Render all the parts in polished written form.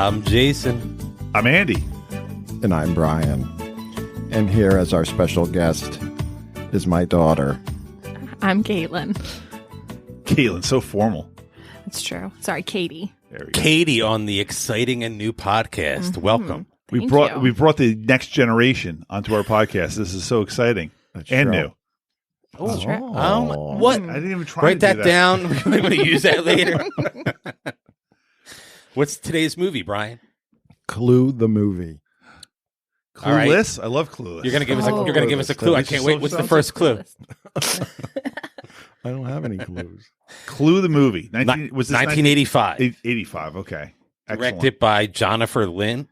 I'm Jason. I'm Andy. And I'm Brian. And here as our special guest is my daughter. I'm Caitlin. Caitlin, so formal. That's true. Sorry, Caitie. There we go. Caitie on the exciting and new podcast. Welcome. We brought the next generation onto our podcast. This is so exciting. That's and true. new. What? I didn't even try Write to do that down. We're going to use that later. What's today's movie, Brian? Clue the movie. Clueless? I love Clueless. You're going to give us. You're going to give us a clue. I can't wait. What's the first clue? I don't have any clues. Clue the movie. Was this 1985. 85. Okay. Excellent. Directed by Jonathan Lynn.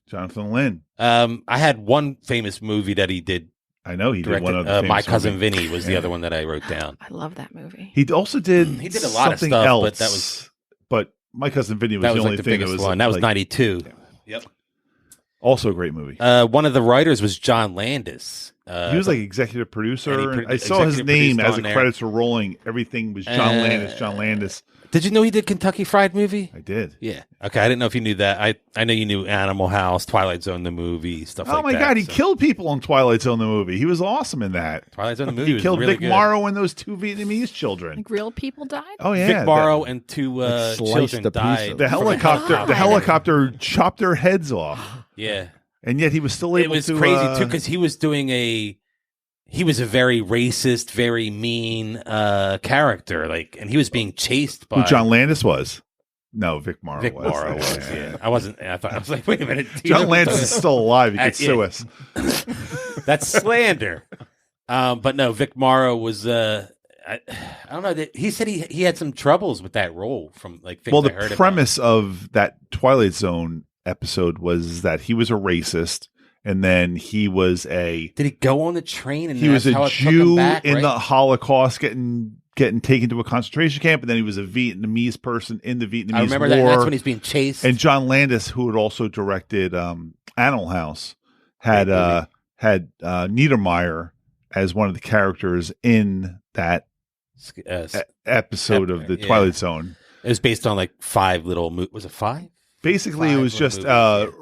Jonathan Lynn. I had one famous movie that he did. I know he directed, did one of the My Cousin Vinny was the other one that I wrote down. I love that movie. He also did. He did a lot of something stuff, else, but that was. But My Cousin Vinny was That the was only like the thing biggest that was one. That was like, 92. Yeah. Yep. Also a great movie. One of the writers was John Landis. He was like executive producer. and he I saw his name as the there. credits were rolling. Everything was John Landis. John Landis. Did you know he did Kentucky Fried Movie? I did. Yeah. Okay. I didn't know if you knew that. I know you knew Animal House, Twilight Zone, the movie, stuff like that. Oh my God, he killed people in Twilight Zone, the movie. He was awesome in that. Twilight Zone, the movie. He was killed really Vic good. Morrow and those two Vietnamese children. Like real people died? Oh yeah, Vic Morrow and two Like sliced children to died. pieces. the helicopter. The helicopter chopped their heads off, Yeah. and yet he was still able to. It was crazy too because he was doing he was a very racist, very mean character, and he was being chased by Who John Landis was. No, Vic Morrow Vic was. Morrow was. Yeah. I wasn't. I was like, wait a minute. John Landis is still alive. He could sue us. That's slander. But no, Vic Morrow was. I don't know. He said he had some troubles with that role from things Well, I heard the premise of that Twilight Zone episode was that he was a racist. And then he was Did he go on the train? And he was that's how a it took him Jew back, in right? the Holocaust, getting taken to a concentration camp, and then he was a Vietnamese person in the Vietnamese I remember War. that. That's when he's being chased. And John Landis, who had also directed Animal House, had Niedermeyer as one of the characters in that episode of the Twilight Zone. It was based on 5 little. Was it 5? Basically, it was just Sound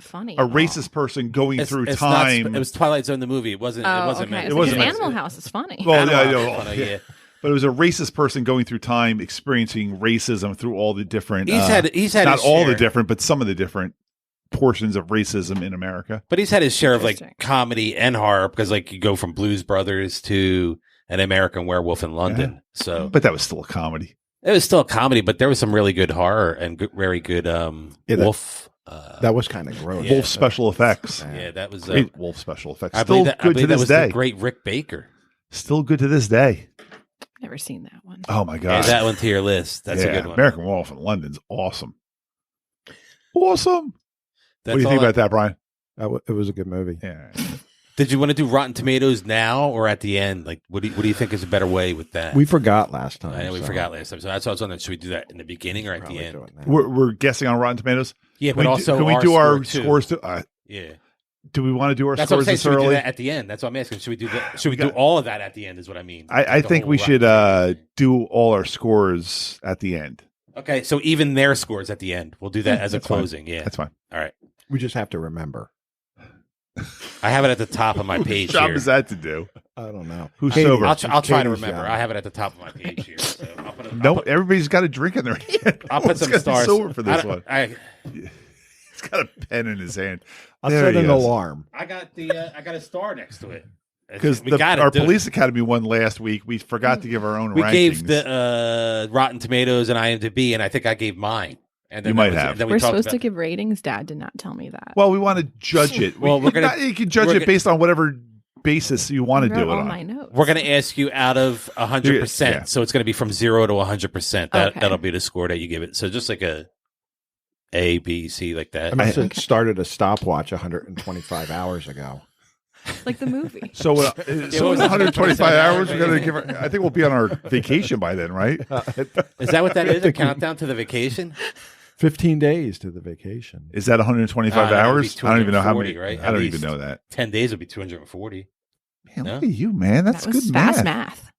funny a racist person going through It's time. It was Twilight Zone the movie. It wasn't. Oh, it wasn't. okay. Meant, It wasn't meant- Animal House is funny. Well, Animal yeah, House was funny, yeah. But it was a racist person going through time, experiencing racism through all the different. He's had not his all share. the different, but some of the different portions of racism in America. But he's had his share of Interesting. comedy and horror because you go from Blues Brothers to An American Werewolf in London. Yeah. So But that was still a comedy. it was still a comedy, but there was some really good horror and very good wolf. That was kind of gross. Wolf special effects. Yeah, that was. Great Wolf special effects. I Still believe good to that this was day. the great Rick Baker. Still good to this day. Never seen that one. Oh my Add god, that one to your list. That's a good one. American Werewolf in London's awesome. Awesome. That's What do you all think I- about that, Brian? It was a good movie. Yeah. Did you want to do Rotten Tomatoes now or at the end? What do you think is a better way with that? We forgot last time. I know we so forgot last time, so that's what I was wondering. Should we do that in the beginning or at the probably end? do it now. We're guessing on Rotten Tomatoes. Yeah, Can but we also can we do our score, too. scores? To, Yeah, do we want to do our that's what I'm scores saying. this Should we do early? that at the end? That's what I'm asking. Should we do that? Should we do all of that at the end? Is what I mean. I The think whole we Rotten should Tomatoes thing. do all our scores at the end. Okay, so even their scores at the end. We'll do that as a that's fine. closing. Yeah, That's fine. all right. We just have to remember. I have it at the top of my Whose page job here. is that to do? I don't know. Who's Katie, sober? I'll try to Katie's remember. job. I have it at the top of my page here. So I'll put No, everybody's got a drink in their hand. I'll put some stars Sober for this I don't- one. He's got a pen in his hand. I'll There set he an is. alarm. I got a star next to it Because We gotta our do it. police academy won last week. We forgot to give our own We rankings. gave the Rotten Tomatoes and IMDb, and I think I gave mine. And then You might that was- have. Then we We're talked supposed to about- give ratings. Dad did not tell me that. Well, we want to judge it. Well, we're gonna- You can judge we're it gonna- based on whatever basis you want I to wrote do it all on. my notes. We're going to ask you out of 100%. Yeah. So it's going to be from 0 to 100%. Okay. That'll be the score that you give it. So just like A, B, C, like that. I must have started a stopwatch 125 hours ago. Like the movie. So, it in was 125 hours, we're going to yeah. give. I think we'll be on our vacation by then, right? Is that what that is? A countdown to the vacation? 15 days to the vacation. Is that 125 that would be hours? I don't even know how 240, many. right? I don't At even least. know that. 10 days would be 240. Man, No? look at you, man. That's That was good fast math.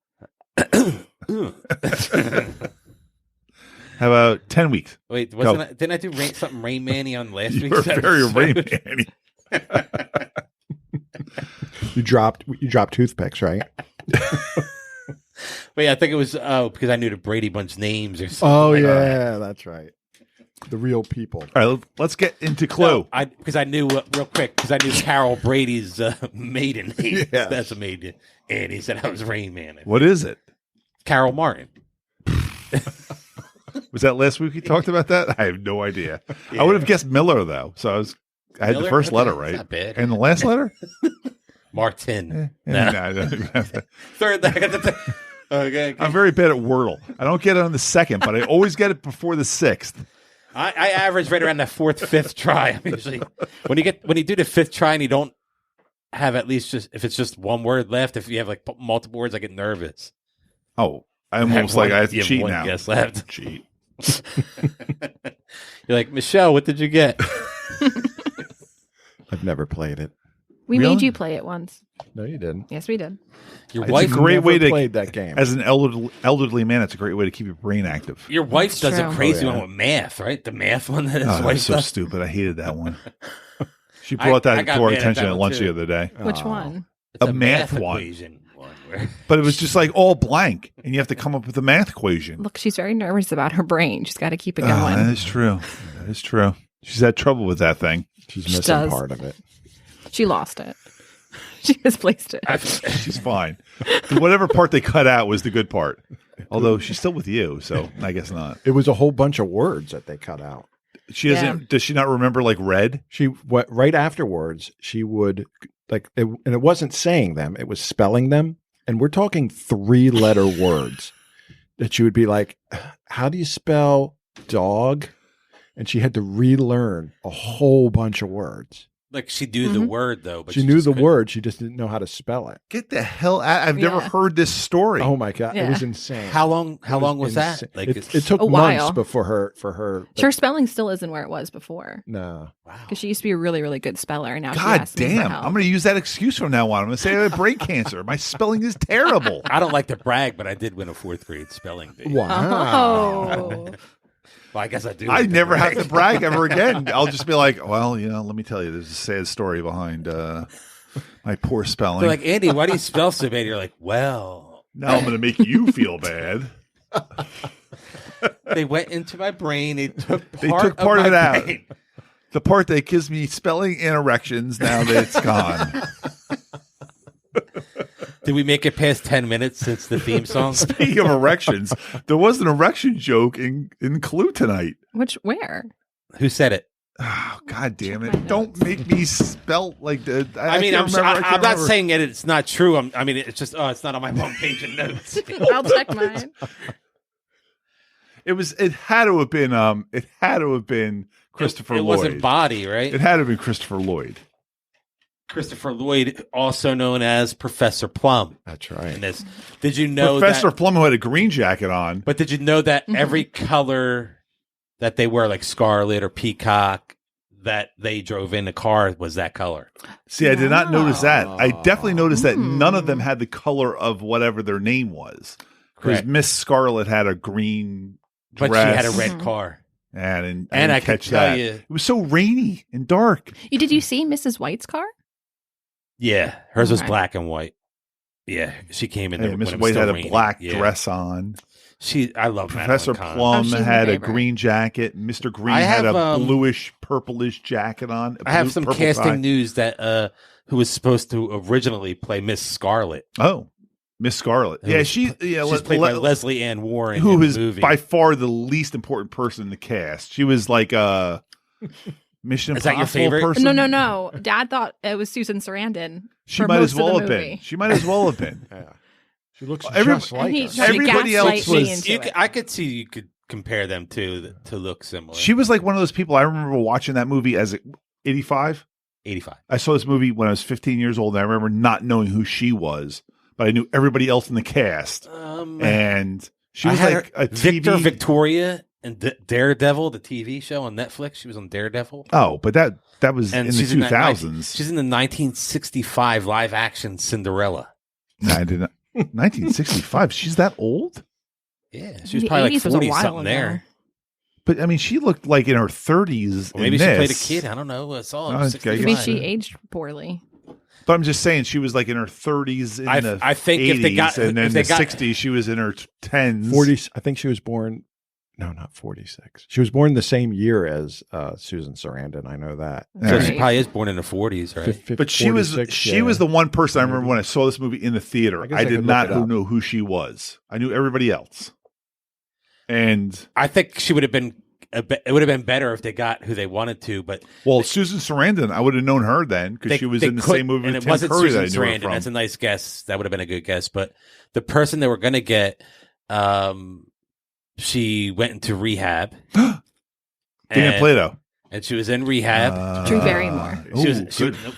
How about 10 weeks? Wait, didn't I do something Rain Manny on last You week's were very episode? Rain Manny. You dropped toothpicks, right? Wait, I think it was because I knew the Brady Bunch names or something. Oh like that. yeah, that's right. The real people. All right, let's get into Clue. No, because I knew real quick because I knew Carol Brady's maiden name. Yeah. That's a maiden, and he said I was Rain Man. What is it? Carol Martin. Was that last week we talked about that? I have no idea. I would have guessed Miller though. So I had the Miller? first letter That's right. not bad. And the last letter? Martin. No, No. I don't have that. Third. Okay. I'm very bad at Wordle. I don't get it on the second, but I always get it before the sixth. I average right around the fourth, fifth try. I'm usually when you do the fifth try and you don't have at least if it's just one word left. If you have like multiple words, I get nervous. Oh, I almost like I have to You cheat one now. guess left. Cheat. You're like, Michelle, what did you get? I've never played it. We Really? made you play it once. No, you didn't. Yes, we did. Your It's wife, a great Never way to played that game. As an elderly man, it's a great way to keep your brain active. your wife does a True. crazy Oh, yeah. one with math, right? The math one that his Oh, that wife was so does. stupid. I hated that one. She I brought that got to our mad at attention that at one, lunch too. the other day. Which Oh. one? It's A math one. equation one where But it was just like all blank, and you have to come up with a math equation. Look, she's very nervous about her brain. She's got to keep it Oh, going. that is true. That is true. She's had trouble with that thing. She's She missing does. part of it. She lost it. She misplaced it. She's fine. Whatever part they cut out was the good part. Although she's still with you, so I guess not. It was a whole bunch of words that they cut out. She doesn't. Yeah. Does she not remember like red? Right afterwards, she would and it wasn't saying them; it was spelling them. And we're talking 3-letter words that she would be like, "How do you spell dog?" And she had to relearn a whole bunch of words. like she knew the word though, but She knew just the couldn't. word; she just didn't know how to spell it. Get the hell out! I've never Yeah. heard this story. Oh my god, Yeah. it was insane. How long was that? insane. Like It took A months while. before her. Her spelling still isn't where it was before. No, wow. Because she used to be a really, really good speller. And now she God asks me for damn! help. I'm going to use that excuse from now on. I'm going to say I have brain cancer. My spelling is terrible. I don't like to brag, but I did win a 4th grade spelling bee. wow. Oh. Well, I guess I do. I like to never have brag. to brag ever again. I'll just be like, well, let me tell you, there's a sad story behind my poor spelling. They're like, Andy, why do you spell so bad? You're like, well, now I'm going to make you feel bad. they went into my brain. They took They took part of of it my out. brain. The part that gives me spelling and erections, now that it's gone. Did we make it past 10 minutes since the theme song? Speaking of erections, there was an erection joke in Clue tonight. Where? Who said it? Oh, God damn Check my it. Don't make me spell like the. I mean, can't remember, I can't I'm not remember. saying it. It's not true. I mean, it's just, it's not on my homepage of notes. I'll check mine. It had to have been Christopher It Lloyd. wasn't Body, right? It had to have been Christopher Lloyd. Christopher Lloyd, also known as Professor Plum. That's right. In this, did you know Professor that? Plum, who had a green jacket on. But did you know that Mhm. every color that they were, like scarlet or peacock, that they drove in the car was that color? See, I did not notice that. I definitely noticed that Hmm. none of them had the color of whatever their name was. Because Correct. Miss Scarlet had a green dress. But she had a red Mhm. car. And And didn't I can catch tell that. you- It was so rainy and dark. Did you see Mrs. White's car? Yeah, hers was Okay. black and white. Yeah, she came in. Hey, when Miss it was White still had a raining. black Yeah. dress on. I love Professor Madeline Kahn. Plum Oh, she's my had a favorite. green jacket. Mr. Green I had have, a bluish, purplish jacket on. I have blue- some purple casting tie. news that who was supposed to originally play Miss Scarlet. Oh, Miss Scarlet. Who Yeah, was- she's played by Leslie Ann Warren, who in the is movie. by far the least important person in the cast. She was like a Mission Is that your Impossible favorite? person. No. Dad thought it was Susan Sarandon. She for might as most of well the have been. movie. She might as well have been. Yeah. She looks Every- just like And he us. tried to Everybody gaslight else me was- into it. I could see you could compare them to look similar. She was like one of those people. I remember watching that movie as 85. 85. I saw this movie when I was 15 years old, and I remember not knowing who she was, but I knew everybody else in the cast. And she was I had like a Victor TV. Victoria and Daredevil, the TV show on Netflix. She was on Daredevil. Oh, but that was And in the she's in that 2000s. She's in the 1965 live action Cinderella. No, I didn't. 1965. She's that old? Yeah, she was The probably 80s like was a 40 while something ago. there. But I mean, she looked like in her 30s. Maybe in she played a this. kid. I don't know. It's all. No, it's- 65. Maybe she aged poorly. But I'm just saying, she was like in her 30s in the I think 80s, if they got- and then if they the got- 60s, she was in her 10s. 40. I think she was born. No, not 46. She was born the same year as Susan Sarandon. I know that. So Right. she probably is born in the 40s, right? But she was 46, was the one person I remember when I saw this movie in the theater. I guess I I did could not look it up. know who she was. I knew everybody else. And I think she would have been. It would have been better if they got who they wanted to, but Susan Sarandon, I would have known her then because she was in the same movie and with it Tim wasn't Curry Susan that I knew her Sarandon. from. That's a nice guess. That would have been a good guess. But the person they were going to get, she went into rehab. Dan Plato. And she was in rehab. Drew Barrymore.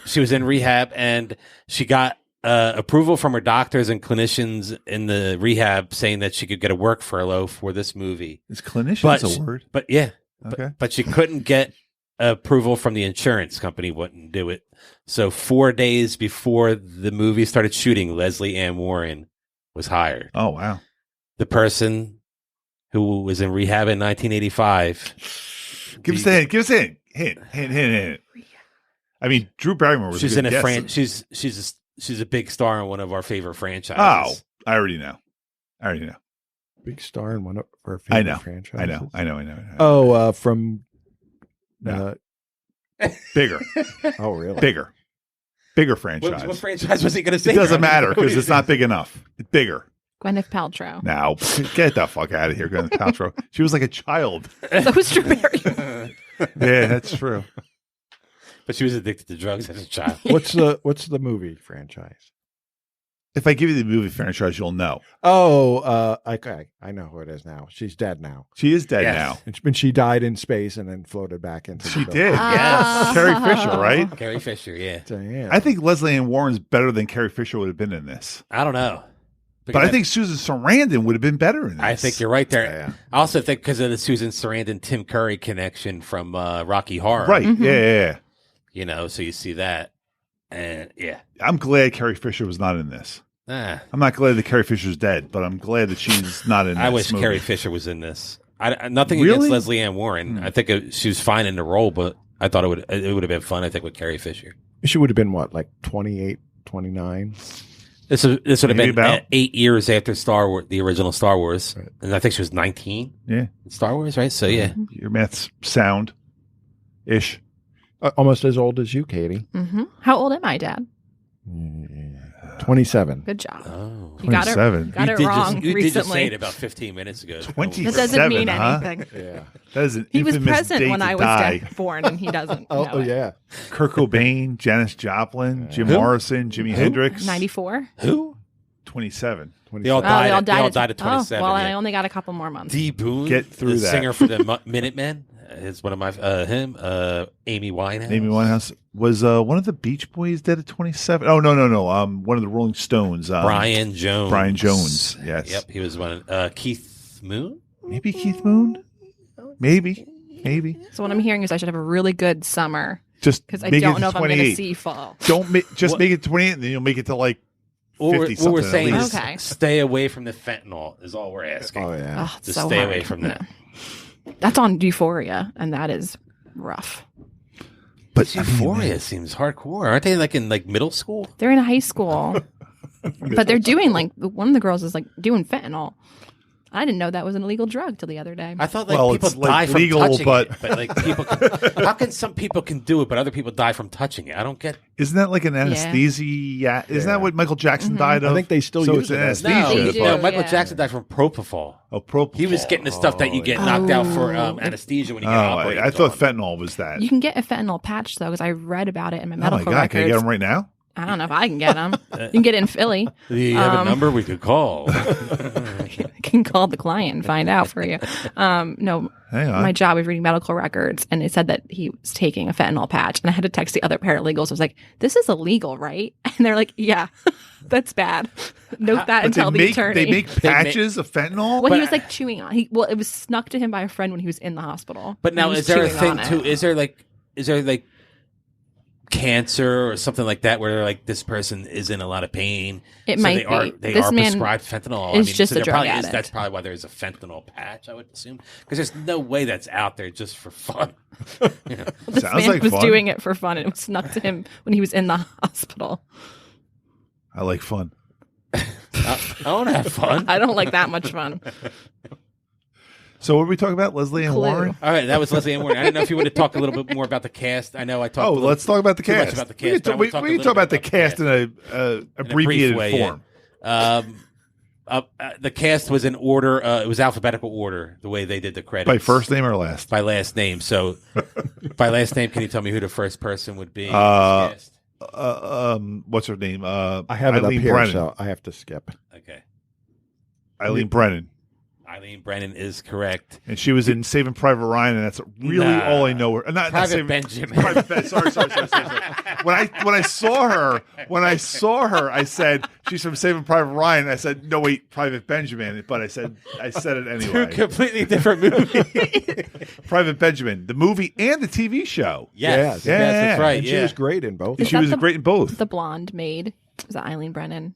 She was in rehab, and she got approval from her doctors and clinicians in the rehab saying that she could get a work furlough for this movie. Is clinicians a word? But yeah, Okay. but she couldn't get approval from the insurance company. Wouldn't do it. So 4 days before the movie started shooting, Leslie Ann Warren was hired. Oh, wow. The person who was in rehab in 1985. Give us a hint. Give us a hint. I mean, Drew Barrymore was She's a good in a guess. She's a big star in one of our favorite Oh, franchises. I already know. Big star in one of our favorite I know. franchises. I know. Oh, from No. Bigger. oh, really? Bigger franchise. What franchise was he going to say? It doesn't matter because it's not big enough. It's bigger. Gwyneth Paltrow. Now, get the fuck out of here, Gwyneth Paltrow. She was like a child. So was Drew Barrymore. Yeah, that's true. But she was addicted to drugs as a child. What's the movie franchise? If I give you the movie franchise, you'll know. Oh, okay. I know who it is now. She's dead now. She is dead Yes. now. And she died in space and then floated back into She the did. Yes. Carrie Fisher, right? Carrie Fisher, yeah. Damn. I think Leslie Ann Warren's better than Carrie Fisher would have been in this. I don't know. But I think Susan Sarandon would have been better in this. I think you're right there. Yeah. I also think because of the Susan Sarandon Tim Curry connection from Rocky Horror. Right. Mhm. Yeah. You know, so you see that. And yeah. I'm glad Carrie Fisher was not in this. Ah, I'm not glad that Carrie Fisher's dead, but I'm glad that she's not in this I wish movie. Carrie Fisher was in this. Nothing Really? against Leslie Ann Warren. I think she was fine in the role, but I thought it would have been fun, I think, with Carrie Fisher. She would have been what, like 28, 29? This would have Maybe been about. 8 years after Star Wars, the original Star Wars. Right. And I think she was 19 Yeah. in Star Wars, right? So, yeah. Your math's sound-ish. Almost as old as you, Caitie. Mm-hmm. How old am I, Dad? 27. Good job. Oh. You got it, 27. got it wrong You did just say recently. it about 15 minutes ago. 20. That doesn't mean 27, huh? anything. Yeah. That is an He was infamous present date when to I was die. born, and he doesn't. know it. Yeah. Kurt Cobain, Janis Joplin, Jim Who? Morrison, Jimi Hendrix. 94. Who? 27. They all died. They all died at Oh, 27. well, yeah. I only got a couple more months. D. Boone, Get through the that. singer for the Minutemen, is one of my Amy Winehouse. Amy Winehouse was one of the Beach Boys dead at 27. Oh no. One of the Rolling Stones. Brian Jones. Brian Jones. Yes. Yep, he was one. Keith Moon. Maybe Keith Moon. Maybe. So what I'm hearing is I should have a really good summer Just because I make don't it know to if I'm going to 28. see fall. Don't just What- make it 28, and then you'll make it to like 50 What we're something saying at is least. Okay. stay away from the fentanyl is all we're asking. Oh, yeah. Oh, it's Just so stay hard. away from that. That's on Euphoria, and that is rough. But Euphoria seems hardcore. Aren't they like in like middle school? They're in high school, but they're doing like one of the girls is like doing fentanyl. I didn't know that was an illegal drug till the other day. I thought like Well, people it's, like, die from legal, touching but- it, but like people, how can some people can do it, but other people die from touching it? I don't get. Isn't that like an anesthesia? Isn't that what Michael Jackson died of? I think they still so use it's an it as- anesthesia. They No, do, but Michael yeah. Jackson died from propofol. propofol. He was getting the stuff that you get knocked out for anesthesia when you get operated I thought on. fentanyl was that. You can get a fentanyl patch though, because I read about it in my Oh my medical god! Can I records. get them right now? I don't know if I can get them. You can get it in Philly. Do you have a number we could call? I can call the client and find out for you. No, Hang on. my job was reading medical records, and it said that he was taking a fentanyl patch, and I had to text the other paralegals. I was like, "This is illegal, right?" And they're like, "Yeah, that's bad. Note that and But tell the attorney." They make patches of fentanyl. well, But- he was like chewing on. It was snuck to him by a friend when he was in the hospital. But now, He was is there a chewing thing on it. too? Is there like cancer or something like that, where they're like, this person is in a lot of pain. It so might they be. are Man prescribed fentanyl. is just so a drug probably addict. That's probably why there's a fentanyl patch, I would assume, because there's no way that's out there just for fun. You know? This Sounds man like was fun. doing it for fun, and it was snuck to him when he was in the hospital. I like fun. I want to have fun. I don't like that much fun. So what were we talking about? Leslie and Clue. Warren? All right, that was Leslie Ann Warren. I didn't know if you would have talked a little bit more about the cast. I know I talked. Oh, let's talk about the too much cast. about the We cast, can but I would talk, talk a we can little talk about the bit cast in a abbreviated way, form. yeah. The cast was in order. It was alphabetical order, the way they did the credits. By first name or last? By last name. So, by last name, can you tell me who the first person would be? in this cast? What's her name? I have it Eileen up here, Brennan. so I have to skip. Okay. Eileen Brennan. Eileen Brennan is correct. And she was in Saving Private Ryan, and that's really Nah. all I know her. Not Private Saving, Benjamin. Private Ben. Sorry. When I saw her, I said she's from Saving Private Ryan. I said no, wait, Private Benjamin. But I said it Two anyway. completely different movies. Private Benjamin, the movie and the TV show. Yes, Yeah, that's right. And Yeah. she was great in both. Is She that was the- great in both. The blonde maid. Was that Eileen Brennan?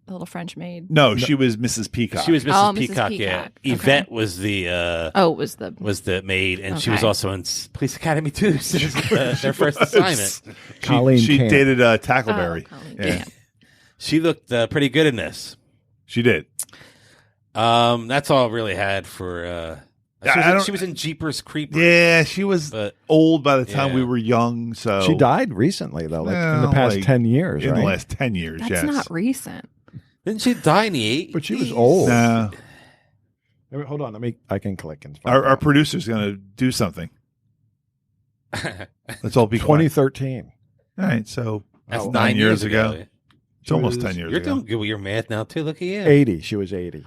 The little French maid. No, she was Mrs. Peacock. She was Mrs. Oh, Mrs. Peacock. Yeah, Peacock. Okay. Yvette was the Oh, it was the. maid, and she was Okay. also in Police Academy too. So this is, their first assignment. Colleen She Camp. dated Tackleberry. Colleen Yeah. Camp. She looked pretty good in this. She did. That's all I really had for. She was in Jeepers Creepers. Yeah, she was But old by the time Yeah. we were young. So She died recently, though, like in the Well, past like, 10 years, in right? the last 10 years. That's yes, not recent. didn't she die in the 80s? But she was old. Nah. Wait, hold on, I can click and find Our out. producer's going to do something. Let's all be quiet. 2013. All right, so That's Oh, 9 years ago. it's almost was- 10 years You're ago. doing good with your math now too. Look at you. 80. She was 80.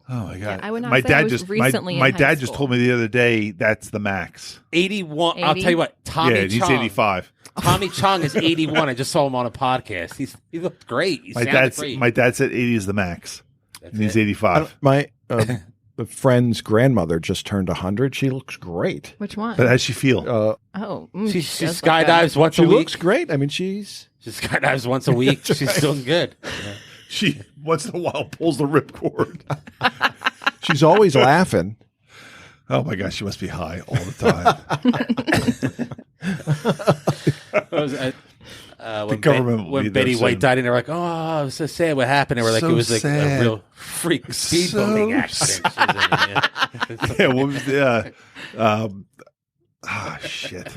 Oh my god! I would not my say dad I was just recently my in high dad just school. told me the other day that's the max. 81. I'll 80? tell you what. Tommy yeah, he's Chong. 85. Tommy Chong is 81. I just saw him on a podcast. He looked great. He sounded great. My dad said 80 is the max, That's and he's it. 85. My the friend's grandmother just turned 100. She looks great. Which one? But how's she feel? Oh, She does look skydives once She a week. looks great. I mean, she's She skydives once a week. She's doing good. Yeah. She once in a while pulls the ripcord. always laughing. Oh my gosh, she must be high all the time. What was it? When government will when be there Betty White soon. died, and they're like, "Oh, it was so sad. What happened?" They were like, So "It was like sad. a real freak speedboating So accident." She was in, Yeah, what was the? Shit!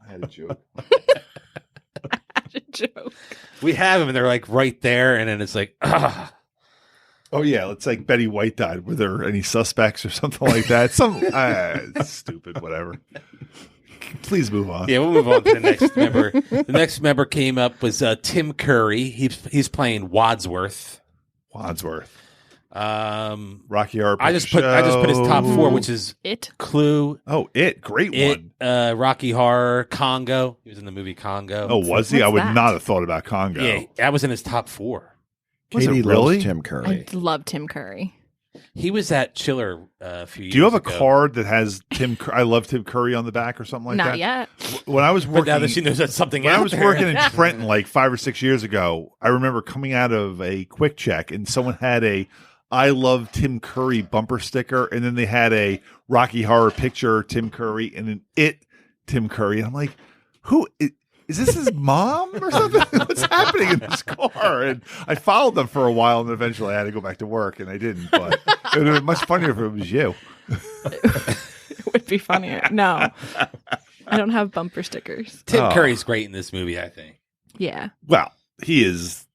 I had a joke. joke. We have them, and they're like right there, and then it's like, ah. Oh yeah, it's like Betty White died. Were there any suspects or something like that? Some stupid, whatever. Please move on. Yeah, we'll move on to the next member. The next member came up was Tim Curry. He's playing Wadsworth. Wadsworth, Rocky Horror I just put his top four, which is It. Clue, Oh, great It, one. Rocky Horror, Congo. He was in the movie Congo. Oh, was he? I What's would that? not have thought about Congo. yeah, that was in his top four. Was it Katie really? loves Tim Curry. I love Tim Curry. He was at Chiller a few years Do you have a ago. card that has I love Tim Curry on the back or something like Not that? yet. When I was But working, now that she knows that's something when out I was there. working in Trenton like 5 or 6 years ago, I remember coming out of a Quick Check and someone had a I love Tim Curry bumper sticker, and then they had a Rocky Horror Picture Tim Curry and an Tim Curry. And I'm like, who is this his mom or something? What's happening in this car? And I followed them for a while, and eventually I had to go back to work, and I didn't. But it would have been much funnier if it was you. It would be funnier. No. I don't have bumper stickers. Tim Oh. Curry's great in this movie, I think. Yeah. Well, he's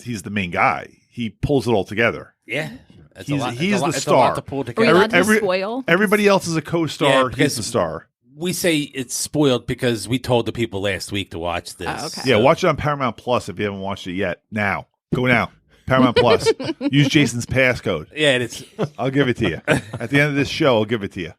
the main guy. He pulls it all together. Yeah. It's He's- a lot, he's it's a lot, the it's a lot star. to pull Are we together. allowed to every- spoil? Everybody else is a co-star. Yeah, He's because- the star. We say it's spoiled because we told the people last week to watch this. Oh, okay. Yeah, watch it on Paramount Plus if you haven't watched it yet. Now. Go now. Paramount Plus. Use Jason's passcode. Yeah, and it's I'll give it to you. At the end of this show, I'll give it to you.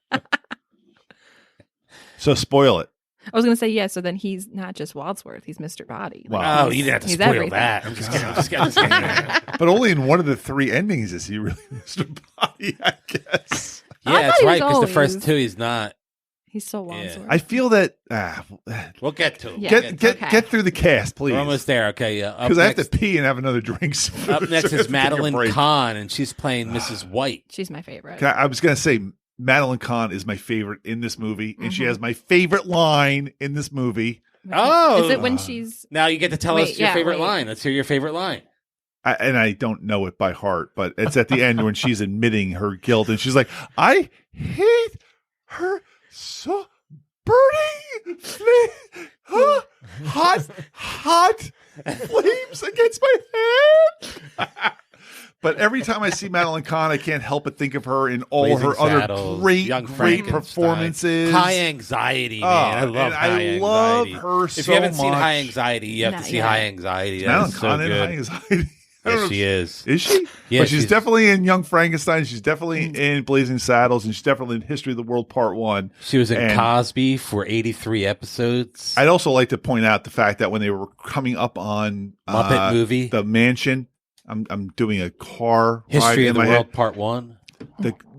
So spoil it. I was going to say, yeah, so then he's not just Wadsworth. He's Mr. Body. Like, Wow. oh, you didn't have to he's spoil everything. that. I'm just kidding. I'm just kidding. But only in one of the 3 endings is he really Mr. Body, I guess. I Yeah, thought that's he right. was Because the first always- two, he's not. He's so Yeah. Wandsworth. I feel that We'll get to it. Yeah. get through the cast, please. We're almost there. Okay, yeah. Because I have to pee and have another drink. So Up next I have is to take a Madeline break. Kahn, and she's playing Mrs. White. She's my favorite. I was going to say Madeline Kahn is my favorite in this movie, and she Mhm. has my favorite line in this movie. Oh. Is it when she's Now you get to tell Wait, us your yeah, favorite wait. line. Let's hear your favorite line. And I don't know it by heart, but it's at the end when she's admitting her guilt, and she's like, "I hate her so burning, hot flames against my head." But every time I see Madeline Kahn, I can't help but think of her in all Blazing her other Saddles, great Young great Frankenstein. performances. High Anxiety, man. I love and High I love Anxiety. her If so you haven't seen much. High Anxiety, you have Not to see yet. High Anxiety. Madeline That's so Kahn in good. High Anxiety. I don't know Yes, if she is. Is she? Yeah, but she's she's- definitely in Young Frankenstein. She's definitely in Blazing Saddles, and she's definitely in History of the World Part 1. She was in And- Cosby for 83 episodes. I'd also like to point out the fact that when they were coming up on Muppet movie. The Mansion, I'm doing a car ride History in of the my World head. Part 1.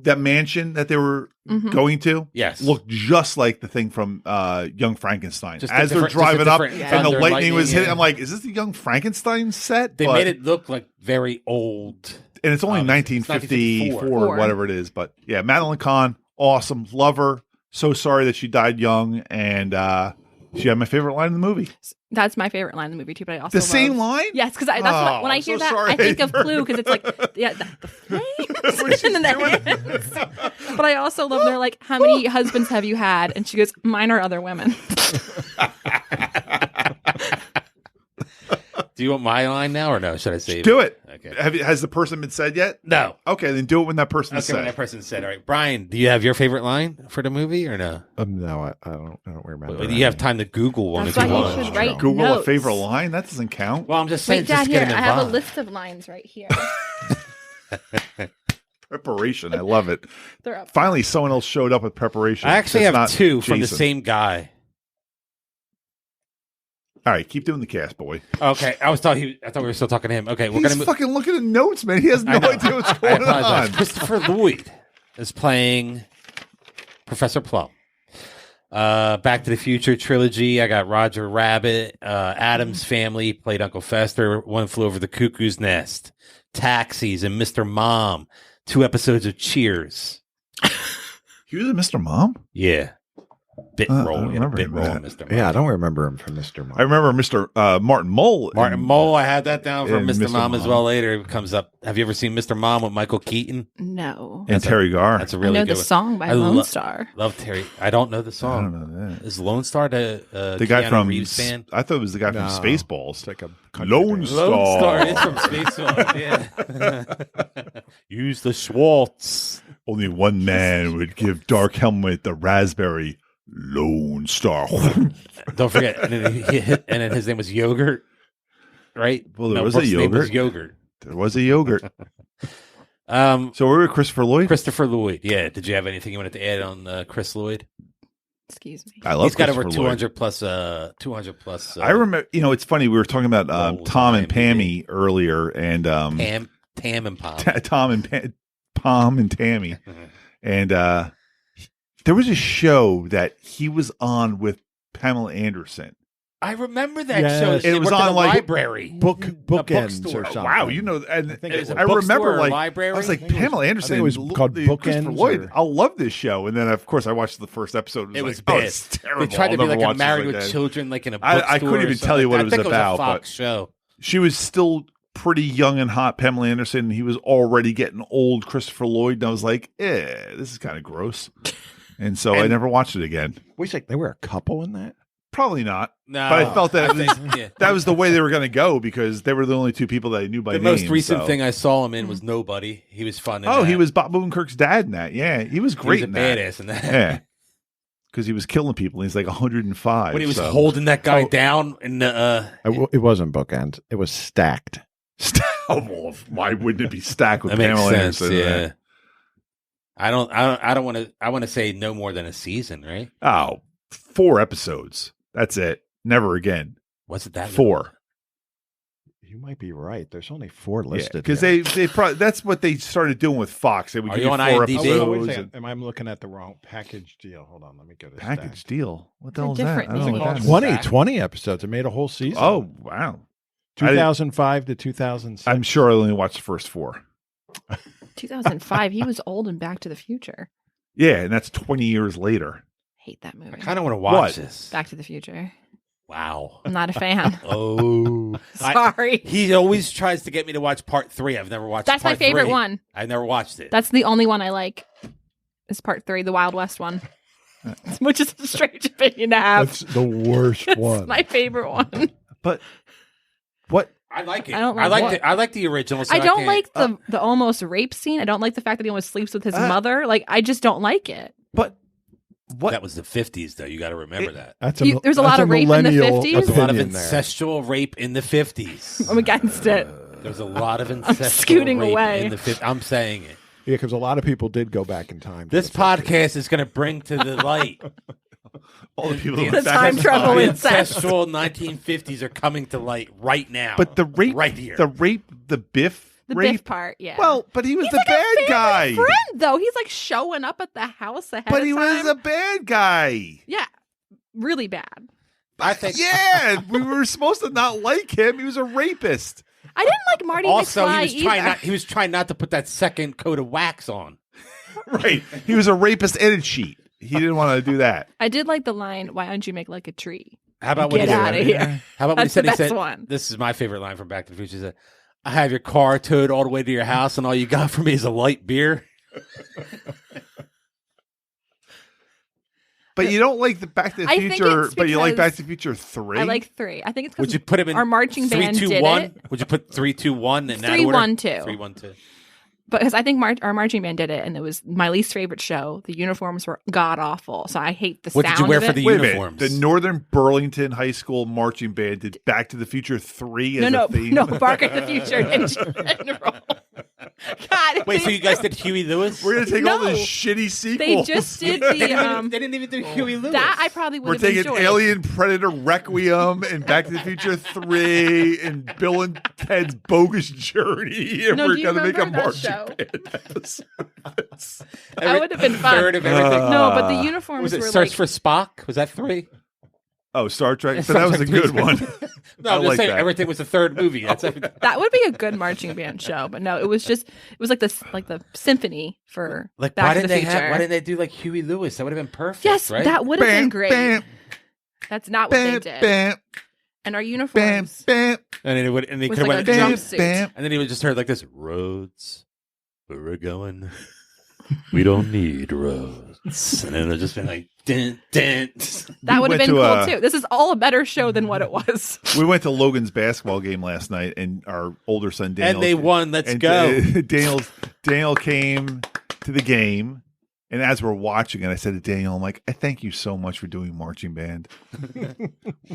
That mansion that they were Mhm. going to Yes. looked just like the thing from Young Frankenstein. Just a As they're different- driving up different and the thunder, lightning was hitting, yeah. I'm like, is this the Young Frankenstein set? They But- made it look like very old. and it's only It's 1954 or 1954. whatever it is. But yeah, Madeline Kahn, awesome, love her. So sorry that she died young, and she had my favorite line in the movie. That's my favorite line in the movie too. But I also The same love- line? Yes, because that's Oh, when I I'm hear so that sorry. I think of Clue because it's like the flames and then the hands. But I also love they're like, how many husbands have you had? And she goes, mine are other women. Do you want my line now or no? Should I save Do it. Okay. Has the person been said yet? No. Okay, then do it when that person Okay, when said. that person said, all right. Brian, do you have your favorite line for the movie or no? No, I don't remember. Well, you have time to Google one That's if you why you want. should write Google a notes. favorite line? That doesn't count. Well, I'm just saying, Wait, Dad, just here, get him I have a involved. list of lines right here. Preparation. I love it. They're up. Finally, someone else showed up with preparation. I actually That's have not two from the Jason. same guy. All right, keep doing the cast, boy. Okay, I thought we were still talking to him. Okay, we're He's gonna move. fucking looking at notes, man. He has no I know. idea what's I going apologize. on. Christopher Lloyd is playing Professor Plum. Back to the Future trilogy. I got Roger Rabbit. Adam's Family played Uncle Fester. One Flew Over the Cuckoo's Nest. Taxis and Mr. Mom. 2 episodes of Cheers. He was a Mr. Mom? Yeah. Bit I role. don't He had a remember bit him role in in that. Mr. Mom. Yeah, I don't remember him from Mr. Mom. I remember Mr. Martin Mull. Martin in- Mull, I had that down for and Mr. Mr. Mom as Mom. well later. It comes up. Have you ever seen Mr. Mom with Michael Keaton? No. And Terry Garr. That's a I really know good the one. song by I Lone lo- Star. Love Terry. I don't know the I song. don't know that. Is Lone Star the The guy Keanu from Reeves fan? I thought it was the guy from No. Spaceballs. It's like a country Lone band. Star. Lone Star is from Spaceballs. Yeah. Use the Schwartz. Only one man would give Dark Helmet the raspberry Lone Star. Don't forget. And then his name was Yogurt, right? Well, there was a Brooke's name was yogurt. Yogurt. There was a yogurt. So we were Christopher Lloyd. Christopher Lloyd. Yeah. Did you have anything you wanted to add on Chris Lloyd? Excuse me. I love He's got over Christopher Lloyd. 200 plus. I remember, it's funny. We were talking about roles Tom on and IMDb. Pammy earlier, and Tam and Pom. Tom and Pom and Tammy, and there was a show that he was on with Pamela Anderson. I remember that Yes. show. It They was worked at on, a like, library. bookends bookstore. or something. Wow, you know, and I think It was a I bookstore remember or a like library? I was like I think it was- Pamela Anderson. I think it was called Christopher Bookends Lloyd. or- I'll love this show, and then of course I watched the first episode. It was like, bad. Oh, it's terrible. They tried to I'll be never like a watch this Married with again. Children, like in a I bookstore. couldn't or even something tell you like what that. it was I think about, It was a but- Fox show. She was still pretty young and hot, Pamela Anderson, and he was already getting old, Christopher Lloyd. And I was like, this is kind of gross. And so I And- never watched it again. Wait, like they were a couple in that? Probably not. No, But I felt that I think- yeah. that was the way they were going to go because they were the only two people that I knew by The name. most recent so. thing I saw him in was Nobody. He was fun. In Oh, that. he was Bob Odenkirk's dad in that. Yeah, he was He great was a in that. badass in that. Yeah. Because he was killing people. And he's like 105. When he was so. holding that guy Oh. down in the It wasn't bookends. It was stacked. Well, why wouldn't it be stacked with that makes Pamela sense. Anderson? Yeah. I don't want to. I want to say no more than a season, right? Oh, 4 episodes. That's it. Never again. Was it that 4. You might be right. There's only 4 listed. because here. they probably that's what they started doing with Fox. They would Are give you you on 4 IMDb? episodes. Oh, wait a and- second. Am I looking at the wrong package deal? Hold on. Let me go to Package stats. deal. What the hell is Different that? I don't know what thing. that is. 20 episodes. It made a whole season. Oh wow! 2005 to 2006. I'm sure I only watched the first 4. 2005. He was old in Back to the Future. Yeah, and that's 20 years later. Hate that movie. I kind of want to watch What? this. Back to the Future. Wow. I'm not a fan. Oh. Sorry. He always tries to get me to watch part 3. I've never watched That's my part favorite 3. one. I never watched it. That's the only one I like. Is part 3, the Wild West one, which is a strange opinion to have. That's the worst It's one. my favorite one. But what? I like it. I don't I like like what? I like the original. So I don't can't- like the almost rape scene. I don't like the fact that he almost sleeps with his Uh, mother. Like, I just don't like it. But what? That was the 50s, though. You got to remember that. That's There's a lot of rape in the 50s? There's a lot of opinion there. incestual rape in the 50s. I'm against it. There's a lot of incestual scooting rape away. in the 50s. I'm saying it. Yeah, because a lot of people did go back in time. to This the 50s. podcast is going to bring to the light All the people the that went back time in travel the incest. incestual 1950s are coming to light right now. But the rape, right here. the Biff The rape. Biff part, yeah. Well, but he was He's the like a bad family guy. friend, though. He's like showing up at the house ahead But of he time. was a bad guy. Yeah, really bad. I think Yeah, we were supposed to not like him. He was a rapist. I didn't like Marty also McFly he was trying not to put that second coat of wax on. Right. He was a rapist and a cheat. He didn't want to do that. I did like the line, "Why don't you make like a tree?" How about when Get he out of here. How about when That's the he best said, one. "This is my favorite line from Back to the Future." He said, "I have your car towed all the way to your house, and all you got for me is a light beer." But you don't like the Back to the I think Future, it's but you like because Back to the Future 3? I like 3. I think it's Would because you put him in our marching band 3, 2, did 1? it. Would you put 3, 2, 1 in that 3, order? 1, 2. 3, 1, 2. Because I think our marching band did it, and it was my least favorite show. The uniforms were god awful, so I hate the What sound did you wear of for it. the Wait a minute. uniforms? The Northern Burlington High School marching band did Back to the Future 3 as a theme? No, Bark at the Future in general. God, Wait, so you guys did Huey Lewis? We're going to take all the No. shitty sequels. they just did they the didn't even do Huey Lewis. that I probably We're would have taking enjoyed. Alien Predator Requiem and Back to the Future 3 and Bill and Ted's Bogus Journey. And No, we're do you going to make a remember that marching show? band episode. That would have been fun. Third of everything. No, but the uniforms was it were Search like for Spock? Was that 3? Oh, Star Trek. So Star that was a Trek good 3. one. No, I I'm just like saying that. everything was the third movie. That's everything. that would be a good marching band show, but no, it was like this like the symphony for Like, Back why to didn't the they Future. why didn't they do like Huey Lewis? That would have been perfect. Yes, right? that would have been Bam, great. bam, That's not what they bam, did. bam, And our bam, uniforms bam, And then it would, and they was could have like went, a bam, jumpsuit. bam. and then he would just heard like this: roads, where we're going, we don't need roads. And then it'd just been like, dun, dun. That We would have went been to, cool too. This is all a better show than what it was. We went to Logan's basketball game last night, and our older son Daniel. And they won. Let's and, go. Daniel came to the game, and as we're watching it, I said to Daniel, "I'm like, I thank you so much for doing marching band.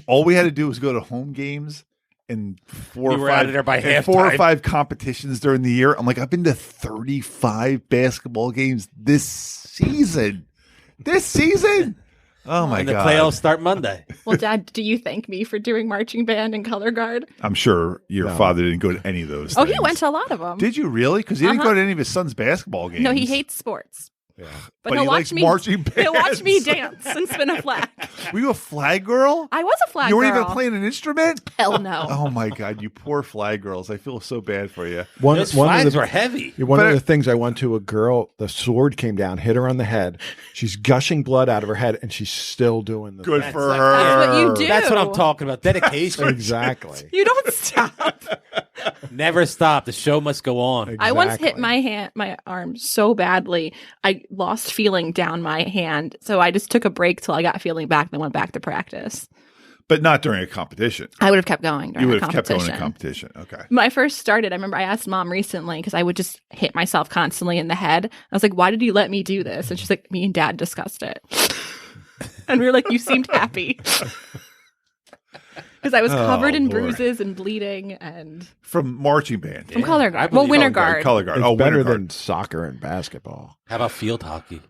All we had to do was go to home games and We were out of there by and 4 or halftime. 5 competitions during the year. I'm like, I've been to 35 basketball games this season. Oh my and the god! playoffs start Monday. Well, Dad, do you thank me for doing marching band and color guard? I'm sure your No. father didn't go to any of those. Oh, he things. went to a lot of them. Did you really? Because he didn't Uh-huh. go to any of his son's basketball games. No, he hates sports. Yeah. But, But he'll he watch likes me. marching He'll watch me bands. dance and spin a flag. Were you a flag girl? I was a flag You weren't girl. even playing an instrument? Hell no. Oh my god, you poor flag girls! I feel so bad for you. Those One flags of the, were heavy. one But of the things I went to, a girl, the sword came down, hit her on the head. She's gushing blood out of her head, and she's still doing the Good thing. for like- her. That's what you do. That's what I'm talking about. Dedication. Exactly. You don't stop. Never stop. The show must go on. I once hit Exactly. my arm so badly, I lost feeling down my hand. So I just took a break till I got feeling back, then went back to practice. But not during a competition. I would have kept going during You would the have kept going competition. in competition. Okay. When I first started, I remember I asked Mom recently because I would just hit myself constantly in the head. I was like, "Why did you let me do this?" And she's like, "Me and Dad discussed it." And we were like, "You seemed happy." Because I was covered in Lord. bruises and bleeding and From marching band. from Yeah, color I guard. believe Well, winter color guard, guard. Color guard. It's Oh, better winter guard. than soccer and basketball. How about field hockey?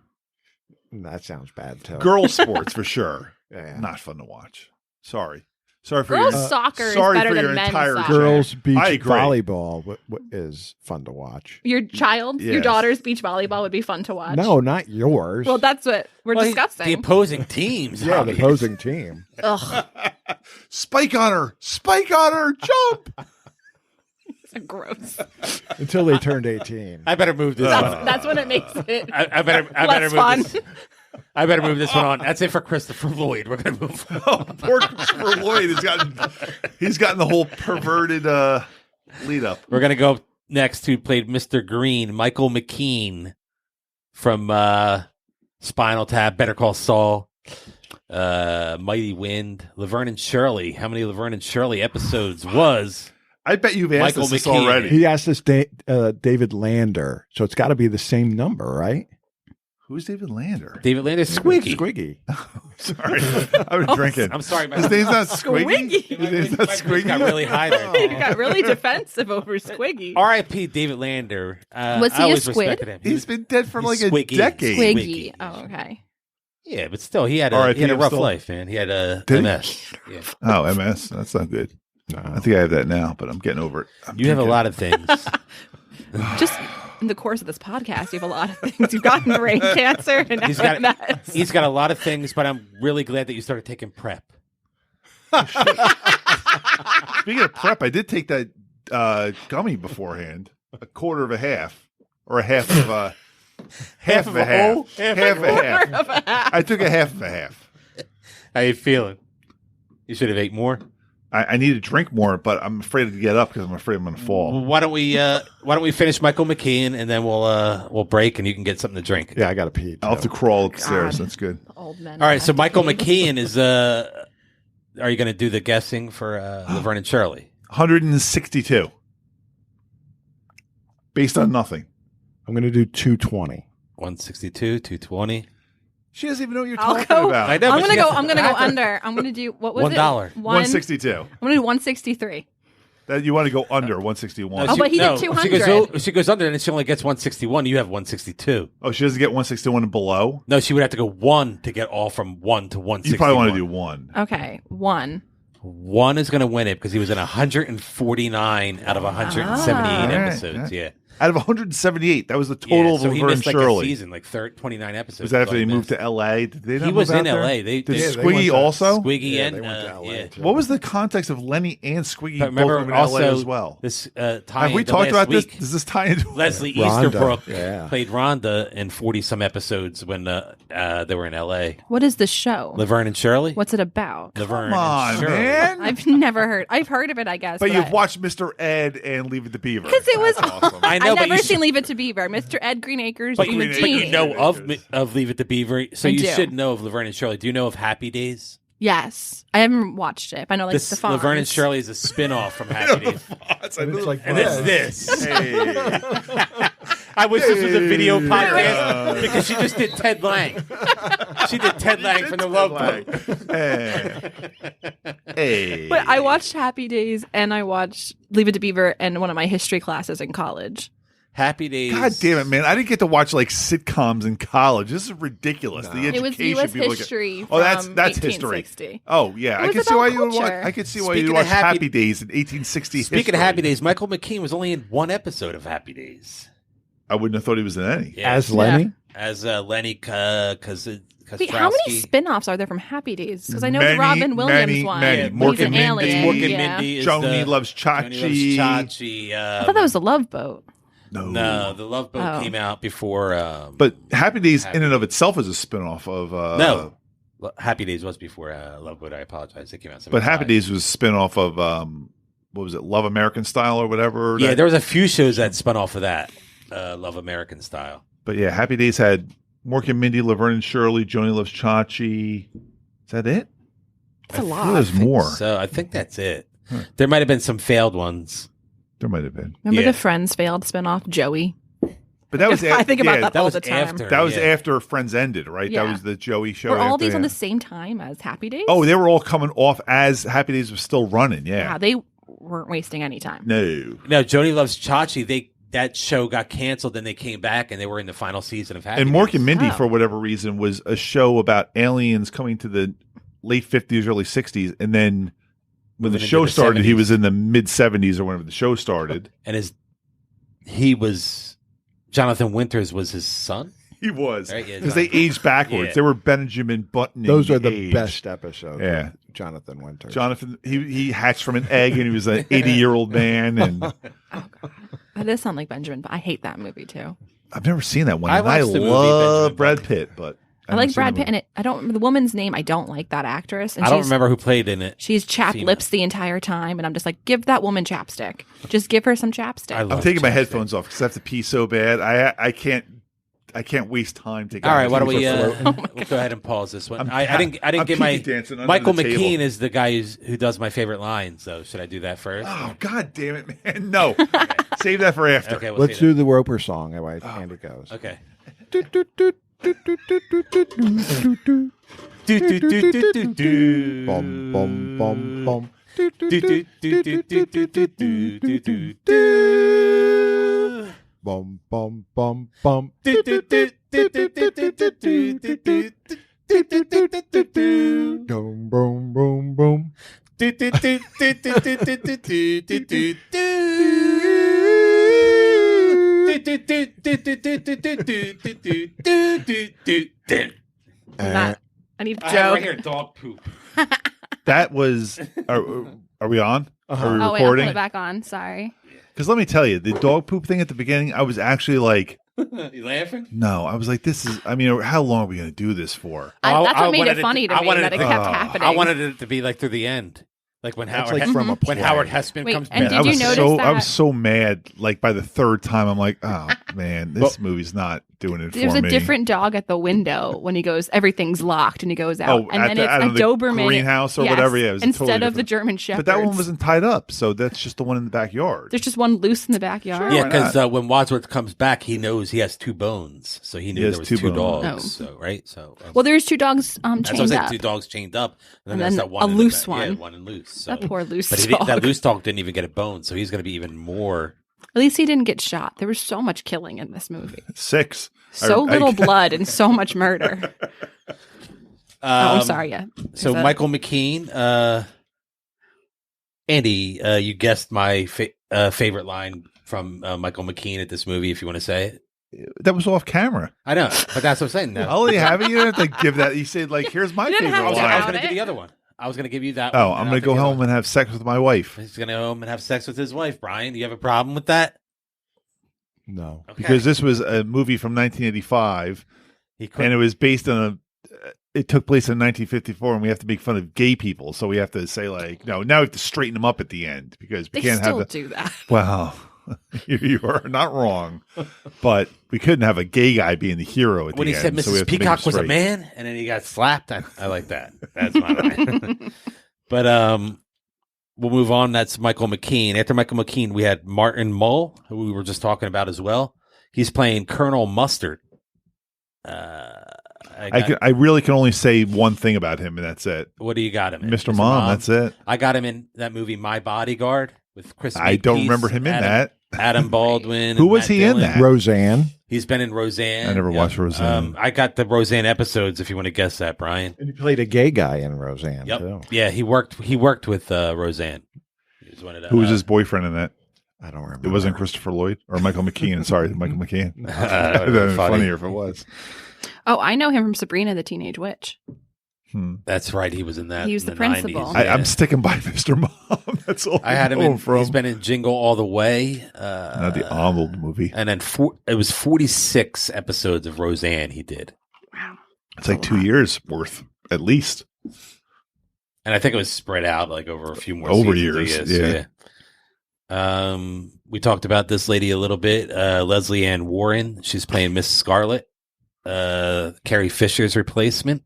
That sounds bad too. Girl sports for sure. Yeah. Not fun to watch. Sorry. Sorry for Girls' your, soccer is sorry better for than your men's entire soccer. Girls beach I agree. volleyball is fun to watch. Your child, your Yes. daughter's beach volleyball would be fun to watch. No, not yours. Well, that's what we're The discussing. opposing teams. yeah, the obviously. opposing team. Ugh, Spike on her, jump. gross. Until they turned 18. I better move this one. That's when it makes it I better less move fun. this. I better move this one on. That's it for Christopher Lloyd. We're gonna move. Poor Christopher Lloyd he's gotten the whole perverted lead up. We're gonna go next to played Mr. Green, Michael Mckean from Spinal Tap, Better Call Saul, Mighty Wind, Laverne and Shirley. How many Laverne and Shirley episodes was? I bet you've asked Michael us this McKean. already. He asked this David Lander, so it's got to be the same number, right? Who's David Lander? David Landis, Squiggy. Squiggy. Sorry, I've been drinking. I'm sorry, His name's not Squiggy. Squiggy. His name's not my voice Squiggy. got really high there. You got really defensive over Squiggy. R.I.P. David Lander. Was he I a always squid? respected him. He's been dead for like He's a Squiggy. decade. Squiggy. Oh, okay. Yeah, but still, he had R.I.P. a rough still? life, man. He had a Did he? MS. Yeah. Oh, MS. That's not good. I think I have that now, but I'm getting over it. You have a lot of things. Just in the course of this podcast, you have a lot of things. You've gotten brain cancer, and now He's got MS. he's got a lot of things, but I'm really glad that you started taking prep. Speaking of prep, I did take that gummy beforehand, a quarter of a half, or a half of a half of a half, whole? half of a half. Of a half. I took a half of a half. How you feeling? You should have ate more. I need to drink more, but I'm afraid to get up because I'm afraid I'm going to fall. Why don't we finish Michael McKean and then we'll break and you can get something to drink. Yeah, I got to pee. I'll have to crawl upstairs. God. That's good. Old men. All right, so have to Michael pee. McKean is are you going to do the guessing for Laverne and Shirley? 162. Based on nothing. I'm going to do 220. 162, 220. She doesn't even know what you're I'll talking go- about. I know, I'm but gonna she go. has I'm gonna to- go under. I'm gonna do what was $1. it? 162. I'm gonna do 163. That you want to go under 161. Oh, but he did She 200. she goes under and then she only gets 161. You have 162. Oh, she doesn't get 161 and below? No, she would have to go 1 to get all from 1 to 161. You probably want to do 1. Okay, 1. 1 is going to win it because he was in 149 out of 178 Ah. episodes. Yeah. Out of 178, that was the total Yeah, of so he Laverne missed like Shirley. a season, like 29 episodes. Was that after all they he moved missed. to L.A.? Did they not He move was out in there? L.A. They Did Yeah, they Squiggy went to- also? Squiggy Yeah, and they went to LA yeah. too. What was the context of Lenny and Squiggy But both remember in also L.A. as well? this Have tie we talked about this? Does this tie into Leslie Rhonda, Easterbrook yeah. played Rhonda in 40 some episodes when they were in L.A. What is the show? Laverne and Shirley. What's it about? Laverne Come on, and Shirley. man. I've never heard. I've heard of it, I guess. But you've watched Mr. Ed and Leave It to Beaver. because it was. That's awesome. I know, I've but never you seen should- Leave It to Beaver. Mr. Ed Green Acres. But, Imogene. you know of Leave It to Beaver, so I you do. should know of Laverne and Shirley. Do you know of Happy Days? Yes, I haven't watched it. But I know like This the Fonz. Laverne and Shirley is a spin-off from Happy Days. And it's like And it's this. Hey. I wish this was a video Hey. podcast because she just did Ted Lang. She did Ted Lang from the Love Boat. Hey. Hey. But I watched Happy Days and I watched Leave It to Beaver in one of my history classes in college. Happy Days. God damn it, man! I didn't get to watch like sitcoms in college. This is ridiculous. The It was education U.S. people get- history. Oh, that's from history. 1860. Oh yeah, It I was can see about why you would watch. culture. I could see why Speaking you of watch Happy- Happy Days in 1860. Speaking of history. Happy Days, Michael McKean was only in one episode of Happy Days. I wouldn't have thought he was in any. Yeah. As Lenny? As Lenny Kostrowski. Wait, how many spin-offs are there from Happy Days? Because I know Many, the Robin Williams many, one. many. He's Mork an and Mindy. alien. Mork and yeah. Mindy is Joni the, Loves Chachi. Joni Loves Chachi. I thought that was the Love Boat. No, the Love Boat Oh. came out before. But Happy Days Happy in and of itself is a spinoff of No, Happy Days was before Love Boat. I apologize. It came out. But Happy 75. Days was a spinoff of what was it, Love American Style or whatever? Yeah, That- there was a few shows that spun off of that. Love American Style. But yeah, Happy Days had Mork and Mindy, Laverne and Shirley, Joni Loves Chachi. Is that it? That's a I feel lot. There's more. So I think that's it. There might have been some failed ones. There might have been. Remember Yeah. the Friends failed spin-off, Joey? But that was I think about that That all was the time. after. That was yeah. after Friends ended, right? Yeah. That was the Joey show. Were all after, these on yeah. the same time as Happy Days? Oh, they were all coming off as Happy Days was still running. Yeah. Wow, they weren't wasting any time. No. No, Joni Loves Chachi. That show got canceled, and they came back, and they were in the final season of Happy And Days. Mork and Mindy, Oh. for whatever reason, was a show about aliens coming to the late 50s, early 60s, and then when the moving show into started, he 70s. was in the mid 70s or whenever the show started. And Jonathan Winters was his son. He was. Right, yeah, Because they aged backwards. Yeah. They were Benjamin Button. Those are the best episodes. Yeah. Of Jonathan Winters. Jonathan, he hatched from an egg and he was an 80-year-old man. And Oh god, that does sound like Benjamin, but I hate that movie too. I've never seen that one. I And I watched the movie, love Benjamin Brad Button. Pitt, but I like Brad Pitt, and I don't remember the woman's name. I don't like that actress. And I don't remember who played in it. She's chapped Female. lips the entire time, and I'm just like, give that woman chapstick. Just give her some chapstick. I I'm love taking my chapstick. headphones off because I have to pee so bad. I can't waste time taking. All right, why don't we? Oh We'll go ahead and pause this one. I'm I didn't I'm get my. pinky dancing under Michael the table. McKean is the guy who does my favorite lines. So should I do that first? Oh God damn it, man! No, save that for after. Okay, we'll Let's see do the Roper song. Anyway, Andy goes. that. Okay. Bum bum bum bum. Bum bum bum bum. Boom boom boom boom. I need I have Joe. right here, dog poop. That was. Are we on? Uh-huh. Are we Oh wait, I'll recording? put it back on. Sorry. Because let me tell you, the dog poop thing at the beginning, I was actually like, You laughing? no, I was like, this is. I mean, how long are we going to do this for? That's what made wanted it funny to I me wanted that it to- kept Oh. happening. I wanted it to be like through the end, like when That's Howard like from a when play. Howard Hessman Wait, comes and back. did I you was notice so I that- was so mad. Like by the third time, I'm like, oh man, this movie's not doing it There's for a me. different dog at the window when he goes, everything's locked, and he goes out. Oh, and at then the- it's out a of the Doberman. greenhouse or Yes, whatever, yeah, it was a instead totally of the different- German Shepherd. But that one wasn't tied up, so that's just the one in the backyard. There's just one loose in the backyard. Yeah, why because when Wadsworth comes back, he knows he has two bones, so he knew has there was two two bones. dogs. Oh. So right, so Well, there's two dogs that's what I'm chained saying. up. Two dogs chained up, And there's then that one a in the loose back. Yeah, one. one and loose. So. That poor loose But dog. that loose dog didn't even get a bone, so he's going to be even more. At least he didn't get shot. There was so much killing in this movie. 6. So little blood and so much murder. I'm sorry. Yeah. So Is that- Michael McKean, Andy, you guessed my favorite line from Michael McKean at this movie. If you want to say it, That was off camera. I know, but that's what I'm saying. Now, Oh, you have it. You don't have to give that. You said like, "Here's my You didn't favorite have to I line." was going to it. do the other one. I was going to give you that. Oh, one, I'm and going I'll to go do the other home one. and have sex with my wife He's going to go home and have sex with his wife. Brian, do you have a problem with that? No. Okay. because this was a movie from 1985, He couldn't- and it was based on a. It took place in 1954, and we have to make fun of gay people, so we have to say like, no. Now we have to straighten them up at the end because we They can't still have. do that. Well, you are not wrong, but we couldn't have a gay guy being the hero at when the he end. said so we Mrs. have to make it Peacock was a straight. man, and then he got slapped, I like that. That's my line. But we'll move on. That's Michael McKean. After Michael McKean, we had Martin Mull, who we were just talking about as well. He's playing Colonel Mustard. I really can only say one thing about him, and that's it. What do you got him in? Mr. Mom, that's it. I got him in that movie, My Bodyguard, with Chris. I don't Makepeace, remember him in that. Adam Baldwin. Who and was Matt he in Dillon. that? Roseanne. He's been in Roseanne. I never watched Roseanne. I got the Roseanne episodes. If you want to guess that, Brian. And he played a gay guy in Roseanne, Yep. too. Yeah, he worked with Roseanne. He was one of the, Who was his boyfriend in that? I don't remember. It wasn't Christopher Lloyd or Michael McKean. Sorry, Michael McKean. That'd be That'd be funny. funnier if it was. Oh, I know him from Sabrina the Teenage Witch. That's right. He was in that. He was in the principal. 90s. I'm sticking by Mr. Mom. That's all I had him know in. from. He's been in Jingle All the Way. Not the Arnold movie. And then it was 46 episodes of Roseanne he did. Wow. It's like 2 years worth, at least. And I think it was spread out like over a few more Over seasons, I years, guess. Yeah. We talked about this lady a little bit. Leslie Ann Warren. She's playing Miss Scarlet. Carrie Fisher's replacement.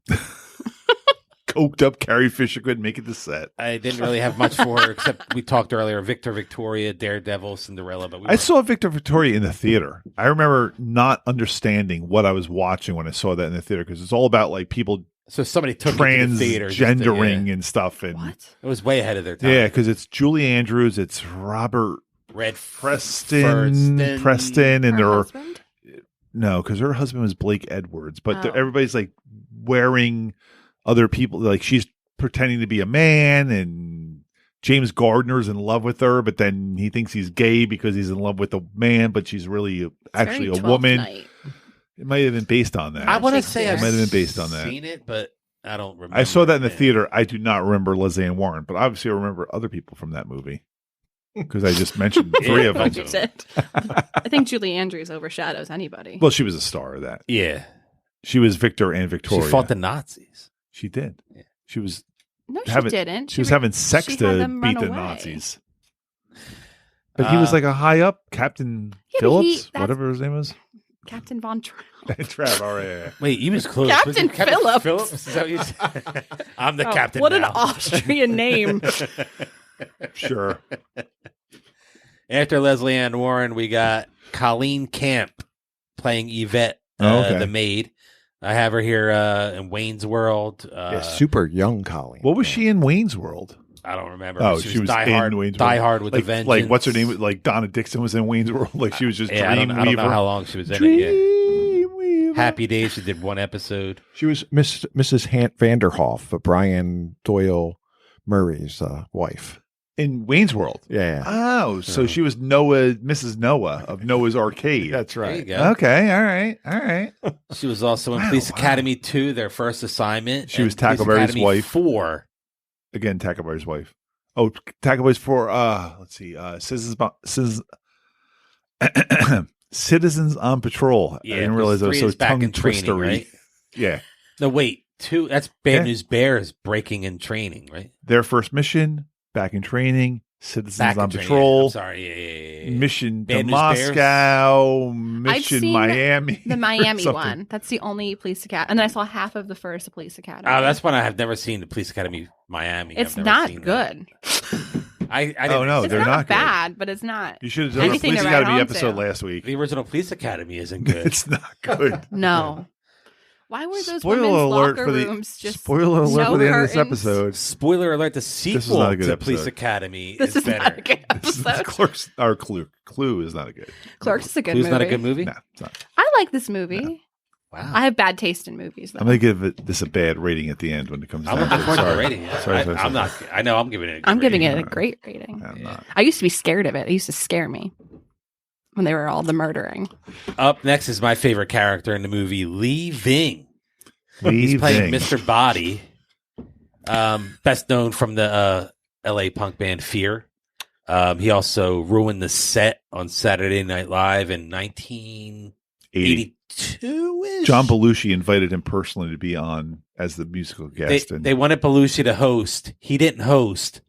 Coked up Carrie Fisher couldn't make it to set. I didn't really have much for her except we talked earlier. Victor, Victoria, Daredevil, Cinderella. But I saw Victor Victoria in the theater. I remember not understanding what I was watching when I saw that in the theater because it's all about like people so somebody took it to the theater. just to- transgendering yeah. and stuff. And What? It was way ahead of their time. yeah, because it's Julie Andrews, it's Robert Red Preston, and Her they're husband? no, because her husband was Blake Edwards, but Oh. everybody's like wearing other people, like she's pretending to be a man, and James Gardner's in love with her, but then he thinks he's gay because he's in love with a man, but she's really actually a woman. Night. It might have been based on that. I want to say it I've might have been based on that. seen it, but I don't remember. I saw that in the theater. I do not remember Lizanne Warren, but obviously I remember other people from that movie because I just mentioned three of them. You did. I think Julie Andrews overshadows anybody. Well, she was a star of that. Yeah. She was Victor and Victoria. She fought the Nazis. She did. Yeah. She was No, she having, didn't. She was having sex she had to them beat run the away. Nazis. But he was like a high up Captain Yeah, but Phillips, that's- whatever his name was. Captain Von Trapp. Trav, all right. Wait, you was close. Captain Was it Captain Phillips. Phillips? Is that what you said? I'm the Oh, captain. what now. an Austrian name. Sure. After Leslie Ann Warren, we got Colleen Camp playing Yvette, Okay. the maid. I have her here in Wayne's World. Yeah, super young Colleen. What was she in Wayne's World? I don't remember. Oh, she was Die in Hard, Wayne's Die World. Hard with a Vengeance. Like, what's her name? Like Donna Dixon was in Wayne's World. Like she was just Yeah, I don't know Dreamweaver. how long she was in it. Yeah. Dreamweaver. Happy Days. She did one episode. She was Mrs. Vanderhoff, Brian Doyle Murray's wife. In Wayne's World. Yeah. Oh, so she was Mrs. Noah of Noah's Arcade. That's There you right. go. Okay, all right. She was also in Wow, Police wow. Academy 2, their first assignment. She was and Police Tackleberry's Academy wife. 4. Again, Tackleberry's wife. Oh, Tackleberry's for let's see, Citizens on Patrol. Yeah, I didn't realize it was 3 so is back tongue in training, twistery. right? Yeah. No, wait. 2. That's Bad Yeah. News Bears breaking in training, right? Their first mission, back in training, Citizens Back on in training. Patrol. I'm sorry. Yeah. Mission Bad to News Bears? Moscow, Mission seen Miami. The or Miami something. one. That's the only police academy. And then I saw half of the first police academy. Oh, that's one I have never seen. The Police Academy Miami. It's I've never not seen that. good. I didn't Oh, no, It's they're not not good. bad, but it's not. You should have done a Anything Police to write Academy home episode to. last week. The original Police Academy isn't good. It's not good. No. Why were those Spoiler women's alert locker for the rooms just spoiler alert no for the end of this curtains? episode. Spoiler alert: the is sequel not a good to episode. Police Academy This is better. not a good This is episode. Clerks or Clue. Clue is not a good. Clerks is a good Clue's movie. not a good movie. No, it's not. I like this movie. Wow. I have bad taste in movies. Though. I'm gonna give this a bad rating at the end when it comes I'm down looking to it. forward to the Sorry. rating. Sorry. I'm not. I know I'm giving it. A good I'm giving rating. it a great rating. I'm not. I used to be scared of it. It used to scare me when they were all the murdering. Up next is my favorite character in the movie, Lee Ving. He's playing Leaving. Mr. Body, best known from the L.A. punk band Fear. He also ruined the set on Saturday Night Live in 1982. John Belushi invited him personally to be on as the musical guest. They wanted Belushi to host. He didn't host.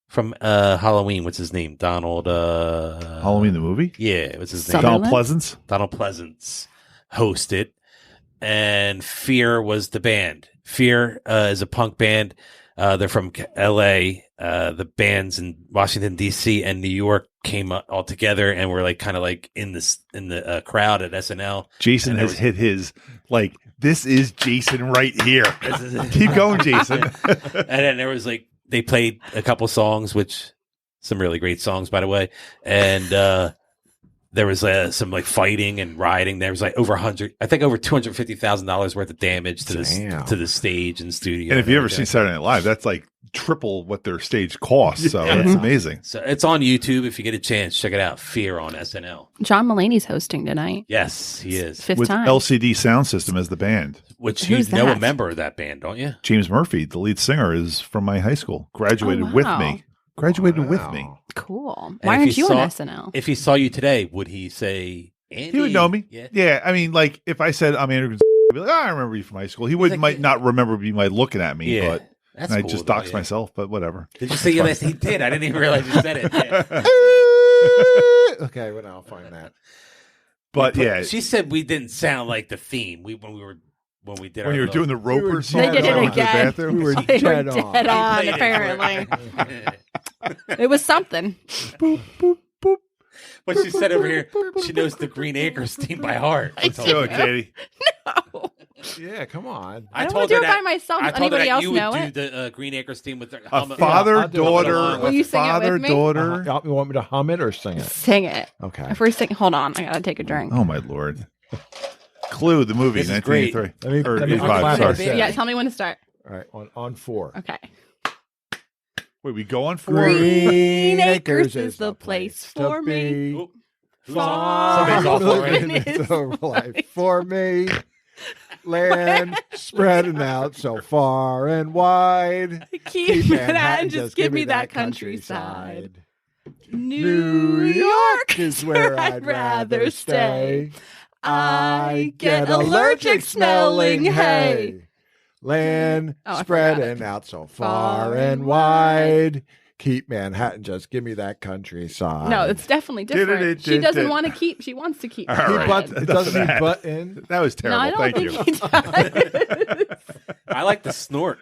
From Halloween, what's his name? Donald. Halloween the movie. Yeah, what's his name? Sutherland? Donald Pleasance. Donald Pleasance hosted, and Fear was the band. Fear is a punk band. They're from L.A. The bands in Washington D.C. and New York came all together and were like kind of like in the crowd at SNL. Jason And has there hit his like. This is Jason right here. Keep going, Jason. And then there was like they played a couple songs, which some really great songs, by the way. And there was some like fighting and rioting. There was like over $250,000 worth of damage to the stage and studio. And if you ever everything. seen Saturday Night Live, that's like triple what their stage costs. So it's amazing. So it's on YouTube. If you get a chance, check it out. Fear on SNL. John Mulaney's hosting tonight. Yes, he is. Fifth With time. LCD Sound System as the band. Which you Who's know a that? member of that band, don't you? James Murphy, the lead singer, is from my high school. Graduated Oh, with wow. me. Graduated with me. Cool. And Why if aren't you you on saw- SNL? If he saw you today, would he say Andy? He would know me. Yeah. I mean, like if I said I'm Andrew, he'd be like, I remember you from high school. He would like, might not remember me by looking at me, Yeah. but That's and I cool, just though, doxed yeah. myself. But whatever. Did you say yes? He did. I didn't even realize you said it. Yeah. Okay, well, I'll find that. But yeah, She said we didn't sound like the theme. When we did when you were doing the We were Roper song, They did it when I went to the again. bathroom, We were They were dead on. dead on, apparently. It was something. But she said over here, she knows the Green Acres theme by heart. Let's do it, Katie. No. Yeah, come on. I don't want to do it by myself. I Does told her anybody that else you know would it? do the Green Acres theme with the A helmet. father, I'll do it. daughter, Will you sing it father, with me? daughter. You want me to hum it or sing it? Sing it. Okay. If we're singing, hold on. I gotta take a drink. Oh my lord! Clue, the movie, This is great. 1983 or let me 85. clap Sorry. our Yeah, tell me when to start. All right, on 4. Okay. Wait, we go on for Green Acres is the place for me. Oop. Far Somebody's off living already. is the life for me. Land spreading out so far and wide. Keep Manhattan, just give me that countryside. New York is where I'd rather stay. I get allergic smelling hay. Land Oh, I spreading out so far and wide. Keep Manhattan, just give me that countryside. No, it's definitely different. She doesn't want to keep. She wants to keep. All He right. butt, doesn't he butt in? That was No, terrible. I don't Thank think you. he does. I like the snort.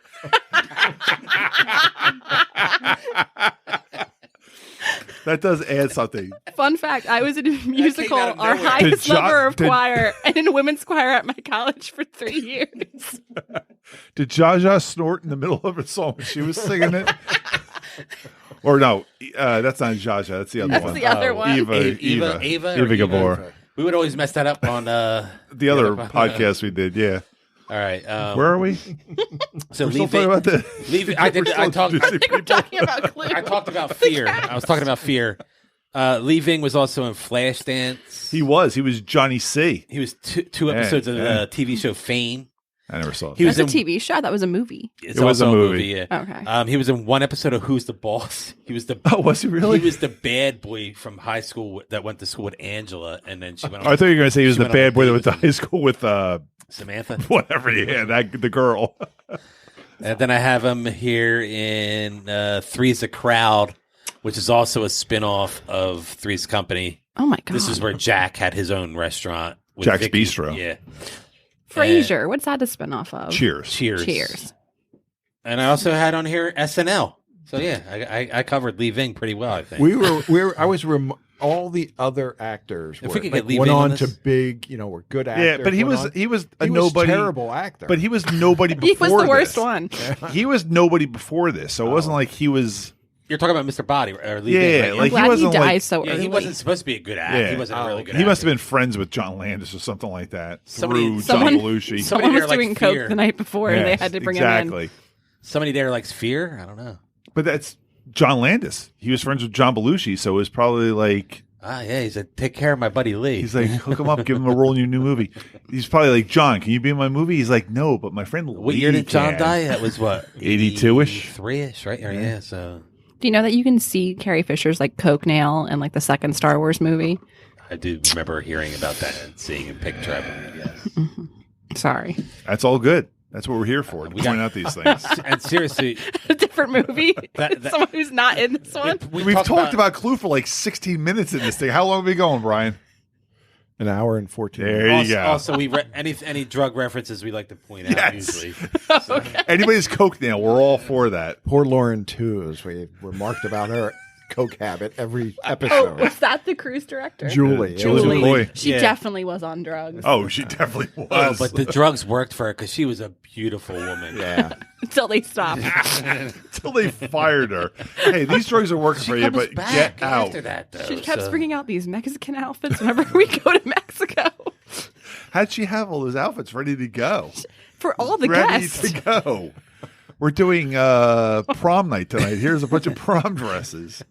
That does add something. Fun fact: I was in a musical, out of our nowhere. highest Did number of did- choir, and in women's choir at my college for 3 years. Did Jaja snort in the middle of a song when she was singing it? Or no, that's not Jaja. That's the other That's one. the other one. Eva Gabor. We would always mess that up on The other podcast we did, yeah. All right. Where are we? So We're still leave talking it. about the. Leave it. I We're did. still I talked. introducing I think we're people. talking about Clue. I talked about fear. I was talking about fear. Leaving was also in Flashdance. He was Johnny C. He was two episodes of the TV show Fame. I never saw it. He was That's a in, TV show. That was a movie. It's It was also a movie. Yeah. Okay. He was in one episode of Who's the Boss. He was the. Oh, was he really? He was the bad boy from high school that went to school with Angela, and then she went. I On, thought you were going to say he was She the went on bad a boy date that went with to high school with Samantha. whatever. Yeah, the girl. And then I have him here in Three's a Crowd, which is also a spin-off of Three's Company. Oh my god. This is where Jack had his own restaurant. With Jack's Vicky. Bistro. Yeah. Frasier. What's that a spinoff of? Cheers. Cheers. And I also had on here SNL. So yeah, I covered Leaving pretty well, I think. I was all the other actors If were, we could like, get Lee went Ving on on to this. big, were good actors. Yeah, but he went was on- he was a he nobody. was a terrible actor. But he was nobody before He was the worst this. one. He was nobody before this, so it wasn't like he was. You're talking about Mr. Body or Leaving, Yeah, right? like I'm he glad he wasn't died like. so Yeah, early. he wasn't supposed to be a good actor. Yeah. He wasn't a really good He must have actor. been friends with John Landis or something like that Somebody- through someone- John Belushi. Somebody Someone was there likes doing Fear. coke the night before, and they Yes, had to bring him exactly. Somebody there likes Fear? I don't know. But that's John Landis. He was friends with John Belushi, so it was probably like Yeah, he said, take care of my buddy Lee. he's like hook him up, give him a role in your new movie. He's probably like, John, can you be in my movie? He's like, no, but my friend. What year did John can. die? That was what? 82-ish? 3-ish, right? Yeah, so Do you know that you can see Carrie Fisher's like coke nail in like the second Star Wars movie? I do remember hearing about that and seeing a picture of him, yes. Sorry. That's all good. That's what we're here for. To We point got- out these things. And seriously, A different movie. That- Someone who's not in this one. We've talked about Clue for like 16 minutes in this thing. How long have we going, Brian? an hour and 14 There minutes. you go. Also, any drug references we like to point out Yes. usually. Anybody's coke nail, we're all for that. Poor Lauren too, as we remarked about her coke habit every Oh, episode. was that the cruise director? Julie. Julie McCoy. She Yeah. definitely was on drugs. Oh, she definitely was. Oh, but the drugs worked for her because she was a beautiful woman. Yeah. Until they stopped. Until they fired her. Hey, these drugs are working for you, Comes but back get out. after that, though. She kept so- bringing out these Mexican outfits whenever we go to Mexico How'd she have all those outfits ready to go? for all the Ready guests. to go. We're doing prom night tonight. Here's a bunch of prom dresses.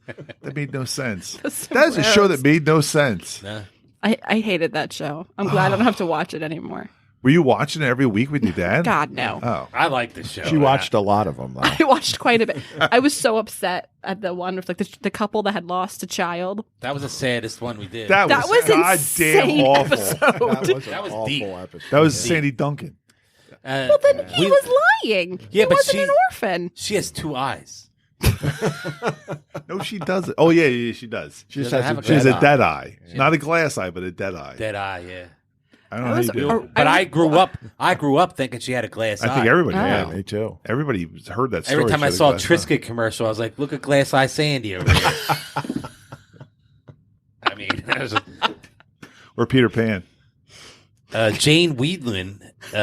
That made no sense. That is a show that made no sense. Nah. I hated that show. I'm glad I don't have to watch it anymore. Were you watching it every week with your dad? God, no. Oh. I like this show. She watched a lot of them, though. I watched quite a bit. I was so upset at the one with like the couple that had lost a child. That was the saddest one we did. That was goddamn insane awful. episode. That was awful deep. episode. That was Sandy Duncan. Well, then he was lying. Yeah, he but wasn't she- an orphan. She has 2 eyes. No, she doesn't. Oh, yeah, she does. She just doesn't has have a a She has dead a eye. dead eye. Not a glass eye, but a dead eye. Dead eye, yeah. I don't know how you do it. But I grew up thinking she had a glass eye. I think everybody Yeah, had. me too. Everybody heard that story. Every time She I had a saw a glass eye. Triscuit commercial, I was like, look at Glass Eye Sandy over here. I mean, there's Or Peter Pan. Jane Weedlin,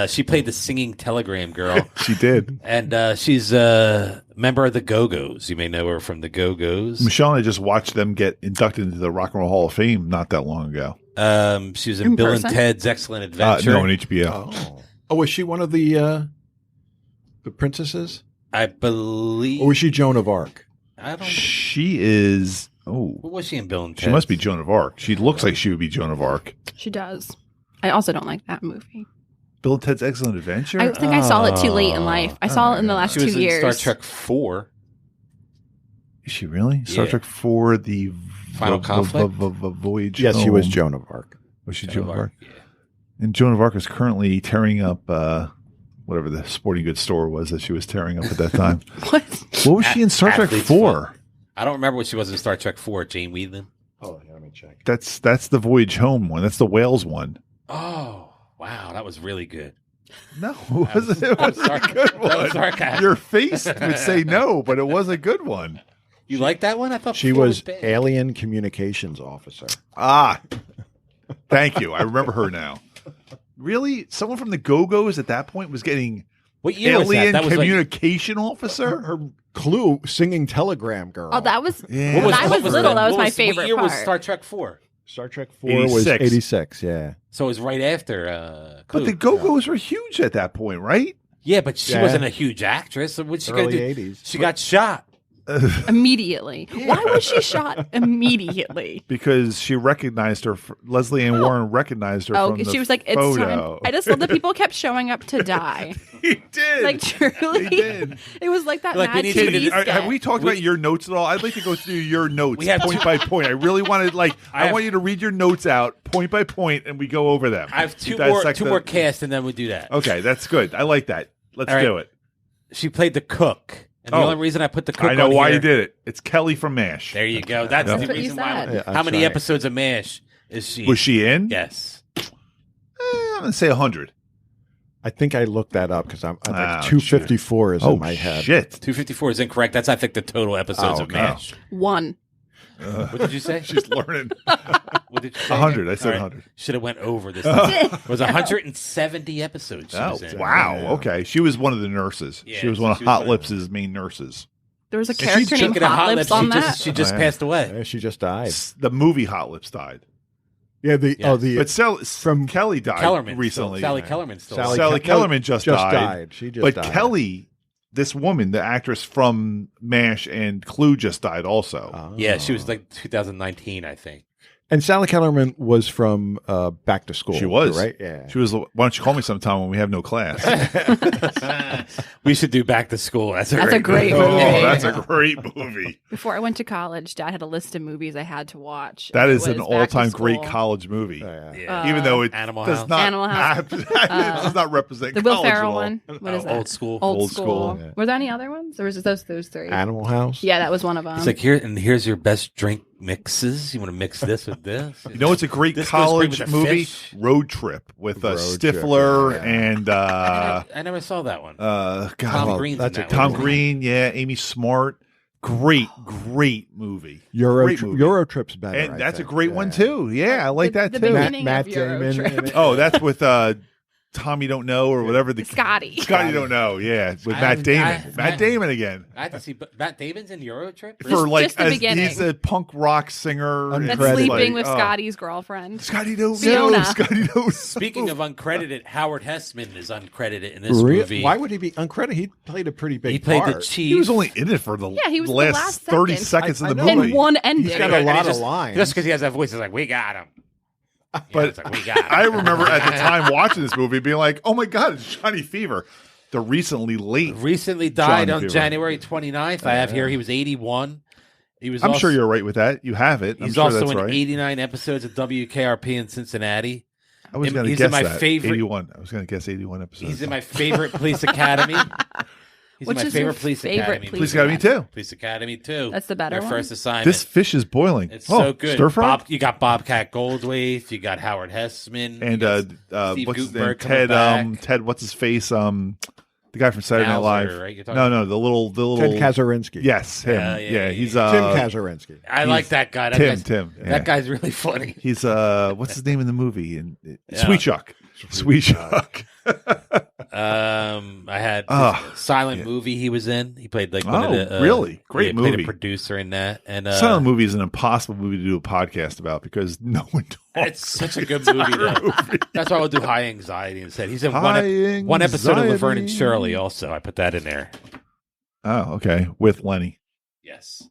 she played the singing telegram girl. She did. And she's a member of the Go-Go's. You may know her from the Go-Go's. Michelle and I just watched them get inducted into the Rock and Roll Hall of Fame not that long ago. She was in In Bill person? and Ted's Excellent Adventure. No, on HBO. Oh, was she one of the princesses? I believe. Or was she Joan of Arc? I don't. She is. Oh, What was she in Bill and Ted? she must be Joan of Arc. She looks like she would be Joan of Arc. She does. I also don't like that movie. Bill and Ted's Excellent Adventure. I think I saw it too late in life. I saw it in the last She was 2 in years. Star Trek 4. Is she really? Star Yeah. Trek 4, the Final Conflict? Voyage. Yes, she was Home. Joan of Arc. Was she Joan of Arc? Yeah. And Joan of Arc is currently tearing up whatever the sporting goods store was that she was tearing up at that time. What? What was she in Star Trek Athlete's 4? I don't remember what she was in Star Trek 4. Jane Whelan. Oh, yeah, let me check. That's the Voyage Home one. That's the Wales one. Oh, wow. That was really good. No, it wasn't a good That was one. sarcasm. Your face would say no, but it was a good one. You like that one? I thought She 4 was bad. alien communications officer. Ah, thank you. I remember her now. Really? Someone from the Go-Go's at that point was getting What year was that? alien That was like, communication officer? Her Clue singing Telegram Girl. Oh, that was Yeah. when I was little. That was my What favorite year was part. Star Trek 4? Star Trek 4 was 86. 86, yeah. So it was right after But Clue. the Go-Go's were huge at that point, right? Yeah, but she Yeah. wasn't a huge actress. So what's she going Early to do? 80s. She got shot. Immediately. Why was she shot immediately? Because she recognized her. Leslie Ann Warren recognized her Oh, from the she was like, "It's photo. time." I just love that people kept showing up to die. He did. Like truly, He did. it was like that Like, we Mad need to TV do- sketch. Have we talked about your notes at all? I'd like to go through your notes We have point by point. I really wanted, I want you to read your notes out point by point, and we go over them. I have two Dissect more them. casts, and then we do that. Okay, that's good. I like that. Let's All right. do it. She played the cook. And the Oh. only reason I put the cook I know on why here, you did it. It's Kelly from MASH. There you go. That's That's the what you reason why. said. Yeah, How that's many right. episodes of MASH is she? Was she in? Yes. I'm going to say 100. I think I looked that up because I'm Oh, like 254 is in my head. shit. 254 is incorrect. That's, I think, the total episodes Oh, of okay. MASH. One. What did you say? She's learning. What did you say? 100. I said 100. Should have went over this. It was 170 episodes. She Oh, was in. wow. Yeah. Okay. She was one of the nurses. Yeah, she was one of she was Hot one of Lips' main nurses. There was a And character named Speaking of Hot Lips on that. She just Oh, yeah. passed away. Yeah, she just died. The movie Hot Lips died. Yeah, the But from Kelly died Kellerman. recently. Sally Kellerman still. Sally Sally Ke- Kellerman just died. died. She just But died. Kelly, this woman, the actress from MASH and Clue, just died also. Oh. Yeah, she was like 2019, I think. And Sally Kellerman was from Back to School. She was. right? Yeah. She was. Why don't you call me sometime when we have no class? We should do Back to School. That's a That's great a great Oh, movie. that's a great movie. Before I went to college, Dad had a list of movies I had to watch. That It is an was Back to all-time great School. college movie. Yeah. Yeah. Even though it Animal does House. not, Animal House. it does not represent The Will college at Ferrell all. one. What is that? Old School. Old School. School. Yeah. Were there any other ones? Or was it those three? Animal House. Yeah, that was one of them. It's like here's your best drink mixes. You want to mix this with this? You know, it's a great This goes great college with the movie, fish. Road Trip with Road Stifler Trip, yeah. and I never saw that one. God, Tom well, Green's that's in a that Tom one. Green, yeah, Amy Smart. Great movie. Euro Movie. Trip's better. And I that's a think. great one too. Yeah, I like that the too. beginning Matt of Euro Damon Trip. in it. Oh, that's with Tommy Don't Know or whatever the Scotty. Scotty Don't Know. Yeah, with I- Matt Damon. I- Matt Damon again. I have to see Matt Damon's in Euro Trip. For like just the as beginning. he's a punk rock singer and That's Uncredited. sleeping like, with oh, Scotty's girlfriend. Scotty don't know. Fiona. Scotty don't know. Speaking of uncredited, Howard Hessman is uncredited in this Really? movie. Why would he be uncredited? He played a pretty big he played part. the chief? He was only in it for the, Yeah, he was the last, last 30 second. seconds I of the know. movie. In one ending. He's got a And lot he of lines. Just because he has that voice, it's like we got him. Yeah, But it's like, we got him. I remember at the time watching this movie being like, oh my God, it's Johnny Fever. The recently late. Recently died John on Fever. January 29th. I have here he was 81. He was. I'm also, sure you're right with that. You have it. I'm He's sure also that's in right. 89 episodes of WKRP in Cincinnati. I was going to he's guess in my that. favorite- 81. I was going to guess 81 episodes. He's in my favorite Police Academy. He's Which in my is your favorite Police favorite Academy. Police Academy too. Police Academy 2. That's the better Their one? first assignment. This fish is boiling. It's oh, so good. Stir fry? You got Bobcat Goldthwait. You got Howard Hessman. And you got Steve what's his name? Guttenberg coming Ted. back. Ted. What's his face? The guy from Saturday Night Mauser, Live. right? You're talking No, the little. Ted Kazurinsky. Yes, him. Yeah, Yeah, he's Tim Kazurinsky. I like that guy. That Tim. That yeah. guy's really funny. He's what's his name in the movie? And Sweet Chuck. Sweet Chuck. I had Ah, silent movie he was in. He played like one Oh, of the really? Great he played movie. a producer in that. And Silent Movie is an impossible movie to do a podcast about because no one talks. it's such a good movie. Though. That's why I'll do High Anxiety instead. He's in one episode of Laverne and Anxiety. Shirley. Also, I put that in there. Oh, okay. With Lenny. Yes.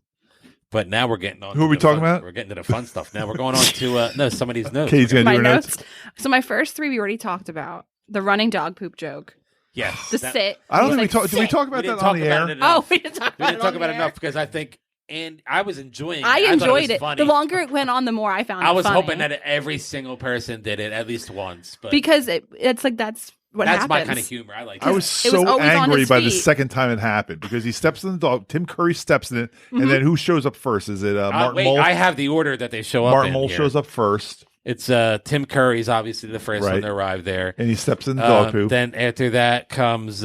But now we're getting on. Who are we talking about? We're getting to the fun stuff now. We're going on to no somebody's notes. Katie's gonna do My her notes. notes. So my first three we already talked about. The running dog poop joke. Yes. The sit. I don't He's think like, did we "Sit." talk about We that didn't on talk the about air? it enough. Oh, we didn't talk We about didn't it talk on about the it air. enough because I think, and I was enjoying. I it. enjoyed it. it. Was funny. The longer it went on, the more I found it I was funny. hoping that every single person did it at least once, but because it's like that's what that's happens. my kind of humor. I like. I it. was It was so always on angry his by the feet. second time it happened because he steps in the dog. Tim Curry steps in it, Mm-hmm. and then who shows up first? Is it Martin wait, Mull? I have the order that they show up. Martin in Mull here. shows up first, It's Tim Curry's obviously the first one Right. to arrive there. and he steps in the dog poop. Then after that comes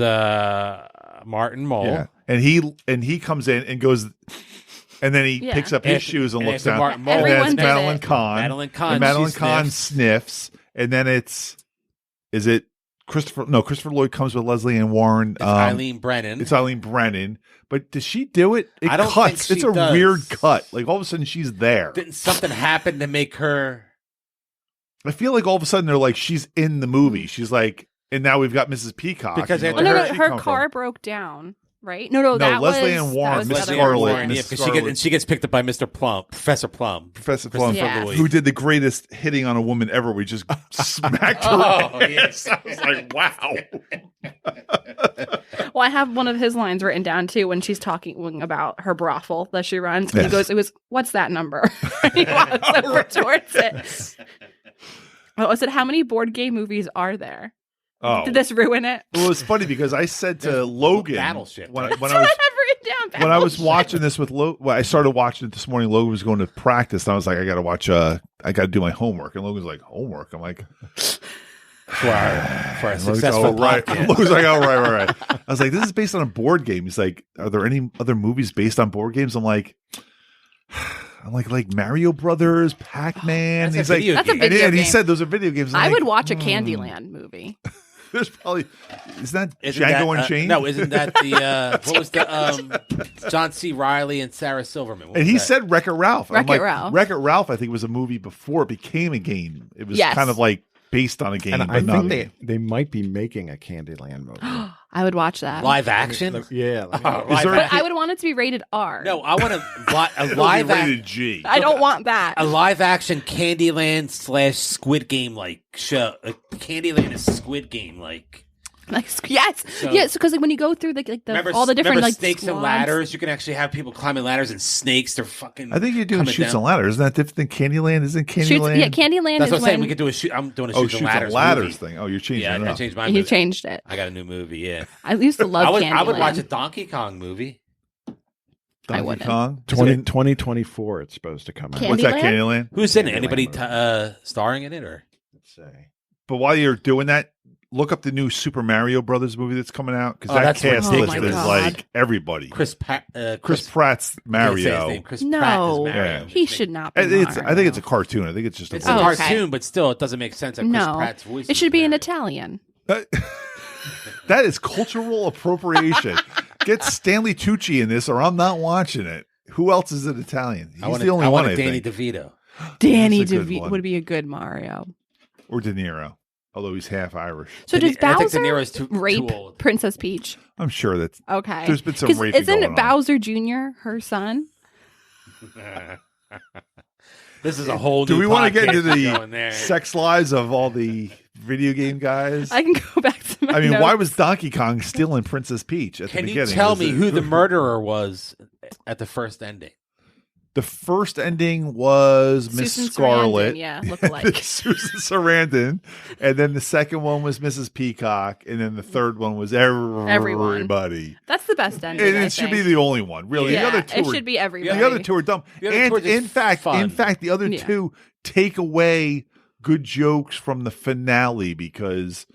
Martin Mull. Yeah, and he comes in and goes, and then he Yeah. picks up his After- shoes and and looks after down. Martin Mull, And Everyone then it's did Madeline it. Kahn. Madeline Kahn. And Madeline she Kahn sniffs. sniffs, and then it's is it Christopher? No, Christopher Lloyd comes with Leslie Ann Warren. It's Eileen Brennan. It's Eileen Brennan. But does she do it? It I don't cuts. think It's she a does. weird cut. Like all of a sudden she's there. Didn't something happen to make her? I feel like all of a sudden they're like she's in the movie. She's like, and now we've got Mrs. Peacock. Because You know, after Oh, no, where'd no, she her come car from? broke down, right? No, that Leslie was Ann Warren, that was the Miss other Scarlet. one. Warren, Miss yeah, because Scarlet. she gets picked up by Mr. Plum, Professor Plum. Professor Plum, Yeah. who did the greatest hitting on a woman ever. We just smacked her Oh, ass. yes. I was like, wow. Well, I have one of his lines written down too when she's talking about her brothel that she runs. And Yes. he goes, "It was what's that number?" And he walks over towards it. Oh, I said, "How many board game movies are there?" Oh. Did this ruin it? Well, it's funny because I said to Logan Battleship, when, right? when That's I what was I have written down. when I was Battleship. watching this with I started watching it this morning. Logan was going to practice, and I was like, I got to watch. I got to do my homework. And Logan's like, homework. I'm like, For a Logan's, successful oh, right. podcast. Logan's like, oh, right. I was like, this is based on a board game. He's like, are there any other movies based on board games? I'm like Mario Brothers, Pac-Man. That's a He's like, video That's a game. video and he game. said those are video games. I'm I like, would watch a Candyland movie. There's probably isn't that Isn't Django that, Unchained? No, isn't that the what was the John C. Riley and Sarah Silverman? What And was he that? said Wreck-It Ralph. I'm Wreck-It like, Ralph. Wreck-It Ralph, I think, was a movie before it became a game. It was Yes. kind of like based on a game. And but I not think they might be making a Candyland movie. I would watch that. live action. Yeah. Oh, Is live there- action. But I would want it to be rated R. No, I want a It'll live be action. rated G. I don't want that. A live action Candyland / Squid Game like show. Like, Candyland is Squid Game like. Like, yes, So- yes, because like when you go through all the different remember like snakes and squads. ladders. You can actually have people climbing ladders and snakes. They're fucking. I think you're doing coming Shoots down. and Ladders. Isn't that different than Candyland? Isn't Shoots, Candyland? yeah, Candyland That's is what I'm saying. when We could do a shoot. I'm doing a Oh, Shoots Shoots and and Ladders movie. thing. Oh, you're changing Yeah, it I up. changed my he movie. changed it. I got a new movie. Yeah, I used to love Candyland. I would watch a Donkey Kong movie. I Donkey wouldn't. Kong? 2024 it's supposed to come out. Candy- What's that, Candyland? Candyland? Who's in it? Candyland Anybody movie. starring in it or? Let's say. But while you're doing that, look up the new Super Mario Brothers movie that's coming out because Oh, that that's cast ridiculous. list is Oh my God. like everybody. Chris Pratt's I can't say his Mario. name. Chris No. Pratt is Mario. Yeah. He should not be. I think it's Mario. a cartoon. I think it's just a It's voice. a Oh, okay. cartoon, but still, it doesn't make sense that Chris No, Pratt's voice. it should is be in Mario. Italian. That is cultural appropriation. Get Stanley Tucci in this, or I'm not watching it. Who else is it Italian? He's the only I one. want I Danny think. DeVito. Danny That's a good DeVito one. would be a good Mario. Or De Niro, although he's half Irish. So does I think De Bowser Niro's too rape old. Princess Peach? I'm sure that Okay, there's been some 'Cause raping isn't going on. Bowser Jr. her son? This is a whole. Do new we want to get podcast into going the there. sex lives of all the video game guys? I can go back to my I mean, notes. why was Donkey Kong stealing Princess Peach at Can the you beginning? tell Was me it- who the murderer was at the first ending? The first ending was Miss Susan Scarlet. Sarandon, yeah, look alike. Susan Sarandon. And then the second one was Mrs. Peacock. And then the third one was everybody. That's the best ending. And I it should be think. the only one, really. Yeah, the other two it are, should be everybody. the other two are dumb. The other two are And just in fact, fun. the other Yeah. two take away good jokes from the finale because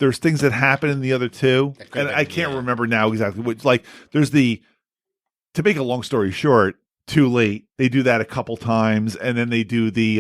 there's things that happen in the other two. That could've And been, I can't yeah. remember now exactly what. Like, there's to make a long story short, Too Late. They do that a couple times, and then they do the.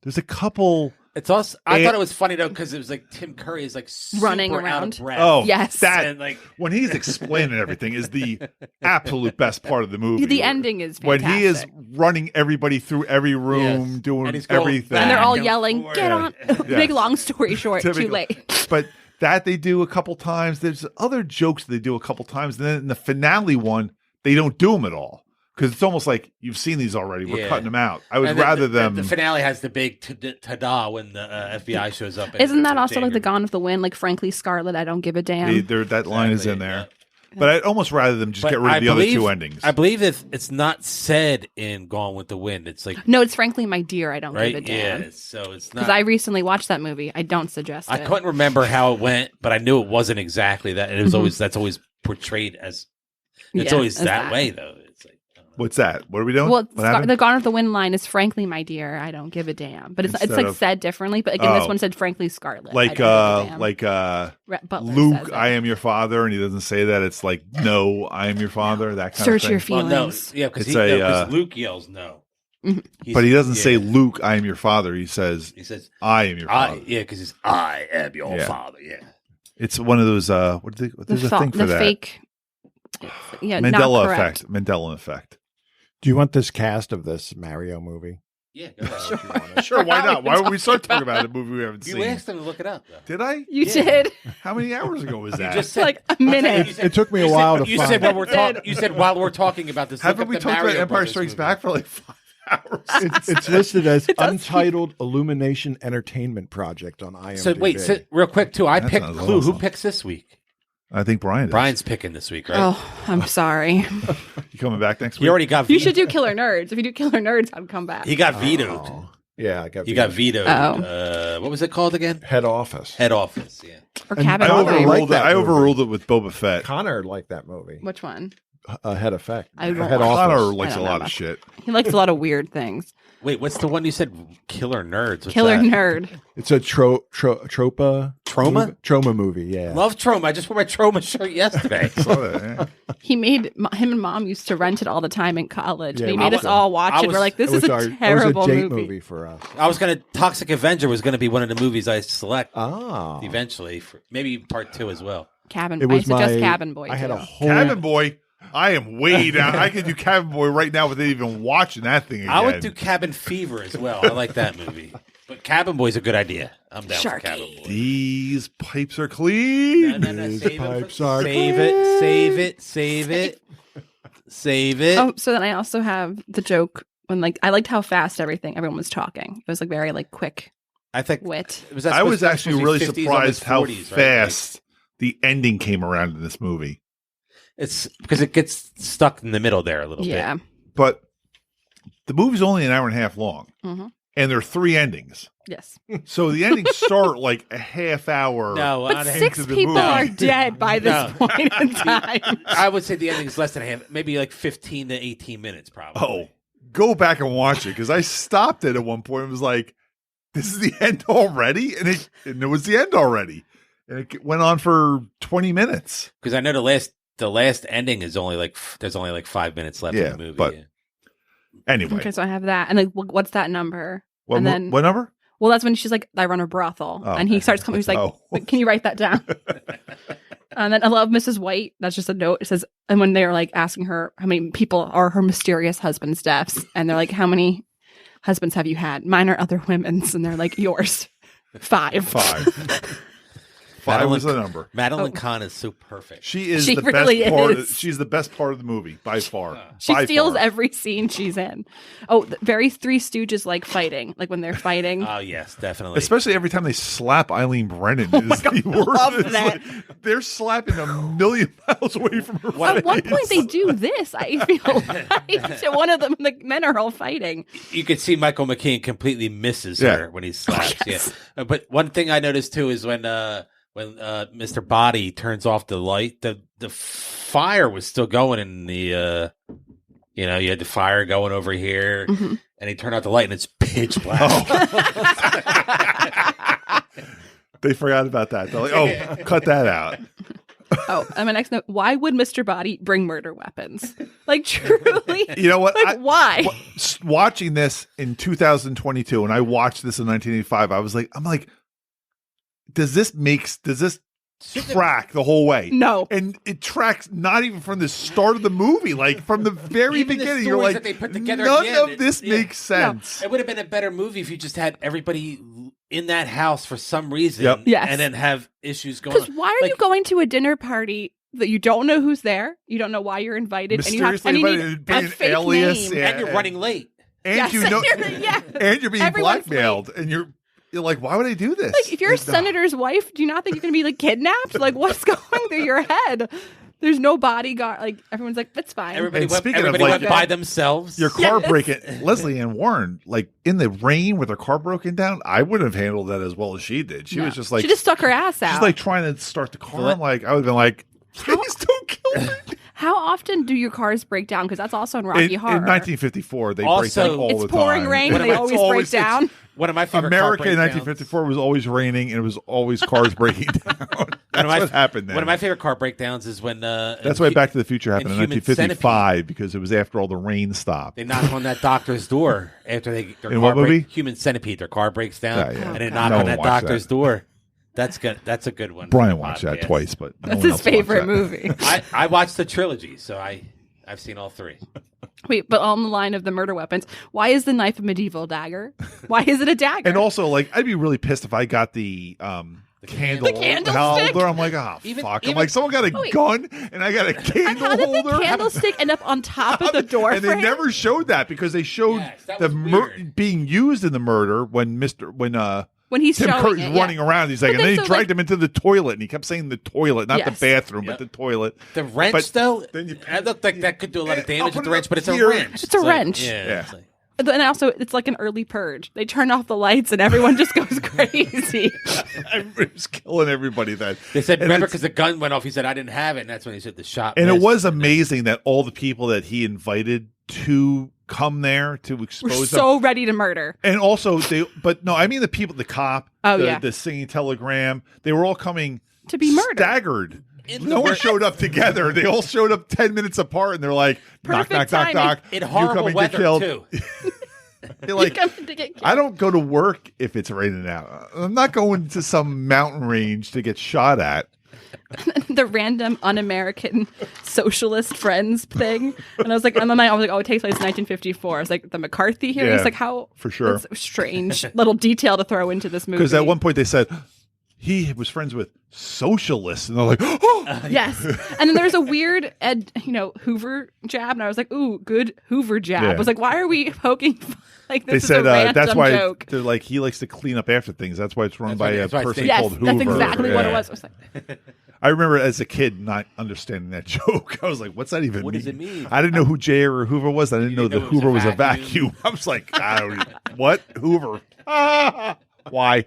There's a couple. It's also. I And- thought it was funny though because it was like Tim Curry is like super Running out around. of breath. Oh, Yes. that and like when he's explaining everything is the absolute best part of the movie. The ending is when fantastic. he is running everybody through every room, Yes. doing And he's going everything, back and they're all and yelling, forth. "Get on!" Yeah. Big long story short, too Typical. late. But that they do a couple times. There's other jokes they do a couple times, and then in the finale one, they don't do them at all. because it's almost like you've seen these already. We're Yeah. cutting them out. I would And then rather them. The finale has the big ta-da when the FBI shows up. Isn't that also like the Gone with the Wind? Like, frankly, Scarlet, I don't give a damn. That line is in Exactly, there. yeah. But I'd almost rather them just get rid of the other two endings. I believe it's not said in Gone with the Wind. It's like No, it's frankly, my dear, I don't right, give a damn. yeah. So it's not. Because I recently watched that movie. I don't suggest I it. couldn't remember how it went, but I knew it wasn't exactly that. It was always that's always portrayed as it's Yeah, always as that way though. It's like I don't know. What's that? What are we doing? Well, What happened? the Gone with the Wind line is frankly, my dear, I don't give a damn. But it's Instead like of- said differently. But again, this Oh. one said frankly, Scarlet. I like don't give a damn. Butler Luke, says it. I am your father, and he doesn't say that. It's like, no, I am your father. That kind Search of your thing. Well, feelings. no, yeah, because It's a, Luke yells no. Mhm. But he doesn't Yeah. say, Luke, I am your father. He says, He says I am your father. because I am your Yeah. father. Yeah. It's one of those. There's a thing for the that. fake. Yeah, Mandela not correct. effect. Mandela effect. Do you want this cast of this Mario movie? Yeah. Go ahead. Sure, why How not? we Why would we start talking talking about a movie we haven't You seen? asked him to look it up. Though. Did I? You Yeah. did. How many hours ago was that? just It's like a minute. It took me a You while said, to you find. said it. while you said while we're talking about this. Haven't look we up the talked about Mario Empire Brothers Strikes movie. Back for like 5 hours? It's listed as It does Untitled Illumination Entertainment Project on IMDb. So wait, real quick too. I That picked sounds Clue. Who awesome. picks this week? I think Brian is. Brian's picking this week, right? Oh, I'm sorry. You coming back next He week? already got. You vetoed. should do Killer Nerds. If you do Killer Nerds, I'd come back. He got vetoed. Oh, yeah, I got He got vetoed. Oh. What was it called again? Head Office. Head Office. Yeah. Or And Cabin I I overruled Fever. overruled it. that I movie. overruled it with Boba Fett. Connor liked that movie. Which one? Head Effect. I don't Head watch Office. Connor likes I a don't lot know. of shit. He likes a lot of weird things. Wait, what's the one you said? Killer Nerds. What's Killer that? Nerd. It's a tropa Trauma? trauma movie. Yeah. Love Trauma. I just wore my Trauma shirt yesterday. Saw that, yeah. He made him and Mom used to rent it all the time in college. Yeah, and he we made did. us all watch I it. was- We're like, this It is was a terrible it was a date movie. for us. I was gonna. Toxic Avenger was gonna be one of the movies I select Ah. eventually. For, maybe part 2 as well. Cabin. It I was suggest my. Cabin Boy. I had too. a whole. Cabin Boy. I am way down. I could do Cabin Boy right now without even watching that thing again. I would do Cabin Fever as well. I like that movie. But Cabin Boy's a good idea. I'm down for Sharky. Cabin Boy. These pipes are clean. No, These save it, pipes for, are save it, save it, save it, save it. Oh, so then I also have the joke when I liked how fast everyone was talking. It was very quick I think wit. it was. I was supposed actually to be really 50s, almost surprised how 40s, right? fast the ending came around in this movie. It's because it gets stuck in the middle there a little Yeah. bit. But the movie's only an hour and a half long, hmm and there are 3 endings. Yes. So the endings start like a half hour. No, But not a- 6 the people movie. are dead by this No. point in time. I would say the ending is less than a half, maybe like 15 to 18 minutes, probably. Oh, go back and watch it because I stopped it at one point and was like, "This is the end already," and it was the end already, and it went on for 20 minutes. Because I know the last ending is only there's only 5 minutes left Yeah, in the movie. but- yeah. Anyway, Okay, so I have that. And what's that number? what, and then- what number? Well, that's when she's like, I run a brothel. Oh. And he starts coming, he's like, Oh. can you write that down? And then I love Mrs. White. That's just a note. It says, and when they're asking her how many people are her mysterious husband's deaths, and they're like, how many husbands have you had? Mine are other women's. And they're like, yours. 5. 5. 5 was the number. Madeline Oh. Kahn is so perfect. She is She the really best part. is. She's the best part of the movie by far. She By steals far. every scene she's in. Oh, very Three Stooges like fighting. Like when they're fighting. Oh yes, definitely. Especially every time they slap Eileen Brennan is the worst. love It's that. like they're slapping a million miles away from her. At one face. point, they do this. I feel like so one of them, the men are all fighting. You could see Michael Mckean completely misses Yeah. her when he slaps. yes. Yeah, but one thing I noticed too is when Mr. Body turns off the light, the fire was still going in the. You had the fire going over here, Mhm. and he turned out the light, and it's pitch black. They forgot about that. They're like, oh, cut that out. Oh, and my next note: why would Mr. Body bring murder weapons? Like truly, You know what? why? Watching this in 2022, and I watched this in 1985, I'm like, does this track the whole way? No. And it tracks not even from the start of the movie, like from the very Even the beginning. You're stories like, that they put together at none the end, of this yeah. makes sense. It would have been a better movie if you just had everybody in that house for some reason, Yep. Yes. and then have issues going Because on. why are you going to a dinner party that you don't know who's there. You don't know why you're invited. Mysteriously and you invited, need bring a an fake alias, name. yeah. And you're running late. And Yes, you know, and you're being Everyone's blackmailed, and you're like, why would I do this? Like, if you're a senator's wife, do you not think you're going to be like kidnapped? Like, what's going through your head? There's no bodyguard. Like, everyone's like, that's fine. Everybody And went, speaking of, everybody like, went by themselves. Your car breaking, Leslie Ann Warren, like in the rain with her car broken down, I wouldn't have handled that as well as she did. She was just like, she just stuck her ass out. she's like trying to start the car. I'm like, I would have been like, please don't kill me. How often do your cars break down? Because that's also in Rocky In Horror. 1954, they break Also, down all it's the pouring time. rain and they It's always break it's- down. One of my favorite car America in breakdowns- 1954 was always raining, and it was always cars breaking down. That's what happened then. One of my favorite car breakdowns is when That's why Back to the Future happened in Human 1955 because it was after all the rain stopped. they knock on that doctor's door after their In car what movie? Human Centipede. Their car breaks down, Yeah, yeah. and they Oh, knock no on one that watched doctor's that. door. That's good. That's a good one. Brian for the watched that podcast. twice, but no That's one his else watched favorite that. movie. I watched the trilogy, so I've seen all three. Wait, but on the line of the murder weapons, why is the knife a medieval dagger? Why is it a dagger? And also, like, I'd be really pissed if I got the candle The candlestick? holder. I'm like, fuck. I'm like, someone got a gun and I got a and candle how did holder. the candlestick end up on top of the door and they frame? never showed that because they showed Yes, that the was weird. being used in the murder when when he's Tim showing Curry's it, yeah. running around. He's like, But and then then he so, dragged him into the toilet, and he kept saying the toilet, not the Yes. bathroom, Yep. but the toilet. The wrench, But though, then you- it looked like that could do a lot of I'll damage put with the it wrench, up but it's a here. wrench. It's a like- wrench. Yeah. it's like- And then also, it's like an early purge. They turn off the lights and everyone just goes crazy. I was killing everybody then. They said, And remember, it's- because the gun went off. He said, I didn't have it. And that's when he said the shot And it missed. was amazing that all the people that he invited to come there to We're expose them. so ready to murder. And also, I mean the people, the cop, Oh, yeah. the singing telegram, they were all coming To be murdered. staggered. In No the one mur- showed up together. They all showed up 10 minutes apart, and they're like, knock, Perfect knock, knock, timing. knock. In You horrible coming to weather, kill. too. They're like, Coming to get killed. I don't go to work if it's raining out. I'm not going to some mountain range to get shot at. The random un-American socialist friends thing. And I was like, oh, it takes place in 1954. I was like, the McCarthy here? Yeah, He's like, how? for sure. That's a strange little detail to throw into this movie. Because at one point they said he was friends with socialists, and they're like, oh, Yes. And then there's a weird Hoover jab, and I was like, ooh, good Hoover jab. Yeah. I was like, why are we poking like they this said is a random that's why joke? they're like he likes to clean up after things. That's why it's run by a that's why it's person named- Yes, called Hoover. that's exactly what it Yeah. was. I was like, I remember as a kid not understanding that joke. I was like, "What's that even What mean?" does it mean? I didn't know who J. Edgar Hoover was. I didn't know didn't that know it Hoover was was a a vacuum. I was like, I don't what Hoover? Why?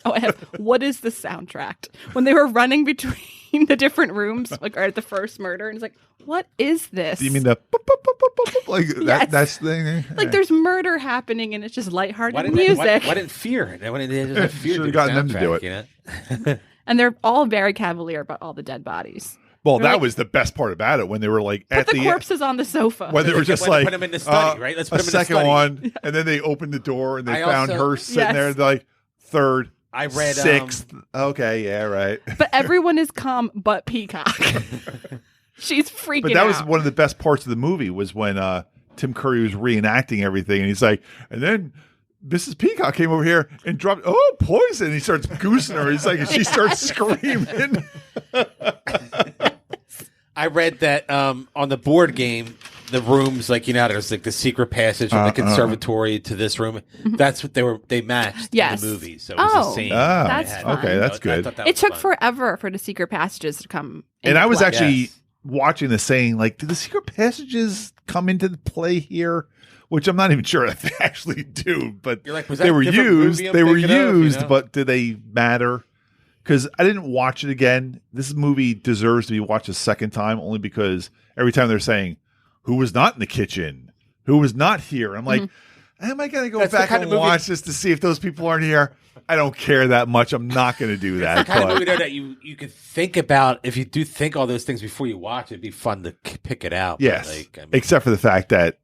oh, I have, what is the soundtrack? When they were running between the different rooms, like or at the first murder, and it's like, what is this? Do you mean the boop, boop, boop, boop, boop, boop, like Yes. that's the thing? like there's murder happening and it's just lighthearted Why didn't music? Why didn't Fear? Why didn't they just have Fear? Should've do the gotten them to do soundtrack, it. You know? And they're all very cavalier about all the dead bodies. Well, They're that like- was the best part about it when they were like Put at the corpses on the sofa. when they were just When they like put 'em in the study, right? Let's put a 'em in the second study. one, and then they opened the door and they I found also- her sitting Yes. there. They're like third, I read sixth. Okay, yeah, right. But everyone is calm but Peacock. She's freaking But that was out. one of the best parts of the movie was when Tim Curry was reenacting everything, and he's like, and then Mrs. Peacock came over here and dropped poison. He starts goosing her. He's like, and she starts screaming. I read that on the board game, the rooms, like, there's like the secret passage from the conservatory to this room. That's what they matched Yes. in the movie. So it was the Oh. same. Ah, That's They had- fun. okay, that's I good. thought that It was took fun. forever for the secret passages to come. And into I was play. actually Yes. watching this saying, like, did the secret passages come into play here? Which I'm not even sure if they actually do, but You're like, was they that a were different used. movie I'm They were thinking of, used, but do they matter? Because I didn't watch it again. This movie deserves to be watched a second time, only because every time they're saying, who was not in the kitchen? Who was not here? I'm like, am I going to go That's the back kind and of movie- watch this to see if those people aren't here? I don't care that much. I'm not going to do that. It's the kind of but- movie though that you could think about. If you do think all those things before you watch it, it'd be fun to pick it out. But, Yes, like, I mean, except for the fact that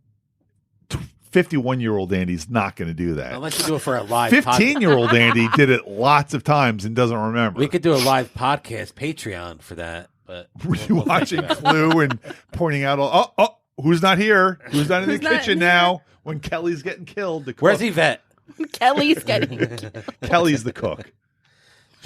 51-year-old Andy's not going to do that. unless you do it for a live 15-year-old Andy did it lots of times and doesn't remember. We could do a live podcast Patreon for that. But Rewatching Clue and pointing out, who's not here? Who's not in the Who's not kitchen here? now? When Kelly's getting killed, the cook. where's Yvette? Kelly's getting. Kelly's the cook.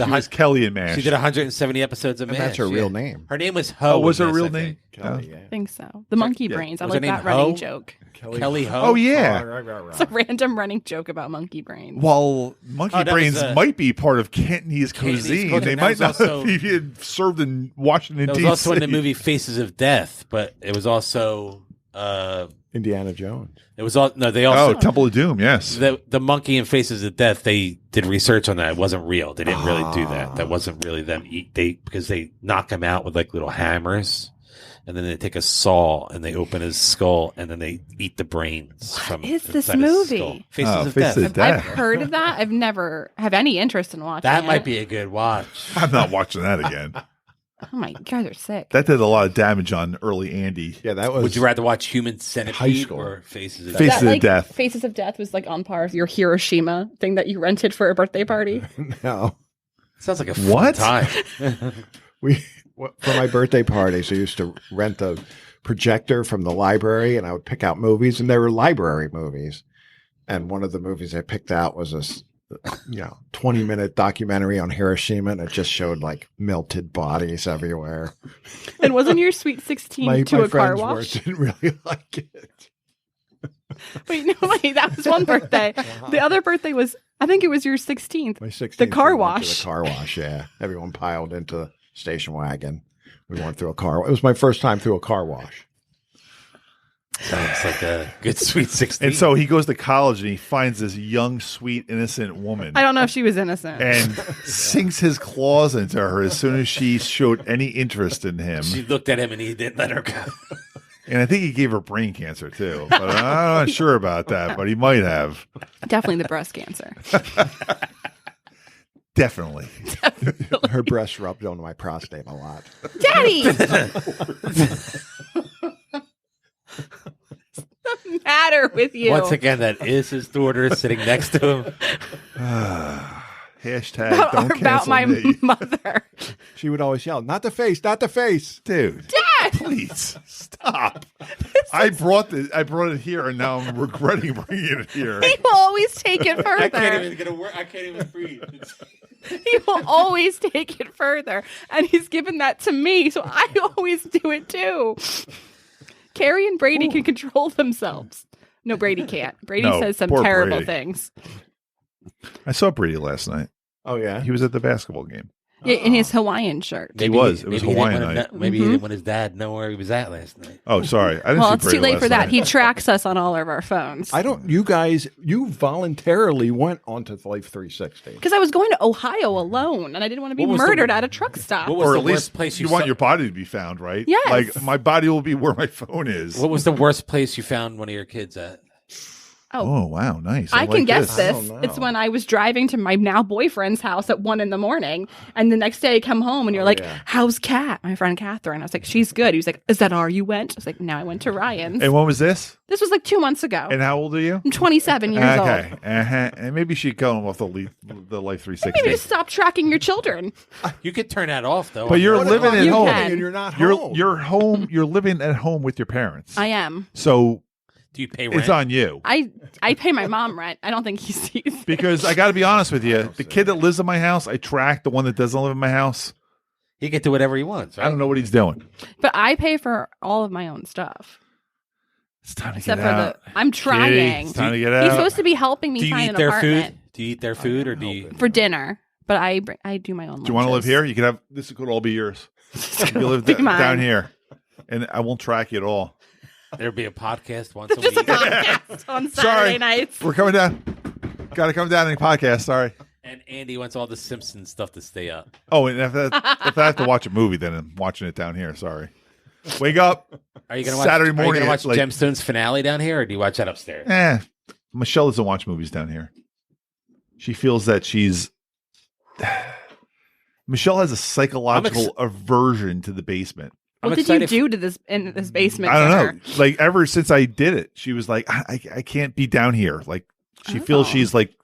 She was Kelly in MASH. She did 170 episodes of And MASH. that's her real name. Her name was Ho. Oh, was in her this, real I name? think. Kelly, I think so. The monkey brains. I Was like her name that running Ho? joke. Kelly Ho. Oh, yeah. It's a random running joke about monkey brains. While monkey Oh, that brains was, might be part of Cantonese cuisine, cooking. they That might was not also- have been served in Washington, That was D.C. also in the movie Faces of Death, but it was also Indiana Jones. it was all no. They Oh, also Temple of Doom, yes. the monkey in Faces of Death. They did research on that. It wasn't real. They didn't really do that. That wasn't really them. Because they knock him out with like little hammers. And then they take a saw and they open his skull and then they eat the brains from is this inside his movie? skull. Faces Oh, of Faces Death. of Death. I've heard of that. I've never have any interest in watching That it. might be a good watch. I'm not watching that again. Oh my, you guys are sick. That did a lot of damage on early Andy. Yeah, that was. Would you rather watch Human High Centipede school. or Faces of Faces Death? of like, Death. Faces of Death was like on par with your Hiroshima thing that you rented for a birthday party. No. Sounds like a fun What? time. For my birthday parties, I used to rent a projector from the library, and I would pick out movies, and they were library movies. And one of the movies I picked out was this, 20-minute documentary on Hiroshima, and it just showed like melted bodies everywhere. And wasn't your Sweet 16 to a car friends wash? didn't really like it. Wait, that was one birthday. The other birthday was, I think it was your 16th. My 16th The car we went to wash. The car wash, yeah. Everyone piled into the station wagon. We went through a car. It was my first time through a car wash. Sounds like a good Sweet 16. And so he goes to college and he finds this young, sweet, innocent woman I don't know if she was innocent. and sinks his claws into her as soon as she showed any interest in him. She looked at him and he didn't let her go. And I think he gave her brain cancer too. But I'm not sure about that, but he might have. Definitely the breast cancer. Definitely. Her breast rubbed onto my prostate a lot. Daddy! What's the matter with you? Once again, that is his daughter sitting next to him. Hashtag about, don't or about cancel my me. mother. She would always yell, "Not the face, not the face." Dude. Dad! Please stop. I brought it here and now I'm regretting bringing it here. He will always take it I can't further. even get a word. I can't even breathe. He will always take it further. And he's given that to me, so I always do it too. Carrie and Brady can control themselves. No, Brady can't. Brady No, says some poor terrible Brady. things. I saw Brady last night. Oh yeah. He was at the basketball game. Yeah, in his Hawaiian shirt. He was. It was maybe he Hawaiian didn't night. want maybe he didn't want his dad know where he was at last night. Oh, sorry. I didn't Well, see it's Brady too late last for that. night. He tracks us on all of our phones. You voluntarily went onto Life 360. Because I was going to Ohio alone, and I didn't want to be What was the- murdered at a truck stop. What was Or the at worst least place you you want saw- your body to be found, right? Yes. Like my body will be where my phone is. What was the worst place you found one of your kids at? Oh, wow. Nice. I can like guess I this. don't know. It's when I was driving to my now boyfriend's house at 1 a.m, and the next day I come home and you're like, yeah. "How's Kat?" My friend Catherine. I was like, "She's good." He was like, "Is that all you went?" I was like, "No, I went to Ryan's." And when was this? This was like 2 months ago. And how old are you? I'm 27 years Okay. old. Uh-huh. And maybe she got him off the Life 360. Maybe just stop tracking your children. You could turn that off though. But you're What living if at You home. can. and you're not You're home. you're home. You're living at home with your parents. I am. So Do you pay rent? it's on you. I pay my mom rent. I don't think he sees. Because I got to be honest with you, the kid that lives in my house, I track the one that doesn't live in my house. He can do whatever he wants. Right? I don't know what he's doing. But I pay for all of my own stuff. It's time to Except get for out. I'm trying. Kitty, it's time to get He's out. supposed to be helping me Do you find eat an their apartment food? Do you eat their food, or do you? for dinner. But I do my own. Do you want to live lunches. here? You could have this. Could all be yours. You live Be mine. down here, and I won't track you at all. There'll be a podcast once a Just a week, podcast on Saturday Sorry. nights. We're coming down. Got to come down in the podcast. Sorry. and Andy wants all the Simpsons stuff to stay up. Oh, and if I have to watch a movie, then I'm watching it down here. Sorry. Wake up. Are you gonna watch Saturday Are morning you gonna at, watch like- Gemstones finale down here, or do you watch that upstairs? Michelle doesn't watch movies down here. She feels that she's. Michelle has a psychological aversion to the basement. I'm What did you excited do to this in this basement? I don't to know. her? Like ever since I did it, she was like, I can't be down here. Like she feels Oh. she's like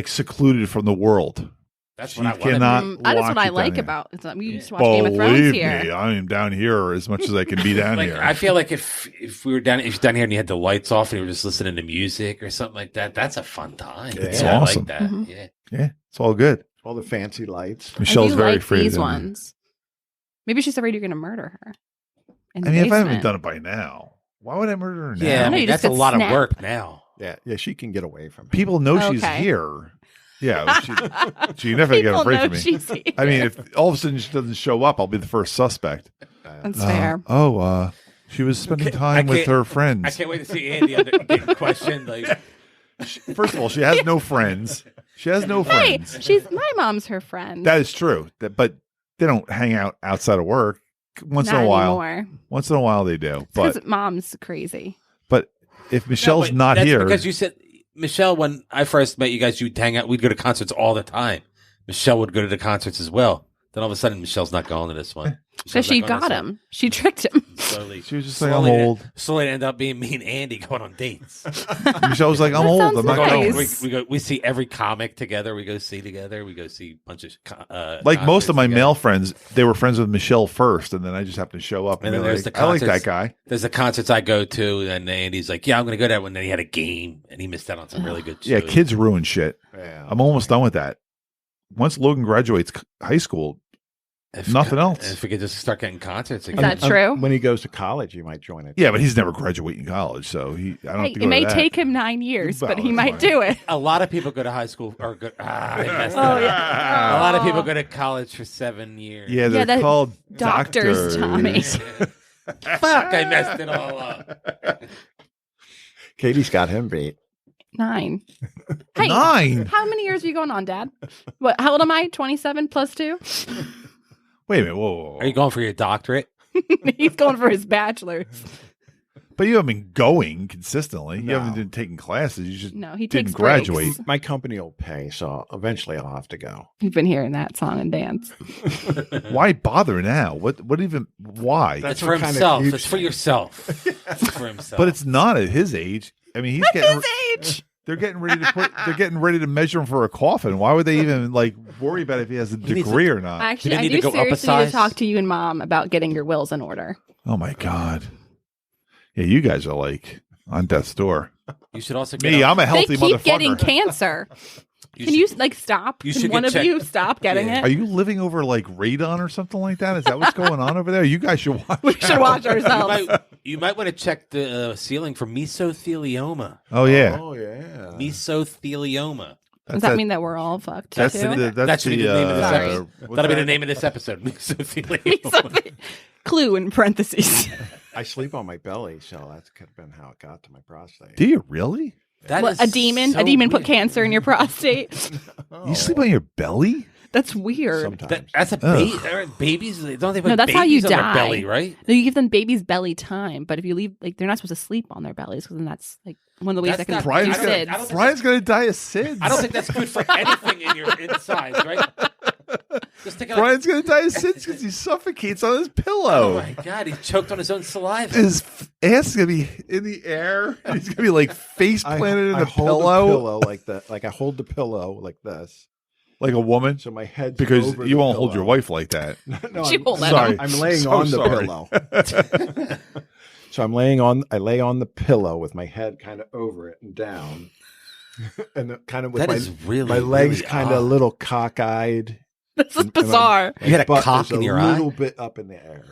secluded from the world. That's She what I want. cannot. That is watch what I it down like here. about it. We used to watch Game of Thrones Believe here. me, I am down here as much as I can be down Like, here. I feel like if we were down, if you're down here and you had the lights off and you were just listening to music or something like that, that's a fun time. It's Yeah, awesome. I like that. Mhm. Yeah. Yeah, it's all good. All the fancy lights. Michelle's I do very like afraid these of them. ones. Maybe she's afraid you're going to murder her. In the I mean, if I haven't basement. done it by now, why would I murder her now? Yeah, I No, mean, you just that's a could lot snap. of work now. Yeah, she can get away from it. People know she's Okay. here. Yeah, she never get People afraid know from me. she's here. I mean, if all of a sudden she doesn't show up, I'll be the first suspect. That's fair. She was spending I time with can't- her I friends. can't wait to see Andy getting questioned. Like, First of all, she has no friends. She has no Hey, friends. my mom's her friend. That is true. But they don't hang out outside of work. Once Not in a while. anymore. Once in a while they do. Because But mom's crazy. if Michelle's but not that's here, because you said Michelle. When I first met you guys, you'd hang out. We'd go to concerts all the time. Michelle would go to the concerts as well. Then all of a sudden, Michelle's not going to this one. So she got him. She tricked him. Slowly, she was just like, I'm old. Slowly ended up being me and Andy going on dates. Michelle was like, I'm That old. sounds I'm not nice. going. We see every comic together. We go see together. We go see a bunch of Like most of my concerts male together. friends, they were friends with Michelle first, and then I just happened to show up. And then be there's like, the I like concerts. that guy. There's the concerts I go to, and Andy's like, "Yeah, I'm going to go to that one." Then he had a game, and he missed out on some really good. Yeah, shows. kids ruin shit. Yeah. I'm almost done with that. Once Logan graduates high school, nothing else. If we could just start getting concerts Is again. that true? When he goes to college, you might join it. yeah, but he's never graduating college, so I don't Hey, have to go it to may that. take him 9 years, Well, but he that's might fine. do it. A lot of people go to high school or go. I messed it Oh, up. yeah. A lot of people go to college for 7 years. Yeah, they're that- called doctors, Tommy. Fuck! I messed it all up. Katie's got him beat. 9. Hey, 9. how many years are you going on, Dad? What? How old am I? 27 plus 2? Wait a minute. Whoa. Are you going for your doctorate? He's going for his bachelor's. But you haven't been going consistently. You No. haven't been taking classes. You just No, he didn't takes graduate. breaks. My company will pay, so eventually I'll have to go. You've been hearing that song and dance. Why bother now? What even? Why? It's That's for what kind of himself. huge It's for thing. yourself. It's for himself. But it's not at his age. I mean, he's At getting. his age. They're getting ready to put. They're getting ready to measure him for a coffin. Why would they even like worry about if he has a needs degree or not? Actually, didn't I need do to go up a seriously need to size. talk to you and Mom about getting your wills in order. Oh my god! Yeah, you guys are like on death's door. you should also get Me, on- I'm a healthy They keep motherfucker. getting cancer. Can you like stop? you Can should one get of checked. you stop getting Yeah. Are it? you living over like radon or something like that? Is that what's going on over there? You guys should watch. We should out. watch ourselves. You might want to check the ceiling for mesothelioma. Oh yeah, Oh, yeah. Mesothelioma. Does that mean that we're all fucked that's too? that's should be the the name of this uh, episode. what's That'll be that? the name of this episode. Mesothelioma. Something- Clue in parentheses. I sleep on my belly, so that's could have been how it got to my prostate. Do you really? That What, is a demon? so A demon put weird. cancer in your prostate? You sleep on your belly? That's weird. Sometimes. That's a Ugh. babies. Don't they put No, that's how you babies on die. their belly, right? No, you give them babies belly time, but if you leave, like, they're not supposed to sleep on their bellies because then that's like one of the ways That's that can not- do Brian's I don't- gonna, I don't SIDS. think Brian's gonna die of SIDS. I don't think that's good for anything in your insides, right? Just take it like, Brian's gonna die of SIDS because he suffocates on his oh pillow. my god, he choked on his own saliva. His ass is gonna be in the air. He's gonna be like face planted in I the hold pillow, the pillow like that. Like I hold the pillow like this. like a woman. So my head's Because over you the won't hold pillow. your wife like that. No, She I'm, won't let Sorry. him. I'm laying So on the sorry. pillow. So I lay on the pillow with my head kind of over it and down. And kind of with That is really my legs really kind of a odd. little cockeyed. This is And my- bizarre. You had a butt cock is in your a eye? little bit up in the air.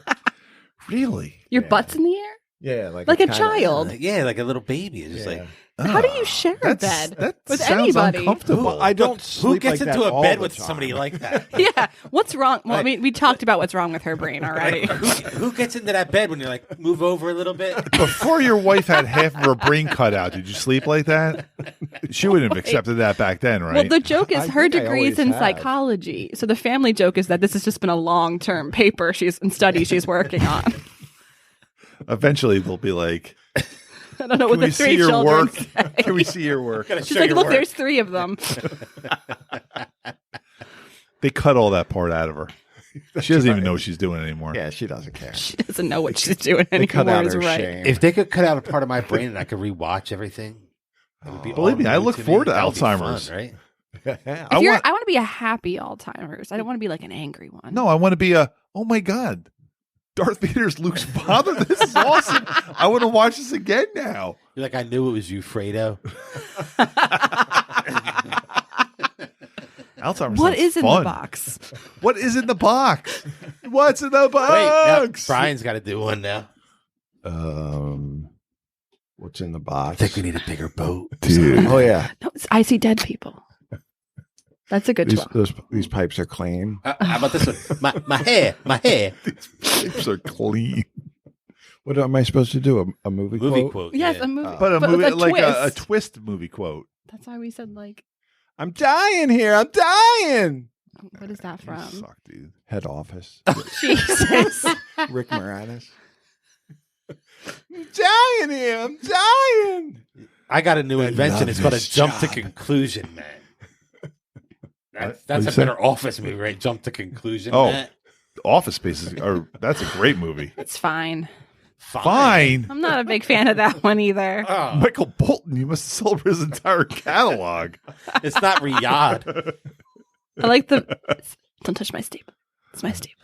Really? Your Yeah. butt's in the air? Yeah, Like a kinda- child. Yeah, like a little baby. It's just Yeah. like How do you share a That's- bed that with sounds anybody? uncomfortable. Well, I don't Look, sleep who gets like into that a all bed the with time. somebody like that? Yeah. What's wrong? Well, I mean, we talked about what's wrong with her brain already. Who gets into that bed when you're like, move over a little bit? Before your wife had half of her brain cut out, did you sleep like that? She wouldn't have accepted that back then, right? Well, the joke is I her think I degree is always in have. psychology. So the family joke is that this has just been a long-term paper and study she's working on. Eventually, they'll be like, I don't know "Can what we the see three your children work? say. Can we see your work?" Gotta She's show like, your look, work. there's 3 of them. They cut all that part out of her. She doesn't even know what she's doing anymore. Yeah, she doesn't care. She doesn't know what she's doing They anymore. cut out is her right. shame. If they could cut out a part of my brain and I could rewatch everything, it would be Believe all me, I new look to forward to That would be Alzheimer's. fun, right? Yeah. I want- I want to be a happy Alzheimer's. I don't want to be like an angry one. No, I want to be a, oh my God, Darth Vader's Luke's father. This is awesome. I want to watch this again now. You're like, I knew it was you, Fredo. Alzheimer's. What sounds is in fun. the box? What is in the box? What's in the Wait, now box? Brian's got to do one now. What's in the box? I think we need a bigger boat. Dude. Oh yeah, No, I see dead people. That's a good one. these pipes are clean. How about this one? My hair. Pipes are clean. What am I supposed to do? A movie quote? Yes, yeah. a movie. But a movie with like a twist. twist movie quote. That's why we said like, I'm dying here. I'm dying. what is that You from? suck, dude. Head office. Jesus. Rick Moranis. I'm dying here. I'm dying. I got a new invention. love It's called a this jump to job. conclusion, man. That's What'd a you say? better office movie, right? Jump to conclusion. Oh. Matt. Office Space that's a great movie. It's fine. Fine. I'm not a big fan of that one either. Oh, Michael Bolton, you must have sold his entire catalog. it's not Riyadh. I like the. Don't touch my steep. It's my steep.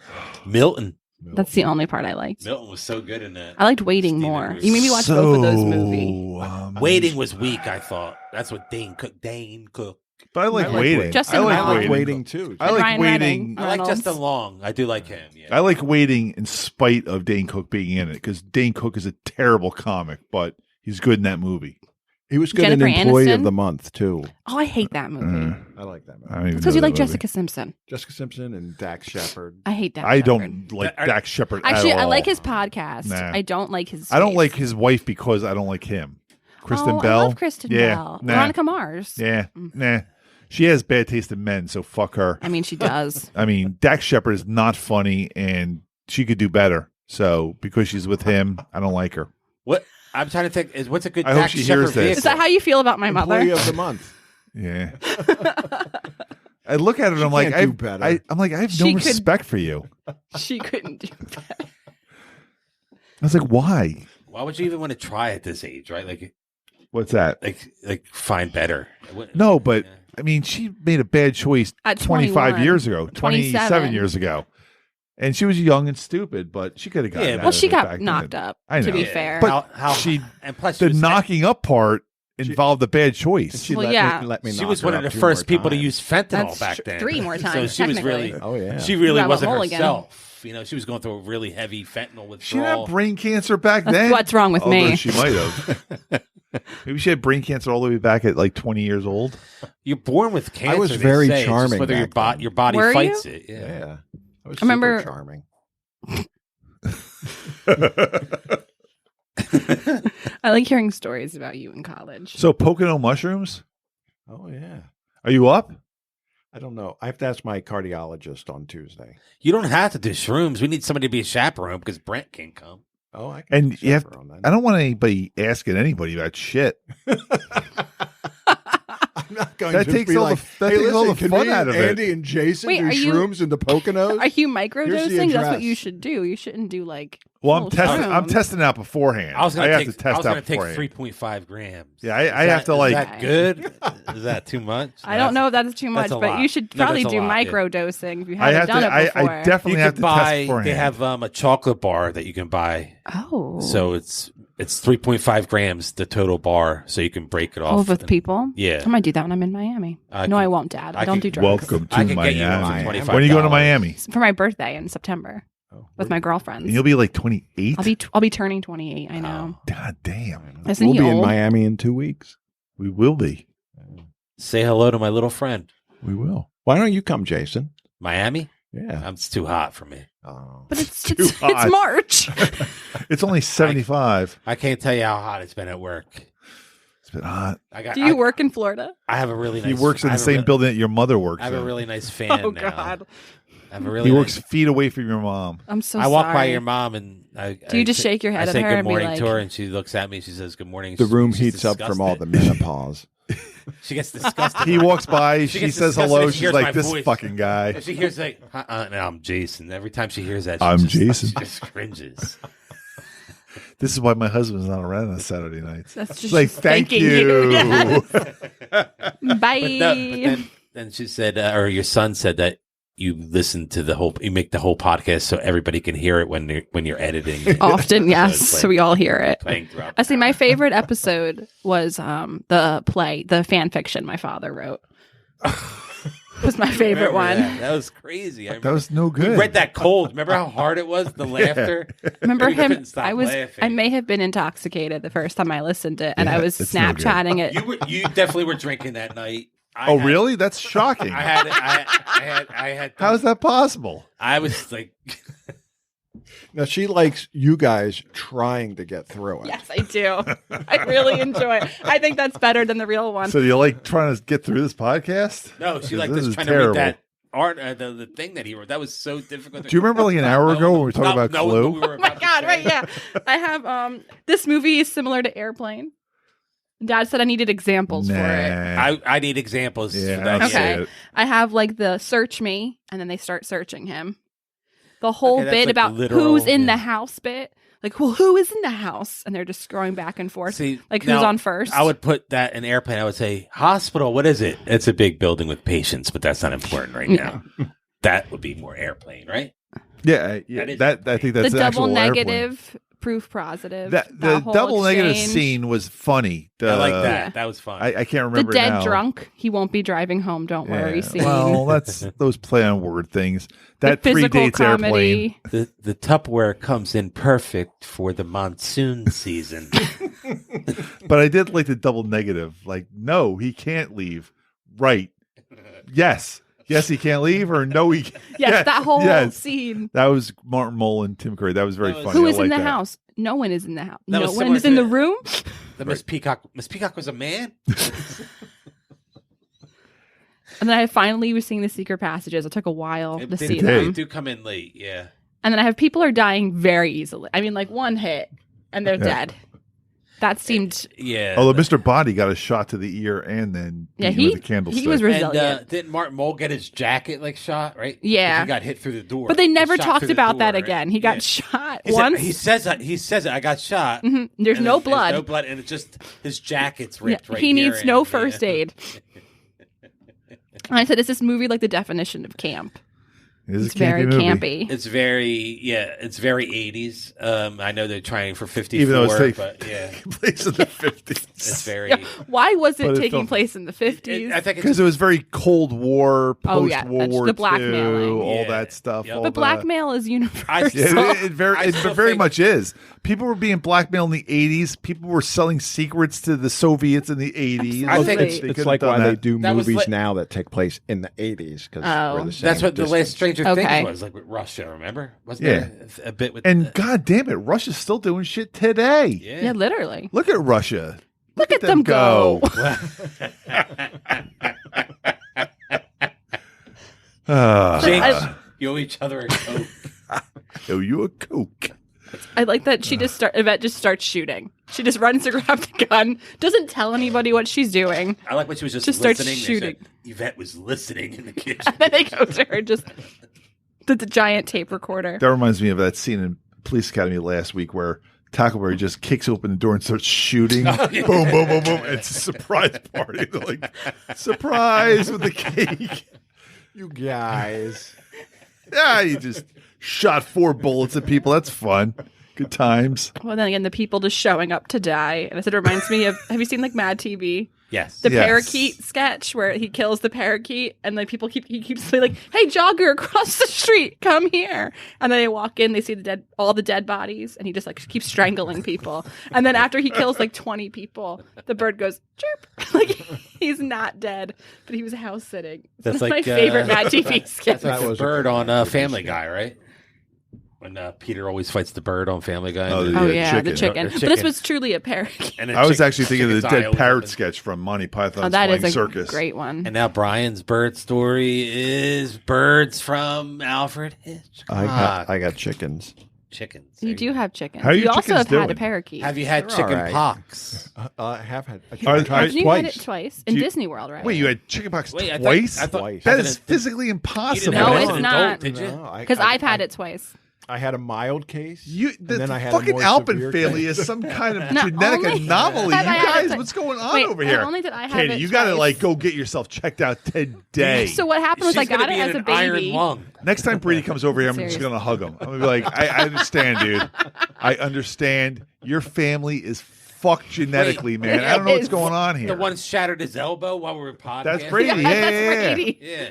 Milton. That's the only part I liked. Milton was so good in that. I liked Waiting Steven more. was You made me watch both of those movies. Waiting was weak, I thought. That's what Dane Cook. But I like I like Waiting. Waiting. Justin I like Long. Waiting. Waiting too. I like Ryan Waiting. Reynolds. I like Reynolds. Justin Long. I do like him. Yeah. I like Waiting in spite of Dane Cook being in it because Dane Cook is a terrible comic, but he's good in that movie. He was good Jennifer in Employee Aniston? of the Month too. Oh, I hate that movie. I like that movie. I don't even It's because know you that like movie. Jessica Simpson. Jessica Simpson and Dax Shepard. I hate that. I don't like Dax Shepard Actually, at all. I like his podcast. Nah. I don't like his. I don't face. like his wife because I don't like him. Kristen oh, Bell. I love Kristen Yeah, Bell. nah. Veronica Mars. Yeah, nah. She has bad taste in men, so fuck her. I mean, she does. I mean, Dax Shepard is not funny, and she could do better. So because she's with him, I don't like her. What I'm trying to think is what's a good I hope Dax she Shepard hears this. vehicle? Is that how you feel about my mother? Employee of the Month. Yeah. I look at it and I'm like, can't do better. I'm like, I have no She could- respect for you. She couldn't do that. I was like, why? Why would you even want to try at this age, right? What's that? Like find better. No, but Yeah. I mean, she made a bad choice At 25 21, years ago, 27 27 years ago. And she was young and stupid, but she could have gotten Yeah, out well, Well, of she it got back knocked then. up. I To be know. fair, But how she- and plus she The was, knocking up part involved a bad choice. She Well, let yeah. me, let me she knock was her one of up the 2 first more people to times. use fentanyl That's back then. 3 more So times, she was technically. really, Oh yeah. she really Yeah, but wasn't Mulligan. herself. You know, she was going through a really heavy fentanyl She didn't withdrawal. have brain cancer back That's then. what's wrong with Although me. she might have. Maybe she had brain cancer all the way back at like 20 years old. You're born with cancer. was they very say. It's just charming whether your, back then. your body Were fights you? it. yeah. Yeah. I was I remember- super charming. I like hearing stories about you in college. So Pocono mushrooms? Oh yeah. Are you up? I don't know. I have to ask my cardiologist on Tuesday. You don't have to do shrooms. We need somebody to be a chaperone because Brent can't come. Oh, I can And you have- chaperone then. I don't want anybody asking anybody about shit. I'm not going That to takes be all like, that hey, takes all listen, the can fun me out and of it. Andy and Jason Wait, do are you- shrooms in the Poconos? Are you Here's the microdosing? That's what address. you should do. You shouldn't do like. Well, I'm full testing. I'm shrooms. testing out beforehand. I was going have to to take. test I was out going to take beforehand. 3.5 grams. Yeah, I Is have to, is like- that good? Is that too much? I don't know if that's too much, that's a but lot. you should No, probably that's a do lot, yeah. microdosing if you I haven't have done to. it before. I definitely You have could to test buy. beforehand. They have a chocolate bar that you can buy. Oh. So it's 3.5 grams the total bar, so you can break it off. Oh, with people? Yeah. I might do that when I'm in Miami. I No, can- I won't, Dad. I I don't can- do drugs. Welcome I to can get you one for Miami. $25. When are you going to Miami? For my birthday in September Oh, with my girlfriends. And you'll be like 28. I'll be turning 28. I know. God damn. Isn't we'll he be in old? Miami in 2 weeks. We will be. Say hello to my little friend. We will. Why don't you come, Jason? Miami? Yeah. It's too hot for me. Oh. But it's too it's hot. March. It's only 75. I can't tell you how hot it's been at work. It's been hot. Do you work in Florida? I have a really nice. He works in I the have a same re- building that your mother works I have in. a really nice fan Oh now. God, I have a really. He works nice- feet away from your mom. I'm so I sorry. walk by your mom and Do you just shake your head I at say her good and be morning like- to her, and she looks at me. She says good morning. The room She's heats up from all the disgusted. menopause. She gets disgusted. He walks by. She She gets says disgusted hello. if she She's hears my like, this voice. fucking guy. If she hears like, no, I'm Jason. Every time she hears that, she I'm just, Jason. She just cringes. This is why my husband's not around on Saturday nights. That's just She's like, thank thanking you. Yes. Bye. But then she said, or your son said that you listen to the whole, you make the whole podcast so everybody can hear it when you're editing. it. Often, yes. it's So we all hear it. playing throughout. I see. My favorite episode was the play, the fan fiction my father wrote. was my favorite one. That was crazy. That was no We good. read that cold. Remember how hard it was? The laughter. Remember We him? couldn't stop I laughing. may have been intoxicated the first time I listened to it, and Yeah, I was it's no good. Snapchatting it. You definitely were drinking that night. Oh, really? That's shocking. I had. How is that possible? I was like, Now she likes you guys trying to get through it. Yes, I do. I really enjoy it. I think that's better than the real one. So you like trying to get through this podcast? no, she like This was is trying terrible. to read that art, the thing that he wrote. That was so difficult. Do you remember like an hour ago when we were talking about Clue? Oh my God! Right? Yeah, I have. This movie is similar to Airplane. Dad said I needed examples for it. I need examples. Yeah, for that. I don't see Okay. it. I have like the search me, and then they start searching him. The whole Okay, that's bit like about literal, who's in yeah. the house bit. Like, well, who is in the house? And they're just scrolling back and forth. See, Like, who's now, on first? I would put that in Airplane. I would say hospital. What is it? It's a big building with patients, but that's not important right now. That would be more Airplane, right? Yeah, That is I think the that's double actual negative, proof positive. The whole double negative exchange. scene was funny. I like that. Yeah. That was fun. I can't The remember dead now. drunk. He won't be driving home. Don't worry. Scene. Well, that's those play on word things. That the physical predates Airplane. comedy. the Tupperware comes in perfect for the monsoon season. But I did like the double negative. Like, no, he can't leave. Right. Yes. Yes, he can't leave, or no, he can't. Yes, that whole yes. scene. That was Martin Mull and Tim Curry. That was very That was- funny. Who I is in like the that. house? No one is in the house. That No was one similar is in to- the room. The Miss Peacock. Miss Peacock was a man. And then I finally was seeing the secret passages. It took a while to see did. They them. do come in late. Yeah. And then I have people are dying very easily. I mean, like one hit and they're Yeah. dead. That seemed. Yeah. Although Mr. Body got a shot to the ear and then Yeah, beaten with a candlestick. he was and resilient. didn't Martin Mull get his jacket like shot? Right. Yeah. He got hit through the door. But they He never shot talked through the about that door, right? again. He got Yeah. shot He said- once. He says that. He says it. I got shot. Mhm. There's And no then blood. No blood, and it's just his jacket's Yeah, ripped right he here, needs and- no yeah. first aid. And I said, is this movie like the definition of camp? It is It's a very movie. campy. It's very, it's very 80s. I know they're trying for 54, Even though it's but yeah, place in the 50s. it's very. Yeah. Why was But it it taking felt- place in the 50s? I think it's Because it was very Cold War, Oh, yeah, post-World that's War the blackmailing. II, all Yeah. that stuff. Yep. all but the- blackmail is universal. Yeah, it I still very think- much is. People were being blackmailed in the 80s. People were selling secrets to the Soviets in the 80s. I think Absolutely. It's like why they do That was movies like- now that take place in the 80s because Oh. we're the same That's what the distance. last Stranger Okay. Things was like with Russia. Remember? Wasn't Yeah. there a bit with? And God damn it, Russia's still doing shit today. yeah. Yeah, literally. Look at Russia. Look at them go. Jinx, I- you owe each other a coke. Owe you a Coke. I like that she Yvette just starts shooting. She just runs to grab the gun, doesn't tell anybody what she's doing. I like when she was just Just starts listening. They shooting. said Yvette was listening in the kitchen. And then they go to her, just the giant tape recorder. That reminds me of that scene in Police Academy last week where Tackleberry just kicks open the door and starts shooting. Oh, yeah. Boom, boom, boom, boom. It's a surprise party. They're like, surprise with the cake. You guys. Yeah, you just shot 4 bullets at people. That's fun. Good times. Well, then again, the people just showing up to die. And I said, it reminds me of, have you seen like Mad TV? Yes. The Yes. parakeet sketch where he kills the parakeet and like people he keeps saying like, hey, jogger across the street, come here. And then they walk in, they see all the dead bodies, and he just like keeps strangling people. And then after he kills like 20 people, the bird goes, chirp. Like he's not dead, but he was house sitting. That's One of like my favorite Mad TV sketches. That's like That the was a bird on good Family Guy, right? When Peter always fights the bird on Family Guy. Oh, and Oh Yeah, yeah, the chicken. chicken. The But this chicken. was truly a parakeet. and the I was chick- actually thinking of the chicken's eye dead opens parrot up. sketch from Monty Python's Oh, that Flying is a Circus. great one. And now Brian's bird story is birds from Alfred Hitchcock. I got chickens. chickens. You There do have chickens. How are you your also chickens have had a doing? parakeet. Have you had They're chicken all right. pox? I have had. I Are- tried are- You twice. had it twice in Do you- Disney World, right? Wait, you had chickenpox Wait, twice? I thought Twice. That as is an- physically you impossible. didn't have No, it as it's an not. adult, did you? No, Because I've had it twice. I had a mild case. The and then I had a fucking more Alpin severe family case. is some kind of No, genetic only- anomaly. You Have I had it guys, twi- what's going on Wait, over here? Only that I have Katie, it you got to twice. like go get yourself checked out today. So what happened was She's I got gonna it be as in a an iron baby. lung. Next time Brady comes over here, I'm just Seriously. going to hug him. I'm going to be like, I understand, dude. I understand. Your family is fucked genetically, man. I don't know what's going on here. The one shattered his elbow while we were podcasting. That's Brady. That's Brady. Yeah.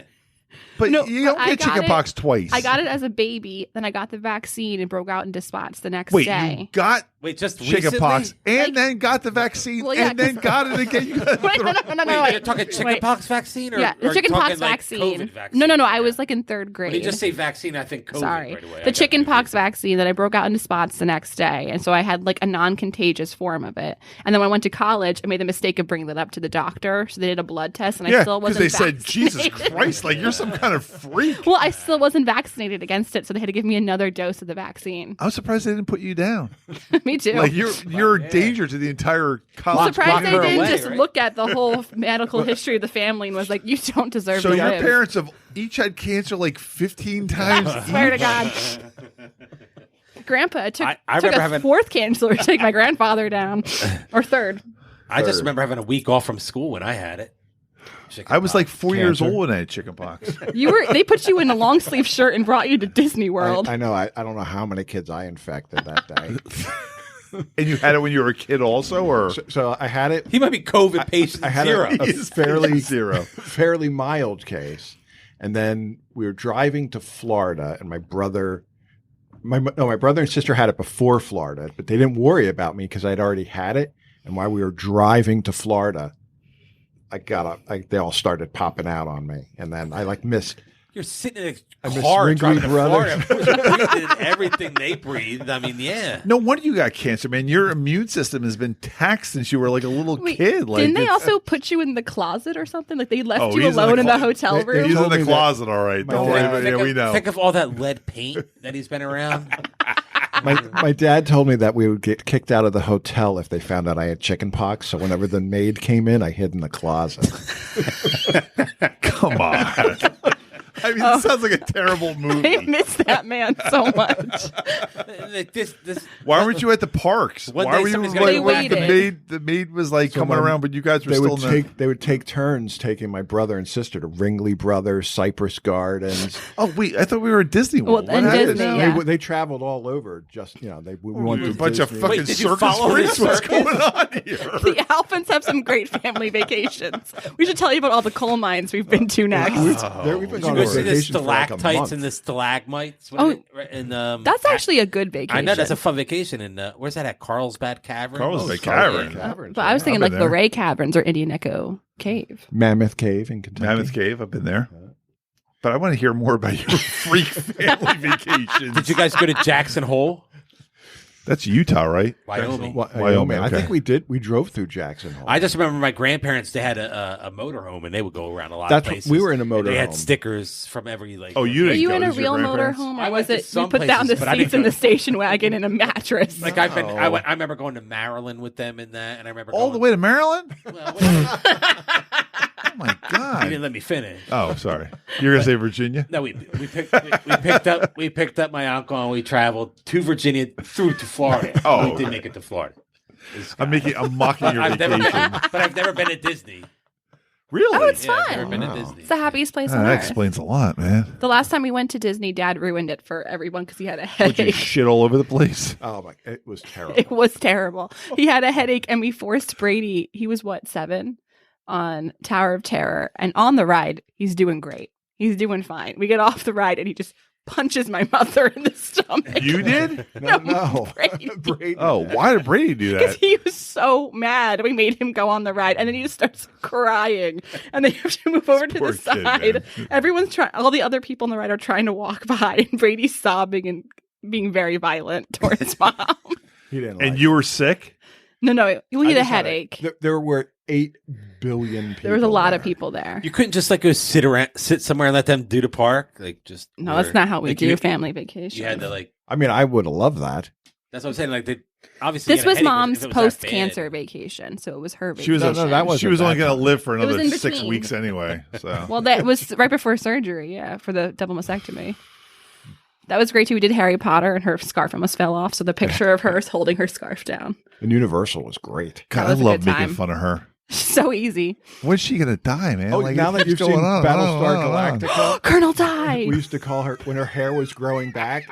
But No, you don't get chickenpox twice. I got it as a baby, then I got the vaccine and broke out into spots the next Wait, day. you got just chickenpox recently? and then got the vaccine Well, yeah, and then got it again. You got Wait, no. You're talking chickenpox vaccine? Or, yeah, the or chickenpox talking, like, vaccine. COVID vaccine. No. I was like in third grade. When you just say vaccine, I think COVID Sorry. right away. The chickenpox vaccine that I broke out into spots the next day. And so I had like a non-contagious form of it. And then when I went to college, I made the mistake of bringing that up to the doctor. So they did a blood test and I still wasn't because they vaccinated. said, Jesus Christ, like you're some kind of freak. Well, I still wasn't vaccinated against it. So they had to give me another dose of the vaccine. I'm surprised they didn't put you down. Me too. Like you're a danger to the entire I'm college. surprised they her didn't away, just right? look at the whole medical history of the family and was like, you don't deserve So to your live. parents have each had cancer like 15 times. Swear to each? God. Grandpa took, I took remember a having- fourth cancer to take my grandfather down. Or third. I just remember having a week off from school when I had it. I was like 4 years Cancer. old when I had chickenpox. They put you in a long sleeve shirt and brought you to Disney World. I know. I don't know how many kids I infected that day. And you had it when you were a kid also, or So I had it. He might be COVID patient I had zero. a fairly zero. fairly mild case, and then we were driving to Florida, and my brother and sister had it before Florida, but they didn't worry about me because I'd already had it. And while we were driving to Florida, they all started popping out on me, and then I missed. You're sitting in I a miss car Wrigley driving to Brothers. Florida. You breathed in everything they breathed. I mean, yeah. No wonder you got cancer, man. Your immune system has been taxed since you were like a little Wait, kid. Like, didn't they it's- also put you in the closet or something? Like they left Oh, you he's in alone the in the clo- hotel they- room? He's in told the me that- closet, all right. Don't worry about it. Yeah, we know. Think of all that lead paint that he's been around. My dad told me that we would get kicked out of the hotel if they found out I had chickenpox. So whenever the maid came in, I hid in the closet. Come on. I mean, it sounds like a terrible I movie. miss that man so much. Why weren't you at the parks? One Why day were you somebody's gonna like be waiting. the maid was like So coming my- around, but you guys were still in the. They would take turns taking my brother and sister to Ringley Brothers, Cypress Gardens. Oh wait, I thought we were at Disney World. Well, in What happened? Disney, yeah. They traveled all over. Just we went to A bunch of Disney. fucking Wait, did you circus follow freaks. the What's circus? going on here? The Alphins have some great family vacations. We should tell you about all the coal mines we've been to next. We've been Did you going go on see the vacation for like a stalactites month. and the stalagmites? That's actually a good vacation. I know that's a fun vacation. In where's that at? Carlsbad Cavern. Carlsbad Carlsbad Cavern. Caverns, But I was yeah. thinking I've like been the there. Ray Caverns or Indian Echo Cave. Mammoth Cave in Kentucky. Mammoth Cave. I've been there. But I want to hear more about your freak family vacations. Did you guys go to Jackson Hole? That's Utah, right? Wyoming. Wyoming. I okay. think we drove through Jackson Hole. I just remember my grandparents. They had a motorhome, and they would go around a lot That's of what- places. we were in a And They had motorhome. stickers from every like. Oh, you Were didn't you go. in a These are your real grandparents? motorhome, I or went was to it we some put down the places, but I seats didn't in go- the station wagon and a mattress? Like I've been, Oh. I remember going to Maryland with them in that, and I remember All going, the way to Maryland? Well, wait, Oh my you god! didn't let me finish. Oh, sorry. You're gonna say Virginia? No, we picked up my uncle and we traveled to Virginia through to Florida. Oh, we did okay. make it to Florida. I'm mocking your I've never vacation. been, but I've never been to Disney. Really? Oh, it's Yeah, I've fun. never been to Wow. Disney. It's the happiest place Ah, on that earth. explains a lot, man. The last time we went to Disney, Dad ruined it for everyone because he had a Would you headache. shit all over the place? Oh my! It was terrible. It was terrible. He had a headache, and we forced Brady. He was 7 on Tower of Terror, and on the ride, he's doing great. He's doing fine. We get off the ride, and he just punches my mother in the stomach. You did? No. Brady. Brady Oh, did. why did Brady do Because that? he was so mad. We made him go on the ride, and then he just starts crying. And then you have to move over to Poor the kid, side. man. Everyone's trying. All the other people on the ride are trying to walk by, and Brady's sobbing and being very violent towards mom. He didn't. And like you were sick? No, you I had a just had headache. There were 8 billion people. There was a lot there. of people there. You couldn't just like go sit somewhere and let them do the park, like just. No, that's not how we like, do you- family vacation. You had to like. I mean, I would have loved that. That's what I'm saying. Like they obviously. This you had a was headache mom's if it was that post-cancer bad. vacation, so it was her vacation. She was No, that wasn't she was only that going to time. live for It was another in 6 between. weeks anyway. So Well, that was right before surgery, yeah, for the double mastectomy. That was great too. We did Harry Potter, and her scarf almost fell off. So the picture of her is holding her scarf down. And Universal was great. God, That I was a love good making time. fun of her. So easy. When's she going to die, man? Oh, Like, now that what's you've going seen on? Battlestar I don't know. Galactica, Colonel died. we used to call her when her hair was growing back.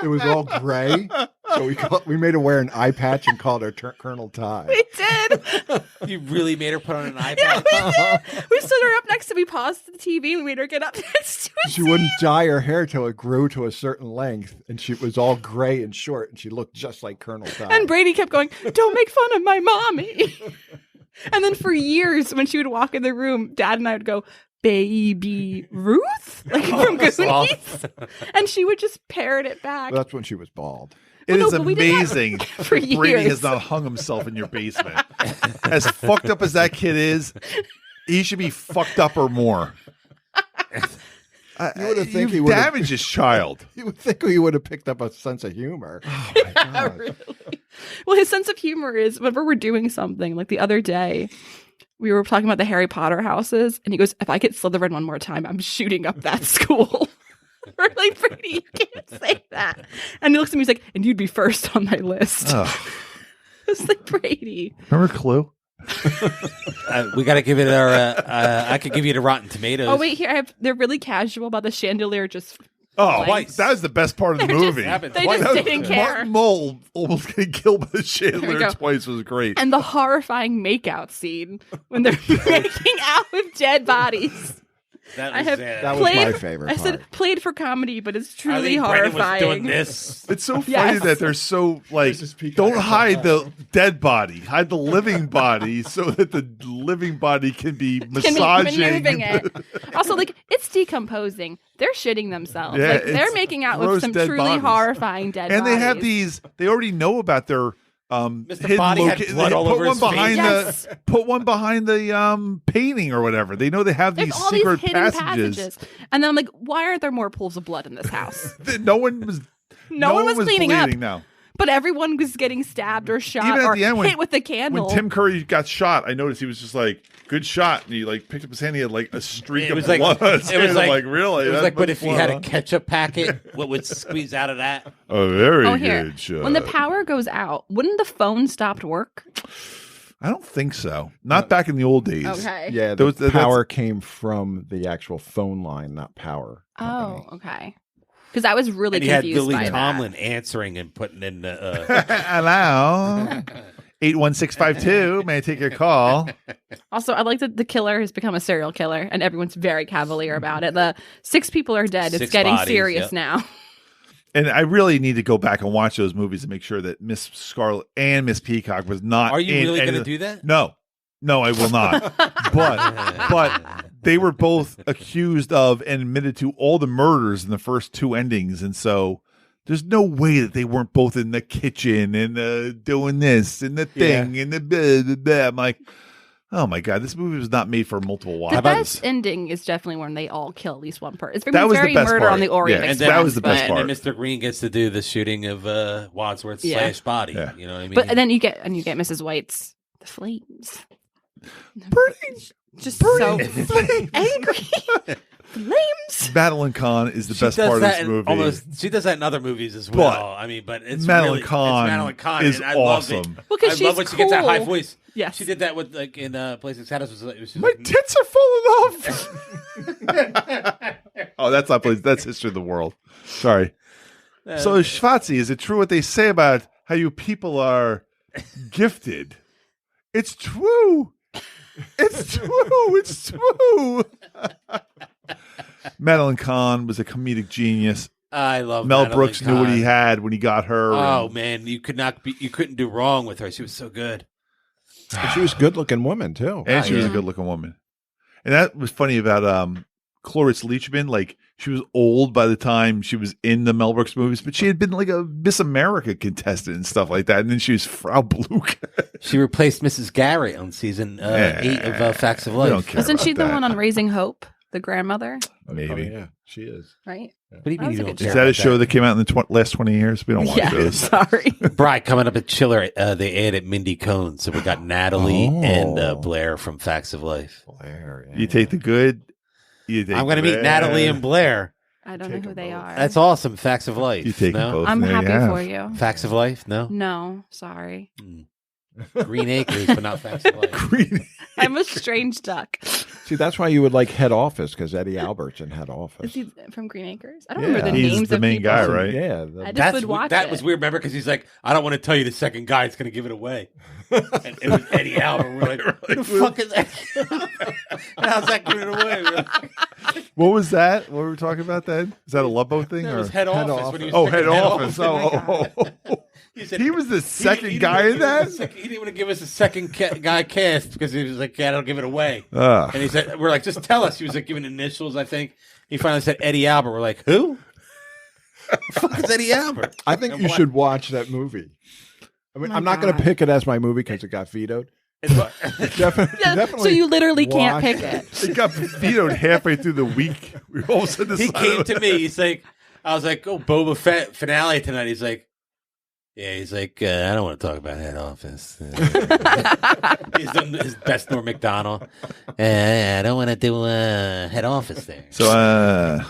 It was all gray. So we made her wear an eye patch and called her Colonel Ty. We did. You really made her put on an iPad? Yeah, we did. We stood her up next to me, paused the TV, and we made her get up next to us. She wouldn't dye her hair till it grew to a certain length, and she was all gray and short, and she looked just like Colonel Ty. And Brady kept going, "Don't make fun of my mommy." And then for years, when she would walk in the room, Dad and I would go, "Baby Ruth?" Like from Goonies. And she would just parrot it back. Well, that's when she was bald. It is but we did that amazing for that Brady years. has not hung himself in your basement. As fucked up as that kid is, he should be fucked up or more. You would have think You've he would have damaged his child. You would think he would have picked up a sense of humor. Oh my Yeah, God. really. Well, his sense of humor is whenever we're doing something, like the other day, we were talking about the Harry Potter houses, and he goes, "If I get Slytherin one more time, I'm shooting up that school." We're like, "Brady, you can't say that." And he looks at me, he's like, "And you'd be first on my list." Ugh. It's like, Brady. Remember Clue? We got to give it our. I could give you the Rotten Tomatoes. Oh, wait, here, they're really casual about the chandelier just... Oh, Twice. that was the best part of the They're just- movie. happened They twice. just That was- didn't care. Martin Mull almost getting killed by the There we chandelier go. twice was great. And the horrifying makeout scene when they're making out with dead bodies. That I was, have That was my favorite I said part. played for comedy, but it's I truly think Brandon was horrifying. doing this. It's so funny Yes. that they're so like, This is Peacock. don't hide the dead body, hide the living body so that the living body can be Can be massaging. maneuvering it. Also, like, it's decomposing. They're shitting themselves. Yeah, like, they're it's making out with gross some dead truly bodies. horrifying dead And bodies. they have these. They already know about their hidden Body had blood they all put over one his face. behind Yes. put one behind the painting or whatever. They know they have There's these all secret these hidden passages. And then I'm like, why aren't there more pools of blood in this house? That no one was. No one was cleaning up. bleeding now. But everyone was getting stabbed or shot Even at or the end when- hit with a candle. When Tim Curry got shot, I noticed he was just like, good shot. And he like picked up his hand. He had like a streak It of was like blood. it was I'm like really? It was That like, but much if you had a blood, huh? ketchup packet, what would squeeze out of that? A very Oh, here. good shot. When the power goes out, wouldn't the phone stop work? I don't think so. Not back in the old days. Okay. Yeah, Those- the power came from the actual phone line, not power. Oh, company. okay. Because I was really And you had confused Lily by Tomlin answering and putting in the. Hello. 81652. May I take your call? that. Also, I like that the killer has become a serial killer, and everyone's very cavalier about it. The 6 people are dead. It's 6 getting bodies, serious yep. now. And I really need to go back and watch those movies and make sure that Miss Scarlet and Miss Peacock was not. Are you in really any going to of the- do that? No, I will not. but they were both accused of and admitted to all the murders in the first 2 endings, and so there's no way that they weren't both in the kitchen and doing this and the thing and the blah, blah, blah. I'm like, oh my god, this movie was not made for multiple The watches. best ending is definitely when they all kill at least one person. It's That was the very best Murder part. on the Orient Yeah, Express. that was the best but- part. And then Mr. Green gets to do the shooting of Wadsworth's Yeah. slash body. Yeah. You know what I mean? But and then you get Mrs. White's the flames. Just so angry. Flames. Madeline Kahn is the She best does part of that this in movie. she does that in other movies as But well. I mean, but it's Madeline really, Kahn it's Madeline Kahn is and I love awesome. it. Well, 'cause I she's love when she gets that high cool. voice. Yes. She did that with like in Places Shadows. It was just My like, tits are falling off. Oh, that's not Place. That's History of the World. Sorry. So, Schwartzy, is it true what they say about how you people are gifted? It's true. It's true. It's true. Madeline Kahn was a comedic genius. I love Mel Madeline Brooks knew what he Kahn. had when he got her. Oh and- man, you couldn't do wrong with her. She was so good. And she was a good-looking woman too. and she was a yeah. good-looking woman. And that was funny about Cloris Leachman. Like, she was old by the time she was in the Mel Brooks movies, but she had been like a Miss America contestant and stuff like that. And then she was Frau Bluk. She replaced Mrs. Garrett on season 8 of Facts of We don't Life. care Wasn't she about the that. one on Raising Hope, the grandmother? Maybe. Oh, yeah, she is. Right? What do you That mean was you a don't good care Is that a about show that came out in the last 20 years? We don't watch Yeah. those. Sorry. Brian, coming up at Chiller, they added Mindy Cohn. So we got Natalie Oh. and Blair from Facts of Life. Blair, yeah. You take the good. You take I'm going to meet bad. Natalie and Blair. I don't know Take who them they both. are. That's awesome. Facts of Life. You take them no? both. I'm There you happy have. for you. Facts of Life? No. No, sorry. Green Acres, but not Facts of Life. Green. I'm a strange duck. See, that's why you would like Head Office, because Eddie Albert's in Head Office. Is he from Green Acres? I don't remember the He's names the of main people. guy, right? Yeah. I just would watch that it. was weird, remember? Because he's like, I don't want to tell you the second guy is going to give it away. And it was Eddie Albert. We're like, what the fuck is that? How's that giving it away? We're like, What was that? What were we talking about then? Is that a Love Boat thing? no, it or? was Head Office. When he was Oh, picking Head Office. Oh. He said- He was the he second didn't guy wanna in give us that? he didn't want to give us a second guy cast because he was like, yeah, don't give it away. Ugh. And he said, we're like, just tell us. He was like giving initials, I think. He finally said Eddie Albert. We're like, who? The fuck is Eddie Albert? I think And you what- should watch that movie. I mean, Oh my I'm not going to God. pick it as my movie because it got vetoed. It's what- Definitely, Yeah, definitely so you literally can't watch pick it. It got vetoed halfway through the week. We all of a sudden he decided- came to me. He's like, I was like, oh, Boba Fett finale tonight. He's like, yeah. He's like, I don't want to talk about Head Office. He's done his best Norm Macdonald. I don't want to do Head Office there. So,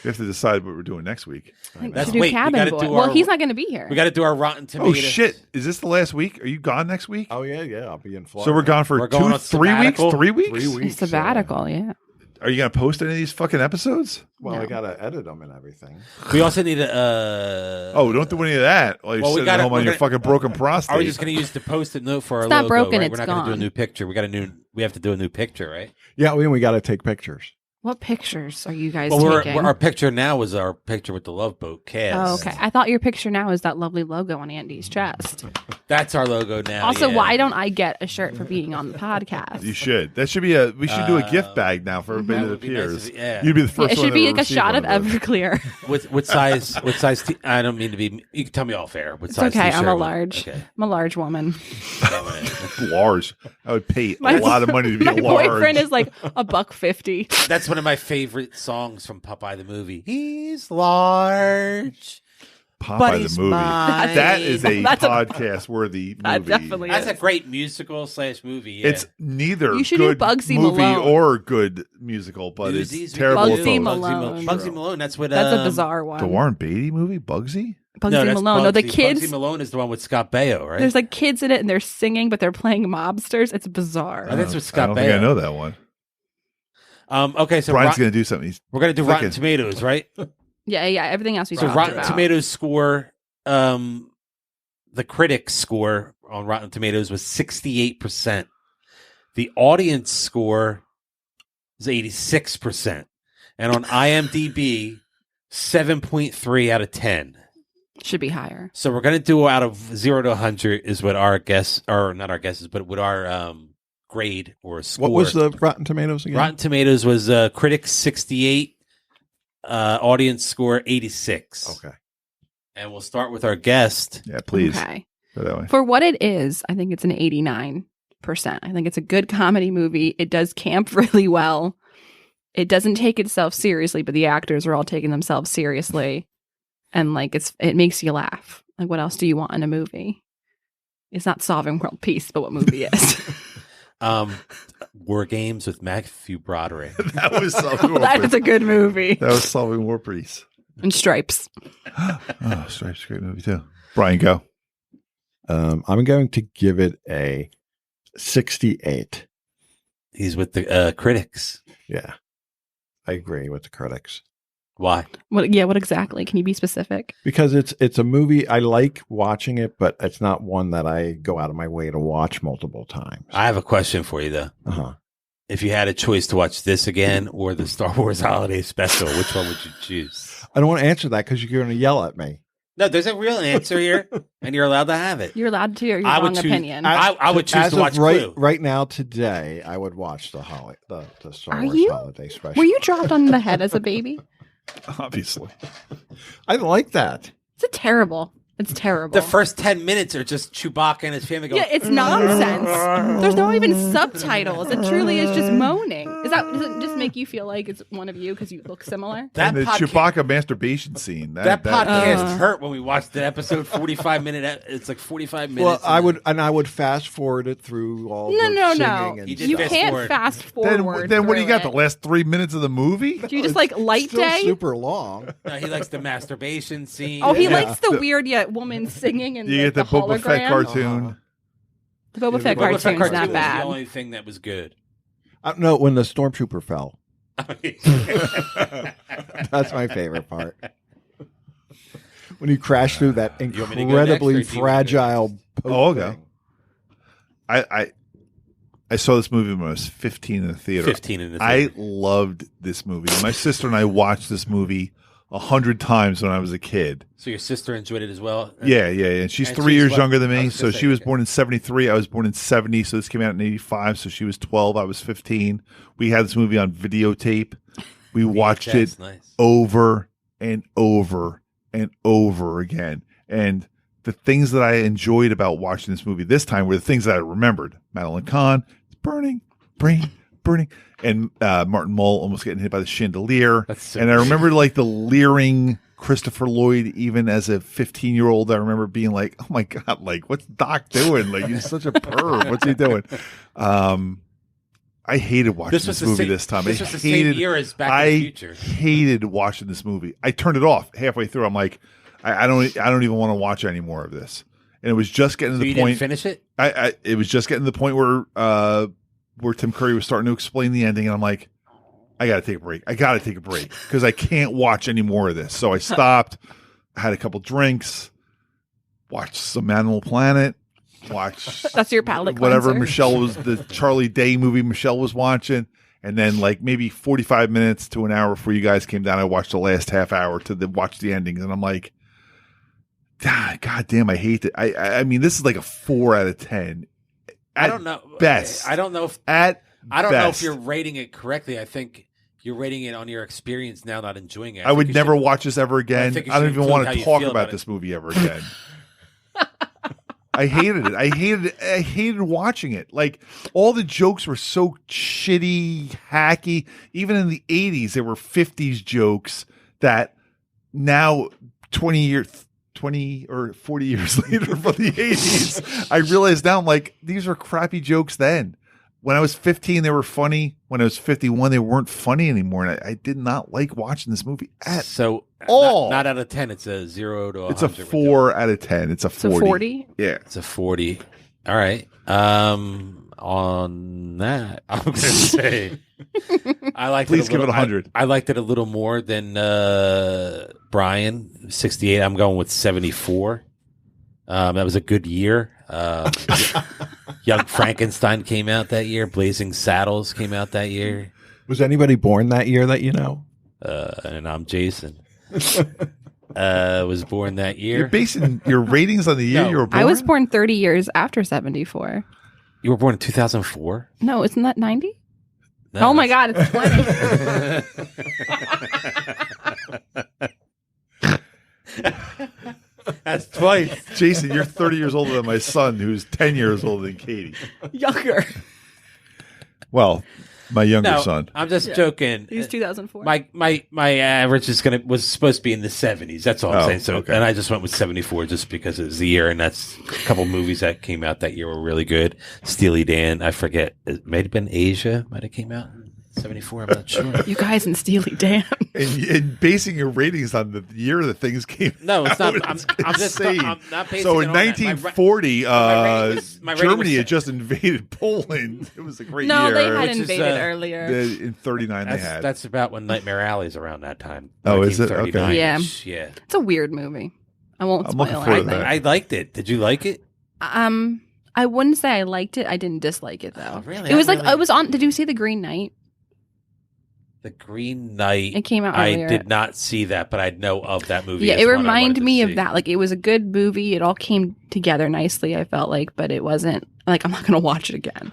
we have to decide what we're doing next week. That's- To do wait, we Cabin gotta Boy. do Well, our- he's not going to be here. We got to do our Rotten Oh, Tomatoes. shit. Is this the last week? Are you gone next week? Oh, yeah. I'll be in Florida. So we're gone for We're going on 3 weeks? sabbatical? 3 weeks? 3 weeks. sabbatical, yeah. Are you going to post any of these fucking episodes? Well, No. I got to edit them and everything. We also need a. Oh, don't do any of that while you're Well, we sitting gotta- at home we're on your gonna- fucking broken prostate. Are we just going to use the post-it note for our It's not logo? broken, Right? it's We're not going to do a gone. new picture. We have to do a new picture, right? Yeah, we got to take pictures. What pictures are you guys Well, taking? our picture now is our picture with the Love Boat cast. Oh, okay. I thought your picture now is that lovely logo on Andy's chest. That's our logo now. Also, yeah. why don't I get a shirt for being on the podcast? You should. That should be we should do a gift bag now for everybody That that would be nice appears. if- yeah. You'd be the Yeah, first it one should be to like a receive shot one of those. Everclear. What size? What size? I don't mean to be. You can tell me off air. What It's size? okay. I'm t-shirt a would- large. Okay. I'm a large woman. Large. I would pay My- a lot of money to be My large. boyfriend is like $1.50. That's one of my favorite songs from Popeye the movie. He's large. Popeye but the he's movie. mine. That is a That's a- podcast worthy movie. That definitely That's is. a great musical / movie. Yeah. It's neither You should do good Bugsy movie Malone. or good musical, but Newsies, it's we terrible. can at do Bugsy both. Malone. Bugsy Malone. That's what. That's a bizarre one. The Warren Beatty movie, Bugsy? Bugsy No, that's Malone. No, the Bugsy. kids. Bugsy Malone is the one with Scott Baio, right? There's like kids in it and they're singing, but they're playing mobsters. It's bizarre. Oh, that's with Scott I don't think I Baio. know that one. Okay, so Brian's going to do something. we're gonna do clicking. Rotten Tomatoes, right? Yeah. Everything else we So talked Rotten about. Tomatoes score, the critics score on Rotten Tomatoes was 68%. The audience score is 86%, and on IMDb, 7.3 out of 10. Should be higher. So we're gonna do out of 0 to 100 is what our guess, or not our guesses, but what our grade or score. What was the Rotten Tomatoes again? Rotten Tomatoes was critics 68, audience score 86. Okay. And we'll start with our guest. Yeah, please. Okay. Go that way. For what it is, I think it's an 89%. I think it's a good comedy movie. It does camp really well. It doesn't take itself seriously, but the actors are all taking themselves seriously. And like it makes you laugh. Like what else do you want in a movie? It's not solving world peace, but what movie is? War Games with Matthew Broderick. That was Solving War That is a good movie. That was Solving War Peace. And Stripes. Oh, Stripes, great movie too. Brian, go. I'm going to give it a 68. He's with the critics. Yeah. I agree with the critics. Why? What exactly? Can you be specific? Because it's a movie, I like watching it, but it's not one that I go out of my way to watch multiple times. I have a question for you, though. Uh-huh. If you had a choice to watch this again or the Star Wars Holiday Special, which one would you choose? I don't want to answer that because you're going to yell at me. No, there's a real answer here, and you're allowed to have it. You're allowed to your I would wrong choose- opinion. I would choose As to of watch Clue. right now, today, I would watch the Star Are Wars you? Holiday Special. Were you dropped on the head as a baby? Obviously. I like that. It's terrible. It's terrible. The first 10 minutes are just Chewbacca and his family going, Yeah, it's nonsense. There's no even subtitles. It truly is just moaning. Does it just make you feel like it's one of you because you look similar? that And the podcast, Chewbacca masturbation scene. that podcast Uh. hurt when we watched the episode 45 minute. It's like 45 minutes. Well, and I would fast forward it through all No, the no. singing and You just You fast can't forward. fast Then forward. what do you got? through The it. last 3 minutes of the movie? Do you just like light still day? super long. No, he likes the masturbation scene. Oh, he Yeah. likes the weird yet woman singing and You get the Boba Fett hologram. cartoon. The Boba Fett Boba Fett cartoon's cartoon not was bad. the only thing that was good. No, when the stormtrooper fell. That's my favorite part. When you crash through that incredibly fragile. I'll go. I saw this movie when I was 15 in the theater. 15 in the theater. I loved this movie. My sister and I watched this movie 100 times when I was a kid. So your sister enjoyed it as well? Yeah. And she's 3 years younger than me. So she was born in 73. I was born in 70. So this came out in 85. So she was 12. I was 15. We had this movie on videotape. We watched it over and over and over again. And the things that I enjoyed about watching this movie this time were the things that I remembered. Madeline Kahn, it's burning. And Martin Mull almost getting hit by the chandelier. And I remember like the leering Christopher Lloyd, even as a 15-year-old. I remember being like, oh my God, like what's Doc doing? Like he's such a perv. What's he doing? I hated watching this movie this time. This was the same year as Back to the Future. I hated watching this movie. I turned it off halfway through. I'm like, I don't even want to watch any more of this. And it was just getting to the point. Didn't finish it? It was just getting to the point where Tim Curry was starting to explain the ending, and I'm like, I got to take a break. Because I can't watch any more of this. So I stopped. I had a couple drinks, watched some Animal Planet, watched that's your palate whatever cleanser. the Charlie Day movie Michelle was watching. And then like maybe 45 minutes to an hour before you guys came down, I watched the last half hour to watch the endings. And I'm like, God damn, I hate it. I mean, this is like a 4 out of 10. I don't know. Best. I don't know if know if you're rating it correctly. I think you're rating it on your experience now, not enjoying it. I would never watch this ever again. I don't even want to talk about this it. movie ever again. I hated it. I hated watching it. Like all the jokes were so shitty, hacky. Even in the 80s, there were 50s jokes that now 20 or 40 years later from the 80s, I realize now I'm like, these are crappy jokes then. When I was 15, they were funny. When I was 51, they weren't funny anymore. And I did not like watching this movie at all. Not out of 10. It's a 0 to 100. It's a 4 out of 10. It's a 40. It's a 40? Yeah. It's a 40. All right. On that, I'm going to say I liked Please give it 100. I liked it a little more than Brian, 68. I'm going with 74. That was a good year. Young Frankenstein came out that year. Blazing Saddles came out that year. Was anybody born that year that you know? And I'm Jason. Was born that year. You're basing your ratings on the year you were born? I was born 30 years after 74. You were born in 2004? No, isn't that 90? No, oh my God, it's 20. That's twice. Jason, you're 30 years older than my son, who's 10 years older than Caitie. Younger. Well, my younger son. I'm just joking. He's 2004. My average was supposed to be in the 70s. That's all I'm saying. So, okay. And I just went with 74 just because it was the year, and that's a couple movies that came out that year were really good. Steely Dan, I forget. It might have been Asia. Might have came out in 74. I'm not sure. You guys and Steely Dan. And basing your ratings on the year that things came No, it's not. out, I'm not basing So it in on 1940, my rating Germany was- had just invaded Poland. It was a great No, year. they had Which is, invaded earlier. In 39 they had. That's about when Nightmare Alley's around that time. Oh, is it? Okay. 1939-ish. Yeah. Yeah. It's a weird movie. I won't I'm spoil looking forward to anything. that. I liked it. Did you like it? I wouldn't say I liked it. I didn't dislike it though. Oh, really? It was like Really? it was on. Did you see The Green Knight? The Green Knight. It came out I earlier. did not see that, but I know of that movie. Yeah, as it one I reminded wanted me to of see. that. Like it was a good movie. It all came together nicely. I felt like, but it wasn't like I'm not gonna watch it again.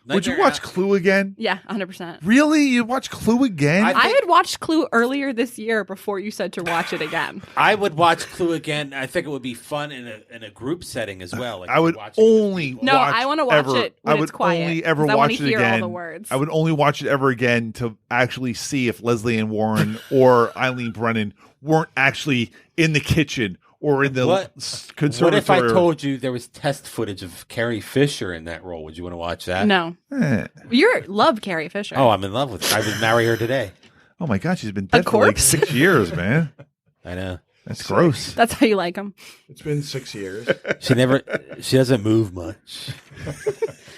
Would you watch Clue again? Yeah, 100%. Really? You'd watch Clue again? I had watched Clue earlier this year before you said to watch it again. I would watch Clue again. I think it would be fun in a group setting as well. Like I would watching it with only people. No, watch I wanna watch ever- it when I would it's quiet, only ever 'cause I wanna watch it hear all again. the words. I would only watch it ever again to actually see if Leslie Ann Warren or Eileen Brennan weren't actually in the kitchen or in the conservatory. What if I told you there was test footage of Carrie Fisher in that role? Would you want to watch that? No, Eh. you love Carrie Fisher. Oh, I'm in love with her. I would marry her today. Oh my God, she's been dead for like corpse? 6 years, man. I know. That's gross. That's how you like him. It's been 6 years. She doesn't move much.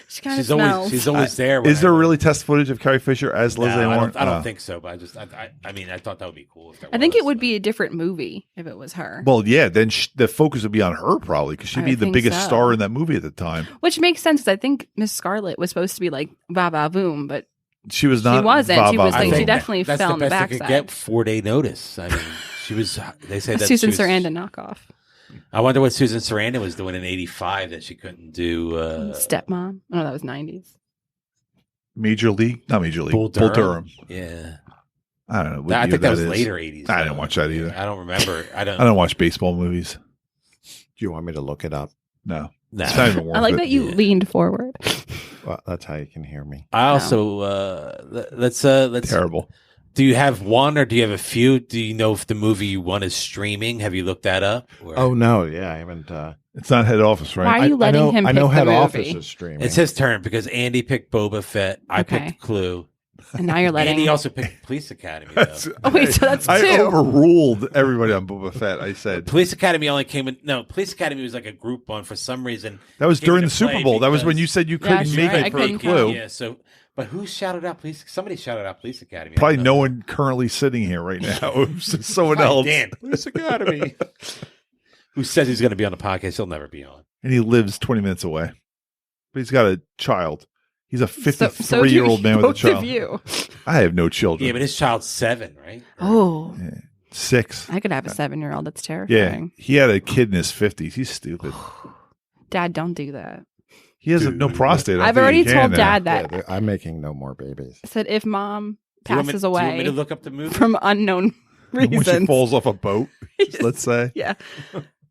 She kind of smells. She's always there. Is there really test footage of Carrie Fisher as Leslie Warren? I don't think so. But I mean, I thought that would be cool. If I think it would be a different movie if it was her. Well, yeah, then the focus would be on her probably because she'd be the biggest star in that movie at the time. Which makes sense because I think Miss Scarlet was supposed to be like va va voom, but she was not. She wasn't. She was like she definitely that's fell on the backside. That's the best they could get 4-day notice. I mean, she was. They say that Susan Sarandon knockoff. I wonder what Susan Sarandon was doing in '85 that she couldn't do. Stepmom. Oh, that was '90s. Major League, not Major League. Bull Durham. Yeah. I don't know. I think that was later '80s. I didn't watch that either. I don't remember. I don't watch baseball movies. Do you want me to look it up? No. It's not even worth I like it. that you leaned forward. Well, that's how you can hear me. I also let's terrible. Do you have one or do you have a few? Do you know if the movie you want is streaming? Have you looked that up? Or? Oh no, yeah, I haven't. It's not Head Office, right? Why are you letting him? I know pick Head the movie? Office is streaming. It's his turn because Andy picked Boba Fett. I picked Clue. And now you're letting. Andy also picked Police Academy. Though. Oh wait, so that's two. I overruled everybody on Boba Fett. I said Police Academy only came in. No, Police Academy was like a group one for some reason. That was during the Super Bowl. That was when you said you couldn't make it for a Clue. Yeah. So, but who shouted out Police? Somebody shouted out Police Academy. Probably no one currently sitting here right now. It was just someone else. Dan, Police Academy. Who says he's going to be on the podcast? He'll never be on. And he lives 20 minutes away. But he's got a child. He's a 53-year-old man with a child. Both of you. I have no children. Yeah, but his child's 7, right? Oh. Yeah. 6. I could have a 7-year-old. That's terrifying. Yeah. He had a kid in his 50s. He's stupid. Dad, don't do that. He has no prostate. I've already told Dad that. Yeah, I'm making no more babies. I said if Mom passes away do you want me to look up the movie? from unknown reasons. When she falls off a boat, let's say. Yeah.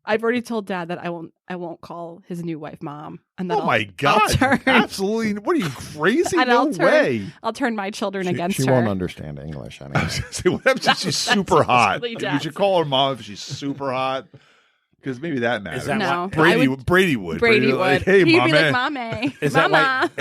I've already told Dad that I won't call his new wife Mom. And that my God. Absolutely. What are you, crazy? No way. I'll turn my children against her. She won't understand English anyway. What happens if she's super hot? We should call her Mom if she's super hot. Because maybe that matters. No. Brady would. Brady would. Like, hey, He'd Mom. be like, Mama. Is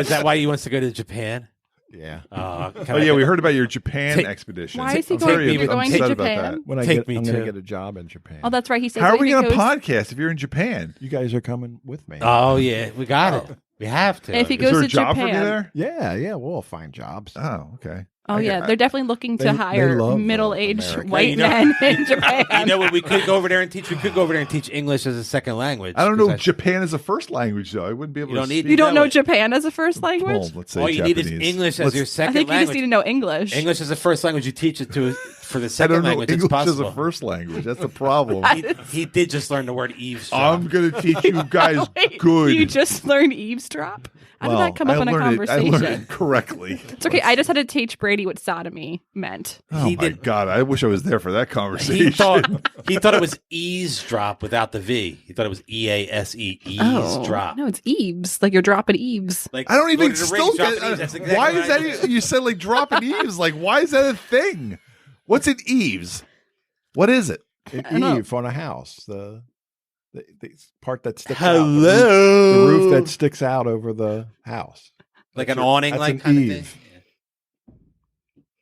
that why he wants to go to Japan? Yeah. Yeah, we heard about your Japan expedition. Why is he going to Japan? When I'm going to get a job in Japan. Oh, that's right. He said. How are we going to podcast if you're in Japan? You guys are coming with me. Oh yeah, we got it. We have to. If he goes to job Japan, for me there? Yeah, we'll find jobs. Oh, okay. Oh yeah, they're definitely looking to hire middle-aged white men in Japan. You know what? We could go over there and teach. We could go over there and teach English as a second language. I don't know Japan as a first language though. I wouldn't be able to. You don't know Japan as a first language? Well, let's say all you Japanese. need is English as your second language. I think you just need to know English. English is the first language you teach it to for the second language. English it's possible. as a first language. That's the problem. he did just learn the word eavesdrop. I'm going to teach you guys good. You just learned eavesdrop? How did that come up in a conversation? I learned it correctly. It's okay. I just had to teach Brady what sodomy meant. Oh my God. I wish I was there for that conversation. He thought it was eavesdrop without the V. He thought it was EASE, eavesdrop. No, it's eaves. Like you're dropping eaves. Like, I don't even still get exactly why is that? You said like dropping eaves. Like, why is that a thing? What's an eaves? What is it? An eave on a house. The part that sticks out. Hello. The roof that sticks out over the house. Like an awning, like kind of thing.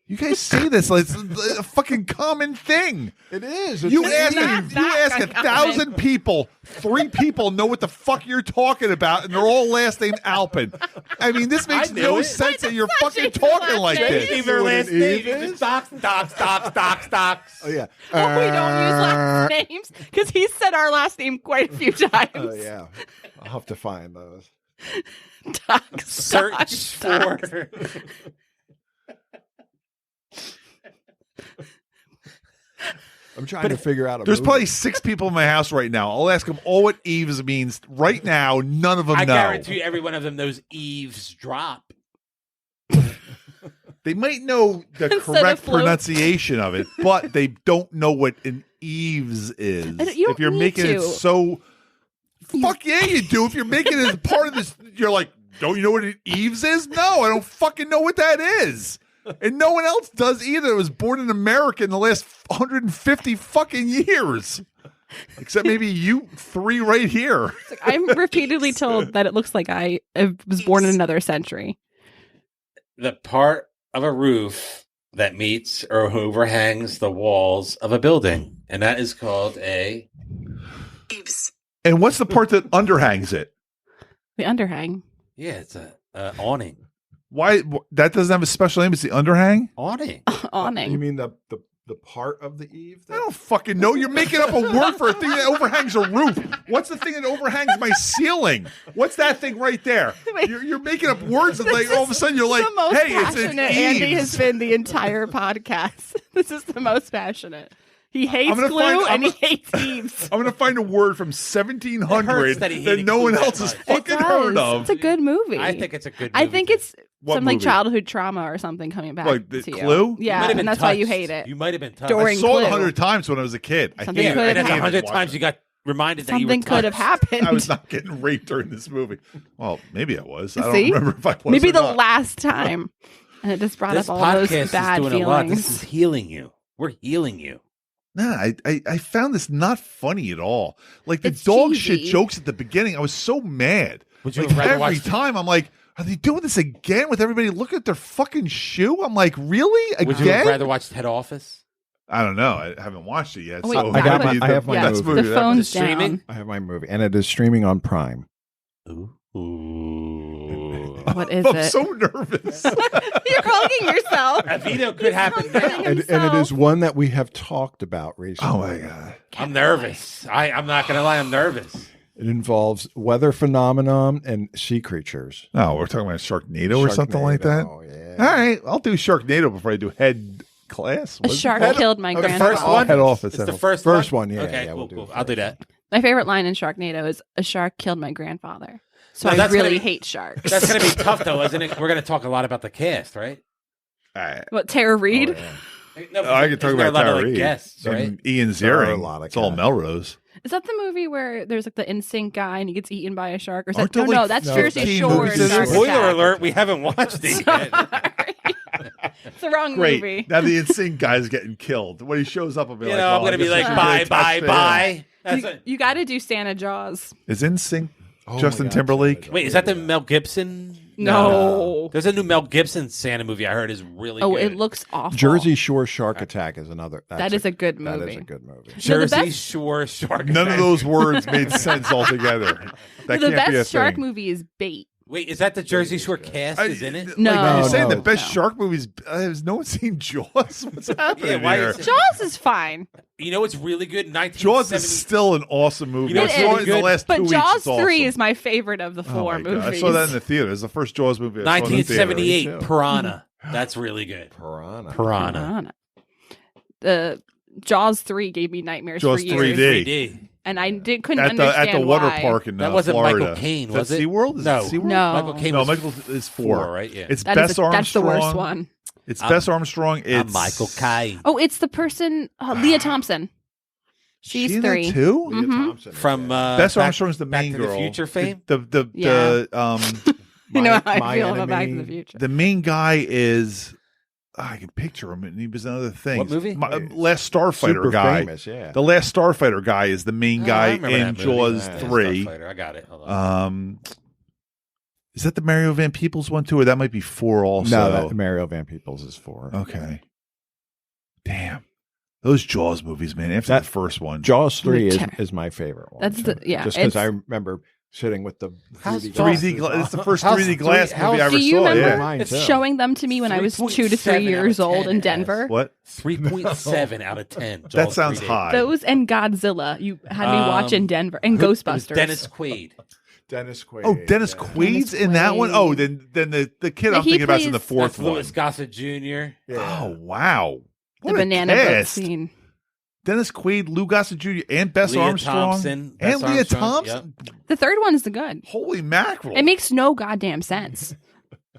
You guys say this like it's a fucking common thing. It is. You ask 1,000 people, 3 people know what the fuck you're talking about, and they're all last name Alpin. I mean, this makes no sense that you're fucking talking like this. Their last name. Stocks. Oh yeah. We don't use last names because he said our last name quite a few times. Oh yeah. I'll have to find those. Search for. I'm trying to figure out. There's probably 6 people in my house right now. I'll ask them all what eaves means right now. None of them know. I guarantee every one of them knows eavesdrop. They might know the correct pronunciation of it, but they don't know what an eaves is. If you're making it so, fuck yeah, you do. If you're making it as part of this, you're like, don't you know what an eaves is? No, I don't fucking know what that is. And no one else does either. It was born in America in the last 150 fucking years. Except maybe you 3 right here. I'm repeatedly told that it looks like I was born in another century. The part of a roof that meets or overhangs the walls of a building. And that is called a eaves. And what's the part that underhangs it? The underhang. Yeah, it's a Awning. Why that doesn't have a special name? It's the underhang. Awning. Awning. You mean the part of the eave? I don't fucking know. You're making up a word for a thing that overhangs a roof. What's the thing that overhangs my ceiling? What's that thing right there? Wait. You're making up words that like all of a sudden you're like, the most hey, it's an passionate Andy eaves. has been the entire podcast. This is the most passionate. He hates gonna glue find- and he hates eaves. I'm going to find a word from It 1700 hurts that he that hated no one glue that else has much. It fucking heard of. It's a good movie. I think it's a good movie. I think it's What some like movie? childhood trauma or something coming back Like the to Clue? you. You Yeah, might have and been that's why you touched. hate it. You might have been touched. During I saw it Clue. 100 times when I was a kid. I Something hated could it. and I that's have hated 100 watching times it. you got reminded that you were Something could have touched. happened. I was not getting raped during this movie. Well, maybe I was. I don't See? remember if I was. Maybe or the not. last time. And it just brought This up all those podcast bad is doing a lot. feelings. This is healing you. We're healing you. Nah, I found this not funny at all. Like the It's dog cheesy. shit jokes at the beginning, I was so mad. Would you Like rather every watch time, I'm like, are they doing this again with everybody looking at their fucking shoe? I'm like, really? Would you Again? rather watch Head Office? I don't know. I haven't watched it yet. Oh, wait, so I got maybe my- I have my that's movie. The that- phone's streaming? down. I have my movie, and it is streaming on Prime. Ooh. What is I'm it? so nervous. You're hugging yourself. A video could happen now. And it is one that we have talked about recently. Oh my god. I'm nervous. I'm not going to lie. I'm nervous. It involves weather phenomenon and sea creatures. No, we're talking about Sharknado or something like that. Oh, yeah. All right, I'll do Sharknado before I do Head Class. A Was it? shark Head- killed my the grandfather. first one? Head Office. It's Head the Office. first one. Yeah, Okay, yeah, cool, we'll do cool. it I'll do first. that. My favorite line in Sharknado is "A shark killed my grandfather." So No, I that's really gonna- hate sharks. That's going to be tough, though, isn't it? We're going to talk a lot about the cast, right? All right. What Tara Reid? Oh, yeah. No, I can talk isn't there about a lot of, Tara like, Reid guests, right? and Ian There are a Ziering. lot of It's all cast. Melrose. Is that the movie where there's like the NSYNC guy and he gets eaten by a shark? Or is Aren't that, there, no, like, that's 15 Jersey Shore. movies and in Shark this? Spoiler Attack. alert, we haven't watched it yet. It's the wrong Great. movie. Now the insane guy's getting killed. When he shows up, I'll be You like, know, oh, I'm going to be I guess like, I bye, should bye, get a touchdown. bye. That's You, it. you got to do Santa Jaws. Is NSYNC Oh Justin my God, Timberlake? Wait, is that the Mel Gibson? No. There's a new Mel Gibson Santa movie I heard is really Oh, good. it looks awful. Jersey Shore Shark Attack is another. That is a good That movie. is a good movie. No, the Jersey best- Shore Shark. None of Attack. those words made sense altogether. That the can't be a best shark thing. movie is Bait. Wait, is that the Jersey Shore cast is in it? No. Like, you're saying the No, best no. shark movies. Has no one seen Jaws? What's happening why here? is it- Jaws is fine. You know what's really good? Jaws is 1970. still an awesome movie. You know I what's saw really it in the good? last 2 But weeks. Jaws It's 3 awesome. is my favorite of the Oh four my God. movies. I saw that in the theater. It was the first Jaws movie I saw in the theater. 1978 too. Piranha. That's really good. Piranha. Piranha. The Jaws 3 gave me nightmares Jaws for years. 3D. 3D. And I couldn't At understand the water why. park in That wasn't Florida. Michael Caine, was Is that it? SeaWorld? Is No. it SeaWorld? No. Michael Caine No, was Michael is 4. right? Yeah. It's That Bess is Armstrong. that's the worst one. It's Bess Armstrong. It's I'm Michael Caine. Oh, it's the person, Leah Thompson. She's She in that 3. too? Leah Mhm. Thompson is From in it. Bess Back- Armstrong's the Back main to girl. the Future fame? The Yeah. You know how I My feel about Back to Enemy. the Future. the main guy is I can picture him, and he was another thing. What movie? Last Starfighter Super guy. famous, yeah. The Last Starfighter guy is the main Oh, I guy remember in that movie. Jaws Yeah. 3. Starfighter. I got it. Hold on. Is that the Mario Van Peebles one too, or that might be 4 also? No, that Mario Van Peebles is 4. Okay. Damn. Those Jaws movies, man. After That- the first one. Jaws 3 Okay. is my favorite one. That's the- yeah, Just because it's- I remember sitting with the How's 3D Jaws? 3D glasses it's the on. first How's 3D glass three- movie I how's- ever Do you saw. remember Yeah. Mine too. showing them to me when I was 2 to 3 3.7 years out of old 10 in it Denver? has. What? 3.7 out of 10. That Jaws sounds 3D. high. Those and Godzilla. You had me watch in Denver. And It was Ghostbusters. Dennis Quaid. Dennis Quaid. Oh, Dennis yeah. Quaid's Dennis in that one? Quaid. Oh, then the kid Yeah, I'm he thinking about is in the plays- fourth That's one. Louis Gossett Jr. Yeah. Oh, wow. The What a banana boat cast. scene. Dennis Quaid, Lou Gossett Jr., and Bess Leah Armstrong. Thompson, Bess and Leah Armstrong, Thompson. The third one is the good. Holy mackerel. It makes no goddamn sense.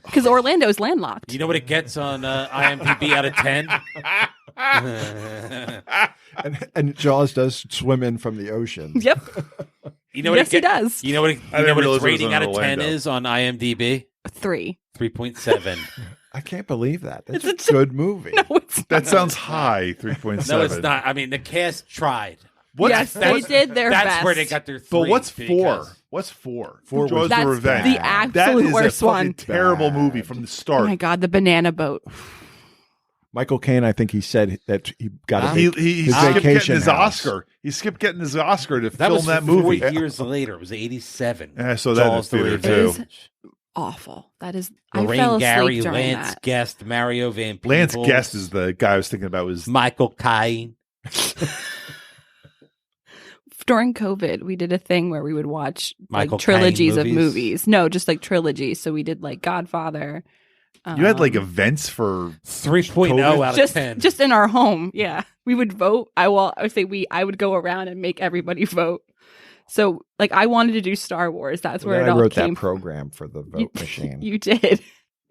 Because Orlando's landlocked. You know what it gets on IMDb out of 10? And Jaws does swim in from the ocean. Yep. You know what Yes, it he get- does. You know what? I You didn't know what realize its it was rating in out of 10 Orlando. is on IMDb? 3. 3.7. I can't believe that. That's It's a a- good movie. No, it's not. That sounds high, 3.7. No, it's not. I mean, the cast tried. What's, Yes, they what's- did their That's best. where they got their 3. But what's 4? because- What's 4? Four Jaws was That's the Revenge. the Bad. That absolute is worst a fucking one. terrible Bad. movie from the Oh start. my God, the banana boat. Michael Caine, I think he said that he got a He, vac- he his skipped getting vacation his house. Oscar. He skipped getting his Oscar to That film was that 4 movie. years later. It was 87. Yeah, I saw that in the Jaws the theater, Revenge. too. awful. That is. I fell Lorraine asleep Gary, during Lance that. Guest, Mario Van Peebles. Lance Guest is the guy I was thinking about. Was Michael Caitie. During COVID, we did a thing where we would watch Michael trilogies Caine of movies. No, just like trilogies. So we did like Godfather. you had like events for 3.0 out of 10. Just in our home. Yeah, we would vote. I would say I would go around and make everybody vote. So like I wanted to do Star Wars. That's where it I all wrote came that program for the vote machine. You did.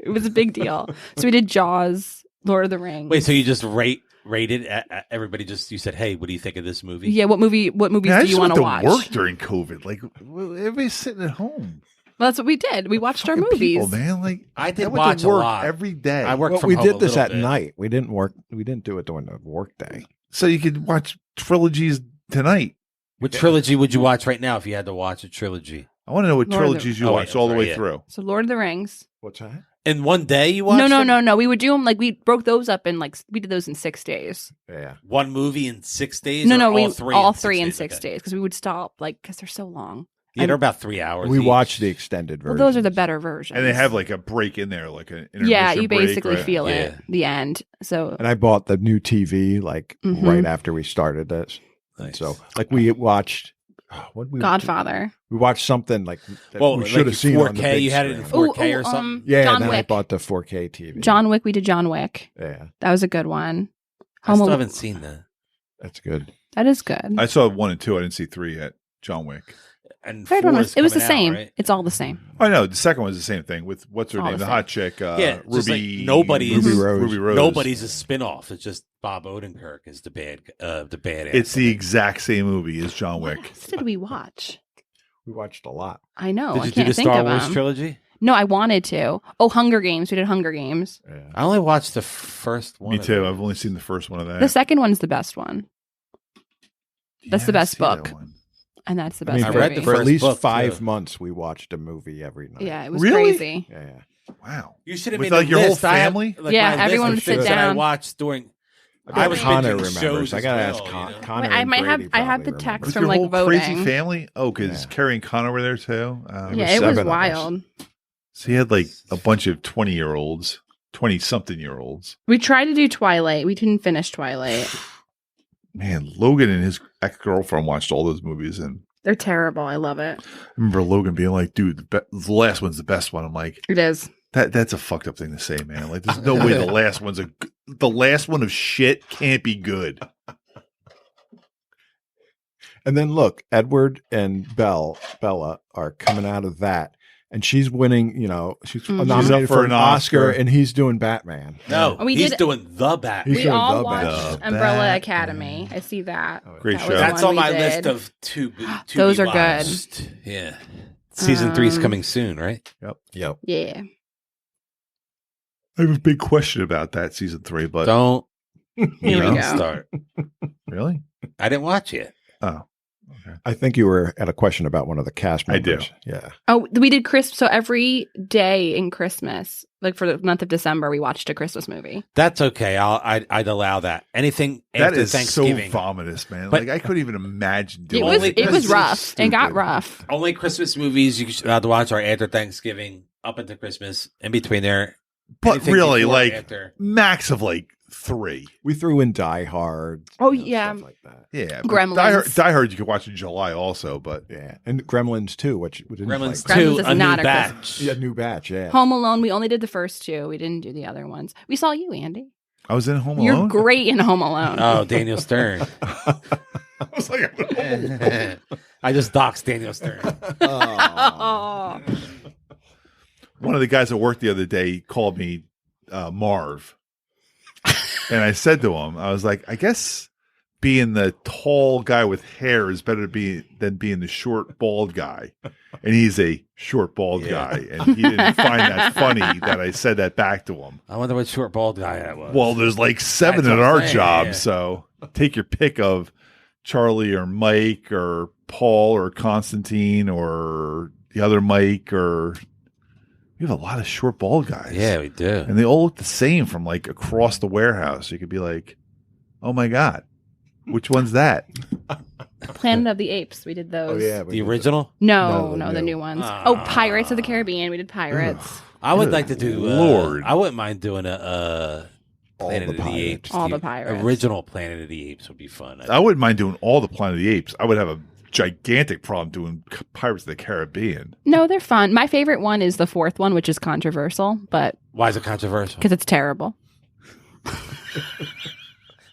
It was a big deal. So we did Jaws, Lord of the Rings. Wait, so you just rated everybody? You said, "Hey, what do you think of this movie?" Yeah, what movies do you want to watch? Work during COVID, like everybody's sitting at home. Well, that's what we did. We watched our Fucking movies. people, man. Like I did went watch to work a lot every day. I worked Well, from we home did a this little at bit. night. We didn't work. We didn't do it during the work day. So you could watch trilogies tonight. What trilogy would you watch right now if you had to watch a trilogy? I want to know what Lord of the- trilogies you Oh, wait, watched all the sorry, way yeah. through. So Lord of the Rings. What's that? In one day, you watched No. We would do them like we broke those up in like we did those in 6 days. Yeah. one movie in 6 days. No, or all three in 6 Okay. days because we would stop like because they're so long. Yeah, they're about 3 hours. We each. watched the extended Well, version. those are the better versions. And they have like a break in there, like an intermission yeah, you break, basically right? feel Yeah. it the end. So And I bought the new TV like Mhm. right after we started this. And Nice. so like we watched what we Godfather. We watched something like that Well, we like should have seen on the 4K. big You had it in screen. 4K or something. Yeah, John and then I Wick. bought the 4K TV. John Wick. We did John Wick. Yeah, That was a good one. I Home still Al- haven't seen that. that's good. That is good. I saw 1 and 2. I didn't see 3 yet. John Wick. And Third one 4 was is it was the coming out, same. right? It's all the same. I know the second one's the same thing with what's her All name, the the same. hot chick, Yeah, just like Ruby. nobody is- Ruby Rose. Ruby Rose. Nobody's a spin-off. It's just Bob Odenkirk is the bad. It's the exact same movie as John What Wick. else did we watch? We watched a lot. I know. Did I you do can't the think Star of Wars them. trilogy? No, I wanted to. Oh, Hunger Games. We did Hunger Games. Yeah. I only watched the first one. Me of too. them. I've only seen the first one of that. The second one's the best one, that's the Yeah, I best see that book. one. and that's the I best. mean, I for, read movie. the for at first least book, 5 too. months, we watched a movie every night. Yeah, it was Really? crazy. Yeah. Wow. You should have With, made like, a your whole list. I have, family? like, Yeah, my list everyone of would sit things that I down. watched during. I I was Connor binging remembers. shows I as gotta well, ask you know? Connor. Wait, and I Brady have the probably text remember. With from your like whole voting. crazy family? Oh, because Yeah. Carrie and Connor were there too. There Yeah, was it was 7 of us. wild. So he had like a bunch of 20-year-olds, 20-something-year-olds. We tried to do Twilight. We didn't finish Twilight. Man, Logan and his ex-girlfriend watched all those movies, and They're terrible. I love it. I remember Logan being like, "Dude, the last one's the best one." I'm like, It is. that's a fucked up thing to say, man. Like, there's no way the last one of shit can't be good. And then look, Edward and Bella are coming out of that, and she's winning. You know, she's Mhm. nominated She's up for for an an Oscar, Oscar. and he's doing Batman. No, We he's did- doing the Batman. He's We doing all the watched Batman. Umbrella Batman. Academy. I see that. Great That show. was That's one on we my did. list of to Those be are good. watched. Yeah, season 3 is coming soon, right? Yep. Yeah. I have a big question about that season 3, but Don't Here we even go. start. really? I didn't watch it. Oh, I think you were at a question about one of the cast I do. members. Yeah. Oh, we did Christmas. So every day in Christmas, like for the month of December, we watched a Christmas movie. That's okay. I'd allow that. Anything that after is so Thanksgiving. vomitous, man. But- like I couldn't even imagine It doing was Only it was Christmas rough. It got stupid. rough. Only Christmas movies you're allowed to watch are after Thanksgiving, up into Christmas, in between there. But Anything really, before or like after. max of like 3. We threw in Die Hard. Oh, you know, yeah. stuff like that. Yeah, but Gremlins. Die Hard you could watch in July also, but Yeah, and Gremlins too, which we didn't Gremlins like. 2, Gremlins is a new not a batch. Yeah, new batch. Yeah. Home Alone. We only did the first 2. We didn't do the other ones. We saw you, Andy. I was in Home You're Alone. great in Home Alone. Oh, Daniel Stern. I was like, I just doxed Daniel Stern. Oh. one of the guys at work the other day called me Marv, and I said to him, I was like, I guess being the tall guy with hair is better than being the short bald guy, and he's a short bald guy, and he didn't find that funny that I said that back to him. I wonder what short bald guy that was. Well, there's like 7 That's at what I'm our saying, job, yeah. so take your pick of Charlie or Mike or Paul or Constantine or the other Mike, or we have a lot of short bald guys. Yeah, we do. And they all look the same from like across the warehouse. You could be like, oh my God, which one's that? Planet of the Apes. We did those. Oh yeah, The original? No, No, the the new new. ones. Ah. Pirates of the Caribbean. We did Pirates. I would Good like to do. Lord. I wouldn't mind doing a All Planet the of the pirates. Apes. All the pirates. Original Planet of the Apes would be fun. I wouldn't mind doing all the Planet of the Apes. I would have a gigantic problem doing Pirates of the Caribbean. No, they're fun. My favorite one is the fourth one, which is controversial, but Why is it controversial? because it's terrible.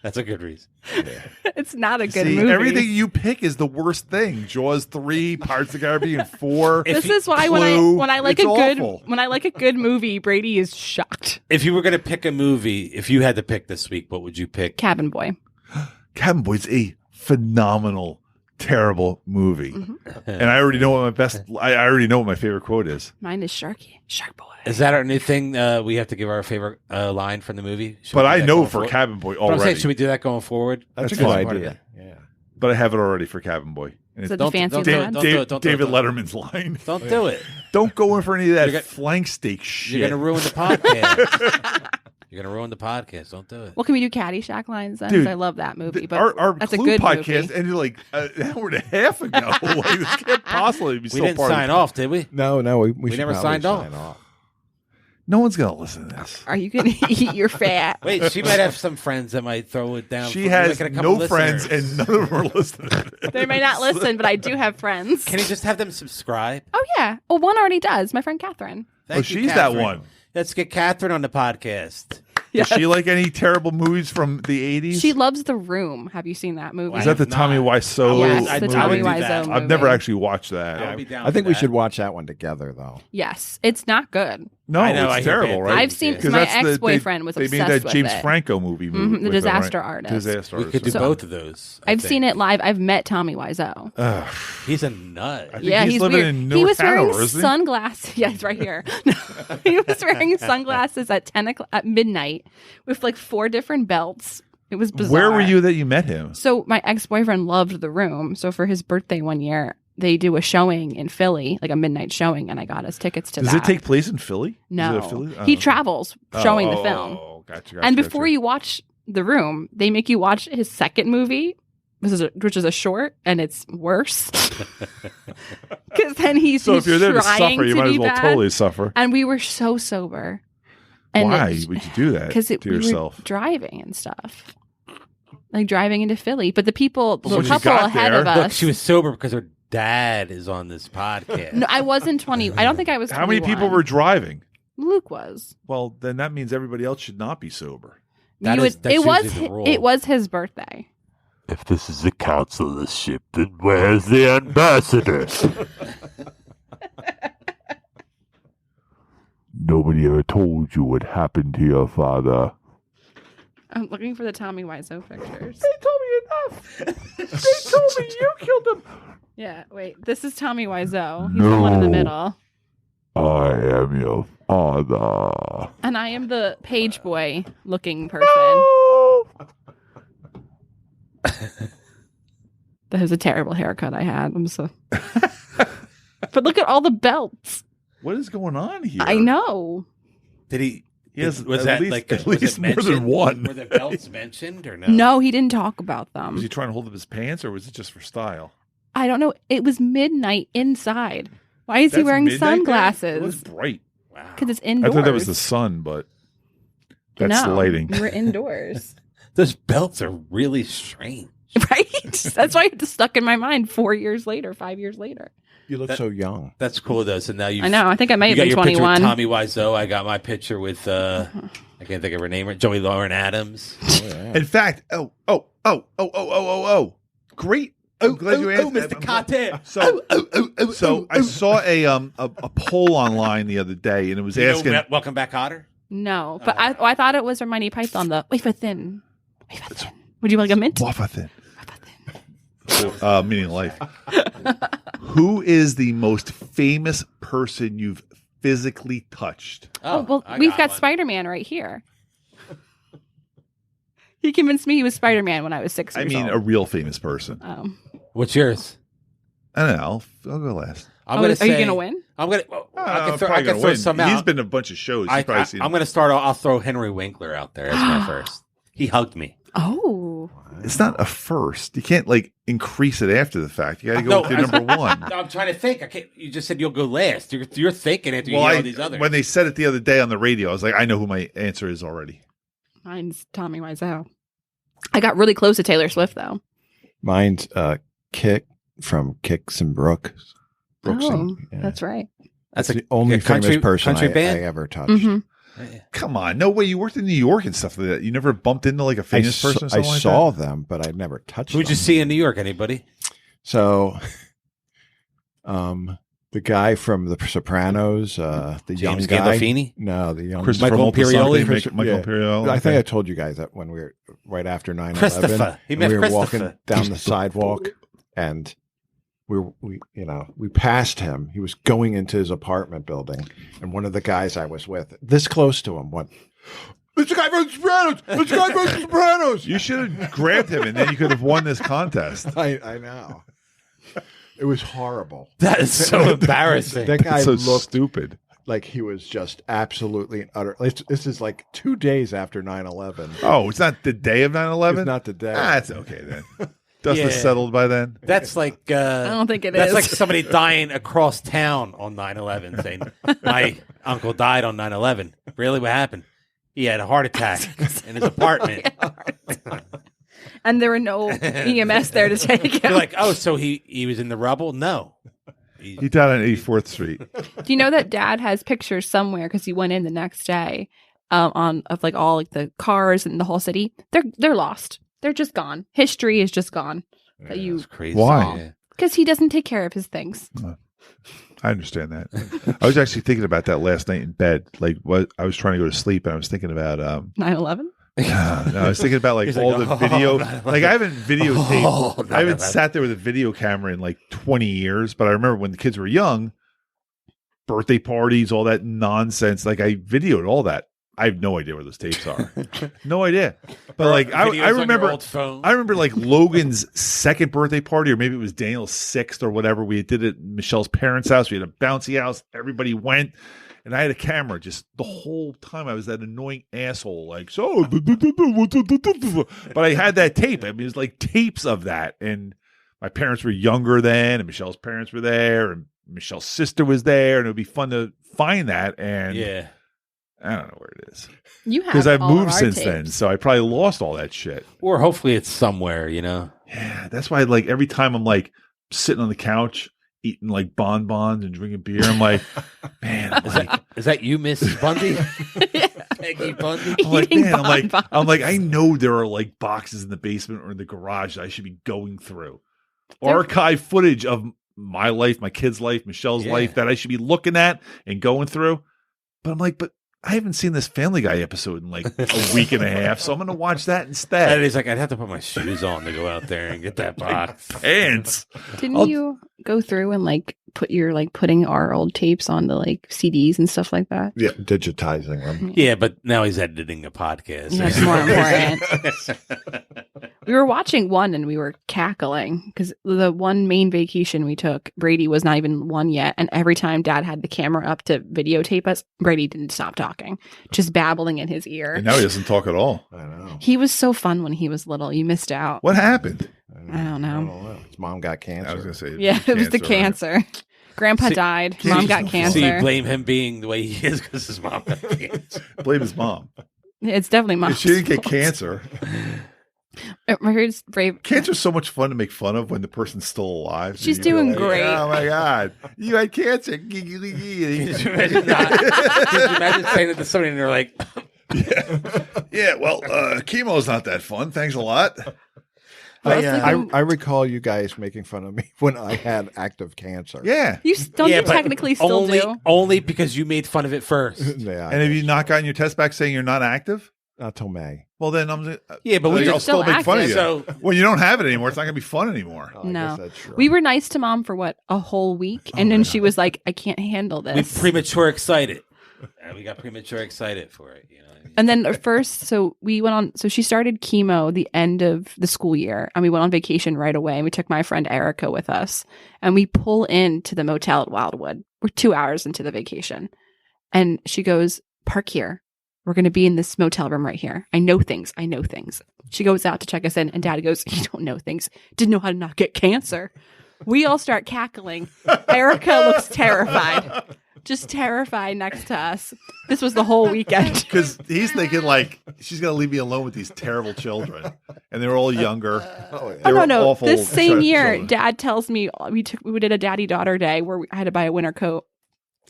That's a good reason. It's not a good See, movie. everything you pick is the worst thing. Jaws 3, Pirates of the Caribbean 4. If This you- is why Clue, when I like it's a good awful. when I like a good movie, Brady is shocked. If you were going to pick a movie, if you had to pick this week, what would you pick? Cabin Boy. Cabin Boy's a phenomenal, terrible movie. And I already know what I already know what my favorite quote is. Mine is Sharky. Shark Boy. Is that our new thing? We have to give our favorite line from the movie. Should But we do I that know going for forward? Cabin Boy But I'm saying, already. should we do that going forward? That's a That's good fine. idea. Yeah. But I have it already for Cabin Boy. And Is it's it the fancy don't- lads? don't- do it, don't do it, David don't do it. Letterman's line. Don't do it. Don't go in for any of that You're gonna- flank steak shit. You're going to ruin the podcast. You're going to ruin the podcast. Don't do it. Well, can we do Caddyshack lines then? 'Cause Dude, I love that movie. But our that's a Clue good podcast movie. ended like an hour and a half ago. Like, this can't possibly be We still didn't part sign of off, did we? No, we should never probably signed off. sign off. No one's going to listen to this. Are you going to eat your fat? Wait, she might have some friends that might throw it down. She for- has like a couple no friends, listeners. and none of them are listening. They may not listen, but I do have friends. Can you just have them subscribe? Oh, yeah. Well, one already does. My friend Catherine. Thank you, she's that Catherine. one. Let's get Catherine on the podcast. Does she like any terrible movies from the 80s? She loves The Room. Have you seen that movie? Is that the Tommy Not. Wiseau Yes, I the would Tommy do that. Wiseau I've never movie. actually watched that. I would be down I think for we that. should watch that one together, though. Yes. It's not good. No, I know, I it's hear terrible, bad right? I've seen Yeah. my that's the- ex-boyfriend was they obsessed made that with James it. Franco movie. The with them, right? Disaster Artist. Disaster We could do Artist. both of those. I I've think. seen it live. I've met Tommy Wiseau. He's a nut. I think Yeah, he's living weird. in He North was wearing Hanover, isn't he? sunglasses. Yeah, he's right here. He was wearing sunglasses at 10 o'clock at midnight with like 4 different belts. It was bizarre. Where were you that you met him? So my ex-boyfriend loved The Room. So for his birthday one year, they do a showing in Philly, like a midnight showing, and I got us tickets to Does that. it take place in Philly? No, Is it a Philly? he Oh. travels showing the film. Oh, gotcha, And before you watch The Room, they make you watch his second movie, which is a short, and it's worse. Because then he's So if you're there to trying suffer, you might be as well bad. totally suffer. And we were so sober. And Why would you do that Because to we yourself? were driving and stuff. Like driving into Philly. But the people, the when you couple got ahead there- of us. Look, she was sober because her dad is on this podcast. No, I wasn't 20. I don't think I was 21. How many people were driving? Luke was. Well, then that means everybody else should not be sober. That You is- would- that's it was usually the rule. it was his birthday. If this is a consularship, then where's the ambassador? Nobody ever told you what happened to your father. I'm looking for the Tommy Wiseau pictures. They told me enough. They told me you killed him. Yeah, wait. This is Tommy Wiseau. He's the one in the No. middle. I am your father. And I am the page boy looking person. That was a terrible haircut I had. I'm so But look at all the belts. What is going on here? I know. Did he? He has was at that least- like at was it least more than mentioned? one. Were the belts mentioned or no? No, he didn't talk about them. Was he trying to hold up his pants, or was it just for style? I don't know. It was midnight inside. Why is he That's wearing midnight there? It was sunglasses? bright. Wow. Because it's I indoors. thought that was the sun, but that's no, lighting. We were indoors. Those belts are really strange. Right? That's why it's stuck in my mind 4 years later, 5 years later. You look That- so young. That's cool though. So now you I know. I think I might you have got been your picture 21. with Tommy Wiseau. I got my picture with I can't think of her name. Joey Lauren Adams. Oh, yeah. In fact, great. I'm glad you asked. Caitie. So I saw a poll online the other day, and it was asking. Welcome back, Otter. No, but I thought it was Hermione Python, the wafer thin. Wafer thin. Would you like a mint? Waffle thin. Meaning life. Who is the most famous person you've physically touched? Oh, well, I we've got one. Spider-Man right here. He convinced me he was Spider-Man when I was 6 I years mean, a old. real famous person. What's yours? I don't know. I'll go last. I'm Are gonna you say, going to win? I'm gonna. I can throw, probably gonna throw win. some out. He's been to a bunch of shows. He's probably seen. I'm going to start. I'll throw Henry Winkler out there as my first. He hugged me. Oh. It's not a first. You can't like increase it after the fact. You got to go with your number one. No, I'm trying to think. I can't. You just said you'll go last. You're thinking after you hear all these others. When they said it the other day on the radio, I was like, I know who my answer is already. Mine's Tommy Wiseau. I got really close to Taylor Swift though. Mine's Kick from Kicks and Brooks. That's right. That's the only famous person I ever touched. Mm-hmm. Come on. No way. You worked in New York and stuff like that. You never bumped into like a famous person or something like that? I saw them, but I never touched them. Who'd you see in New York? Anybody? So, the guy from The Sopranos, the young guy. Gandolfini? No, the young Michael Imperioli. Michael Imperioli. I think I told you guys that when we were right after 9/11. Christopher. He met we were Christopher. walking down the sidewalk, and we passed him. He was going into his apartment building, and one of the guys I was with, this close to him, went, "It's the guy from The Sopranos! It's the guy from The Sopranos!" You should have grabbed him, and then you could have won this contest. I know. It was horrible. That is so embarrassing. That guy so looked stupid. like he was just absolutely and utter. This is like 2 days after 9/11. Oh, it's not the day of 9/11? It's not the day. It's okay then. Dust is settled by then. That's like I don't think it that's is. like somebody dying across town on 9/11 saying, "My uncle died on 9/11." Really, what happened? He had a heart attack in his apartment. And there were no EMS there to take him. You're like, oh, so he was in the rubble? No. He died on 84th Street. Do you know that Dad has pictures somewhere because he went in the next day of like all like the cars in the whole city? They're lost. They're just gone. History is just gone. That's crazy. Why? Because he doesn't take care of his things. I understand that. I was actually thinking about that last night in bed. Like, what I was trying to go to sleep, and I was thinking about 9/11. No, I was thinking about like all the video. Like, I haven't videotaped. I haven't sat there with a video camera in like 20 years. But I remember when the kids were young, birthday parties, all that nonsense. Like, I videoed all that. I have no idea where those tapes are. No idea. But like, I remember like Logan's second birthday party, or maybe it was Daniel's sixth or whatever. We did it at Michelle's parents' house. We had a bouncy house. Everybody went. And I had a camera just the whole time. I was that annoying asshole, like, so. But I had that tape. I mean, it was like tapes of that. And my parents were younger then, and Michelle's parents were there, and Michelle's sister was there. And it would be fun to find that. And Yeah. I don't know where it is. You have because I've all of moved our since tapes. then, so I probably lost all that shit. Or hopefully it's somewhere, you know. Yeah, that's why like every time I'm like sitting on the couch eating like bonbons and drinking beer, I'm like, man, Is that you, Mrs. Bundy? Peggy Bundy? I'm like, Eating man, bonbons. I'm like, I know there are like boxes in the basement or in the garage that I should be going through. Archive footage of my life, my kid's life, Michelle's life that I should be looking at and going through. But I'm like, but I haven't seen this Family Guy episode in like a week and a half, so I'm going to watch that instead. And he's like, I'd have to put my shoes on to go out there and get that box. Pants. Didn't you go through and like putting our old tapes on the like CDs and stuff like that? Yeah, digitizing them. Yeah, but now he's editing a podcast. That's more important. We were watching one and we were cackling because the one main vacation we took, Brady was not even one yet. And every time Dad had the camera up to videotape us, Brady didn't stop talking, just babbling in his ear. And now he doesn't talk at all. I know. He was so fun when he was little. You missed out. What happened? I don't know. His mom got cancer. I was going to say. Yeah, it was the right? cancer. Grandpa died. Mom got So cancer. you blame him being the way he is because his mom got cancer. Blame his mom. It's definitely mom's If she didn't get fault. cancer. Here's Brave. Cancer's so much fun to make fun of when the person's still alive. She's You go doing like, great. Oh my God. You had cancer. Could you imagine saying it to somebody and they're like, Yeah, well, chemo's not that fun. Thanks a lot. I recall you guys making fun of me when I had active cancer. Yeah. You don't yeah, you but technically still only, do? only because you made fun of it first. Yeah. And have you not gotten your test back saying you're not active? Not till May. Well, then I'm. Yeah, but I'll we still make fun of you. So When you don't have it anymore, it's not going to be fun anymore. Oh, I No. guess that's true. We were nice to Mom for what, a whole week? And then she was like, I can't handle we this. premature excited. We got premature excited for it, you know. And then at first, so she started chemo the end of the school year and we went on vacation right away. And we took my friend Erica with us and we pull into the motel at Wildwood. We're 2 hours into the vacation. And she goes, park here. we're going to be in this motel room right here. I know things. She goes out to check us in, and Dad goes, you don't know things. Didn't know how to not get cancer. We all start cackling. Erica looks terrified. Just terrified next to us. This was the whole weekend. Because he's thinking, like, she's going to leave me alone with these terrible children. And they were all younger. No. Awful This same year, children. Dad tells me we did a daddy-daughter day where I had to buy a winter coat.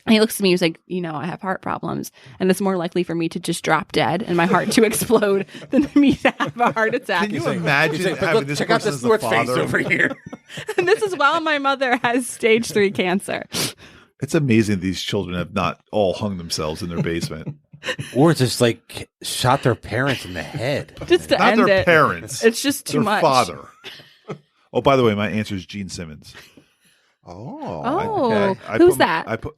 And he looks at me, he was like, I have heart problems. And it's more likely for me to just drop dead and my heart to explode than me to have a heart attack. Can you imagine having this check out person the as the snorts face father? over here. And this is while my mother has stage 3 cancer. It's amazing these children have not all hung themselves in their basement. Or just like shot their parents in the head. Just to Not end their it. parents. It's just too their much. father. Oh, by the way, my answer is Gene Simmons. Oh, I who's put- that? I put.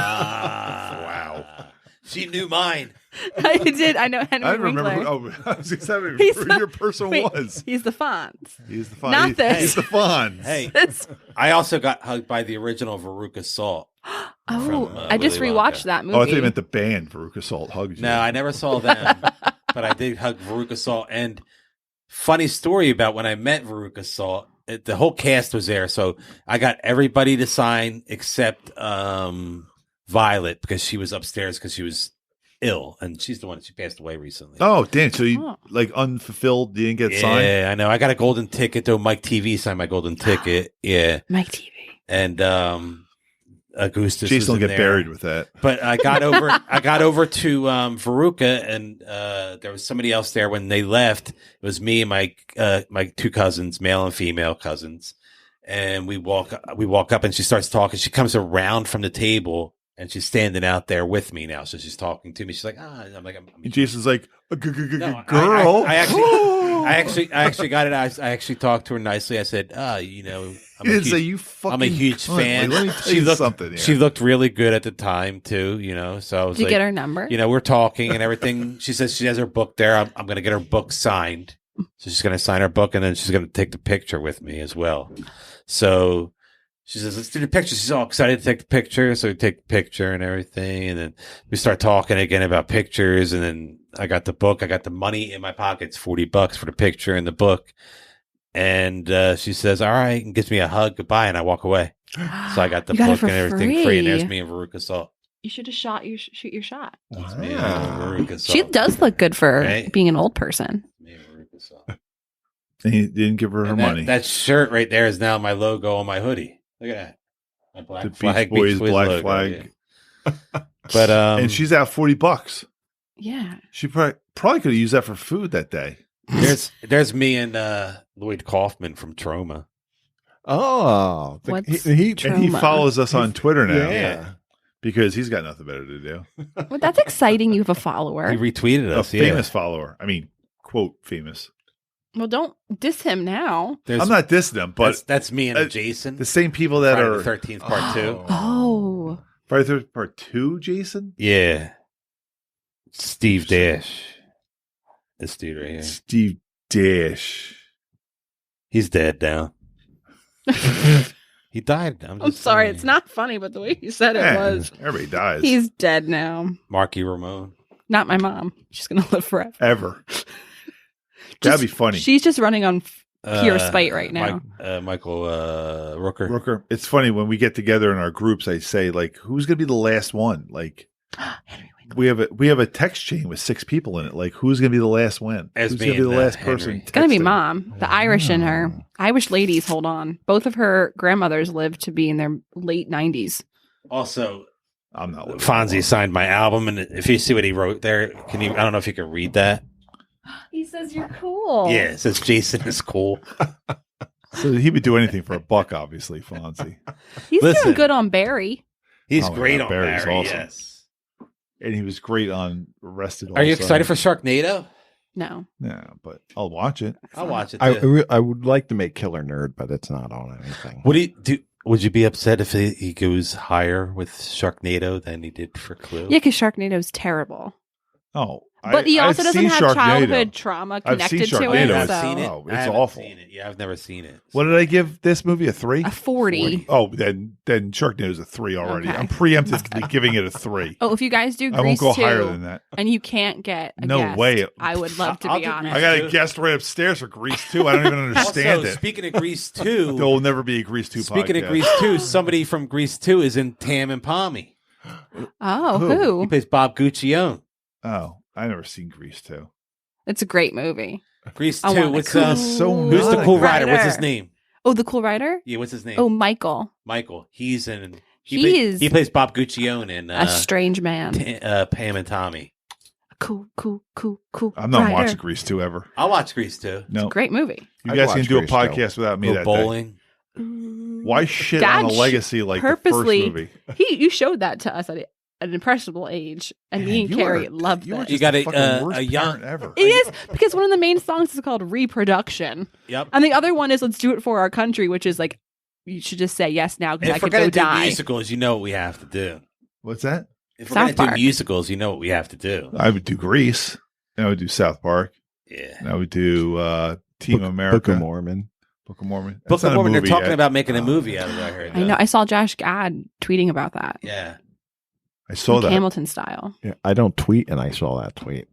Wow. She knew mine. I did. I know Henry I don't remember. Winkler. I was just having He's who the- your person Wait, was. He's the Fonz. He's the Fonz. Not this. He's the Fonz. Hey, It's- I also got hugged by the original Veruca Salt. oh, From, I just Willy rewatched Wonka. that movie. Oh, I thought you meant the band Veruca Salt hugged you. No, I never saw them, but I did hug Veruca Salt. And funny story about when I met Veruca Salt, the whole cast was there, so I got everybody to sign except Violet because she was upstairs because she was ill, and she's the one she passed away recently. Oh, damn. So you Oh. like unfulfilled, didn't get signed? Yeah, I know. I got a golden ticket though. Mike TV signed my golden ticket. Yeah, Mike TV. and Augustus. Jason was will in get there. buried with that. But I got over. I got over to Veruca, and there was somebody else there when they left. It was me and my 2 cousins, male and female cousins, and we walk up, and she starts talking. She comes around from the table, and she's standing out there with me now. So she's talking to me. She's like, I'm like, And Jason's like, No, girl. I actually got it. I actually talked to her nicely. I said, He didn't say you fucking. I'm a huge cunt." fan. Like, let me tell She you looked something. Here. She looked really good at the time too. So I was Did you like, get her number? we're talking and everything. She says she has her book there. I'm going to get her book signed. So she's going to sign her book, and then she's going to take the picture with me as well. So she says, let's do the picture. She's all excited to take the picture. So we take the picture and everything. And then we start talking again about pictures. And then I got the book. I got the money in my pocket. It's $40 for the picture and the book. And she says, all right, and gives me a hug. Goodbye. And I walk away. So I got the You got it book for and everything free. And there's me and Veruca Salt. You should have shoot your shot. That's me and Veruca Salt. She does look good for Right? being an old person. Me and Veruca Salt. And he didn't give her And money. That shirt right there is now my logo on my hoodie. Look at that. My black The Beach flag. Boys black logo, flag. yeah. But and she's out $40. Yeah. She probably could have used that for food that day. there's me and Lloyd Kaufman from Troma. Oh, What's And he Trauma. follows us on Twitter now yeah. because he's got nothing better to do. Well, that's exciting. You have a follower. He retweeted A us. famous follower. I mean, quote famous. Well, don't diss him now. There's, I'm not dissing them, but that's me and uh, Jason. the same people that Friday are the 13th part 2. Oh. Friday the 13th part 2, Jason? Yeah. Steve Dash. This dude right here. Steve Dash. He's dead now. He died. I'm just sorry. saying. It's not funny, but the way you said it Yeah, was. everybody dies. He's dead now. Marky Ramone. Not my mom. She's going to live forever. Ever. That'd be Just- funny. She's just running on pure spite right now. Michael Rooker. Rooker. It's funny when we get together in our groups, I say, like, who's going to be the last one? Like, Henry Winkler. we have a text chain with 6 people in it. Like, who's going to be the last one? As Who's me going to be and, the last Henry. person? It's going to be texting? mom. The Irish in her. Irish ladies hold on. Both of her grandmothers lived to be in their late 90s. Also, I'm not living Fonzie alone. signed my album, and if you see what he wrote there, can you? I don't know if you can read that. He says you're cool. Yeah, it says Jason is cool. So he would do anything for a buck, obviously, Fonzie. He's Listen. doing good on Barry. He's Oh my great God, on Barry's Barry. awesome. Yes. And he was great on Arrested. Are you also. excited for Sharknado? No. Yeah, but I'll watch it. I'll watch it. I, too. I would like to make Killer Nerd, but it's not on anything. What do you do? Would you be upset if he goes higher with Sharknado than he did for Clue? Yeah, because Sharknado's terrible. Oh, But he also I've doesn't seen have Sharknado. childhood trauma I've seen connected to Sharknado. it. I've So. seen it. Oh, I it's haven't awful. seen it. Yeah, I've never seen it. What did I give this movie? A 3? A 40. Oh, then Sharknado is a 3 already. Okay. I'm preemptively giving it a 3. Oh, if you guys do I won't Grease go higher 2 than that. and you can't get a No guest, way. I would love to I'll be do honest. I got a Dude. guest right upstairs for Grease 2. I don't even understand Also, it. speaking of Grease 2, There will never be a Grease 2 speaking podcast. of Grease 2, somebody from Grease 2 is in Tam and Pommy. Oh, Who? who? He plays Bob Guccione. Oh, I've never seen Grease 2. It's a great movie. Grease I 2. want a What's cool so who's the not cool a rider? What's his rider. name? Oh, the cool writer? Yeah, what's his name? Oh, Michael. Michael. He's in. He is He plays Bob Guccione in a strange man. Pam and Tommy. Cool. I'm not rider. watching Grease 2 ever. I'll watch Grease 2. No. Great movie. You I'd guys watch can do a Grease 2. podcast without me Go that day. bowling. Why shit Dad on a legacy like purposely, the first movie? You showed that to us at an impressionable age, and me and you Carrie are- loved you are it. You just got the a, fucking worst a young- parent ever. It is because one of the main songs is called Reproduction, Yep. and the other one is Let's Do It For Our Country, which is like you should just say yes now because I If we're could go gonna do die. musicals, you know what we have to do. What's that? If we're South going to do Park. musicals, you know what we have to do. I would do Grease. And I would do South Park. Yeah. And I would do Team America. Book of Mormon. Book of Mormon. Book That's of not a Mormon, they're movie talking yet. about making a movie out of it, I heard. I know. I saw Josh Gad tweeting about that. Yeah. I saw Like that. Hamilton style. Yeah, I don't tweet, and I saw that tweet.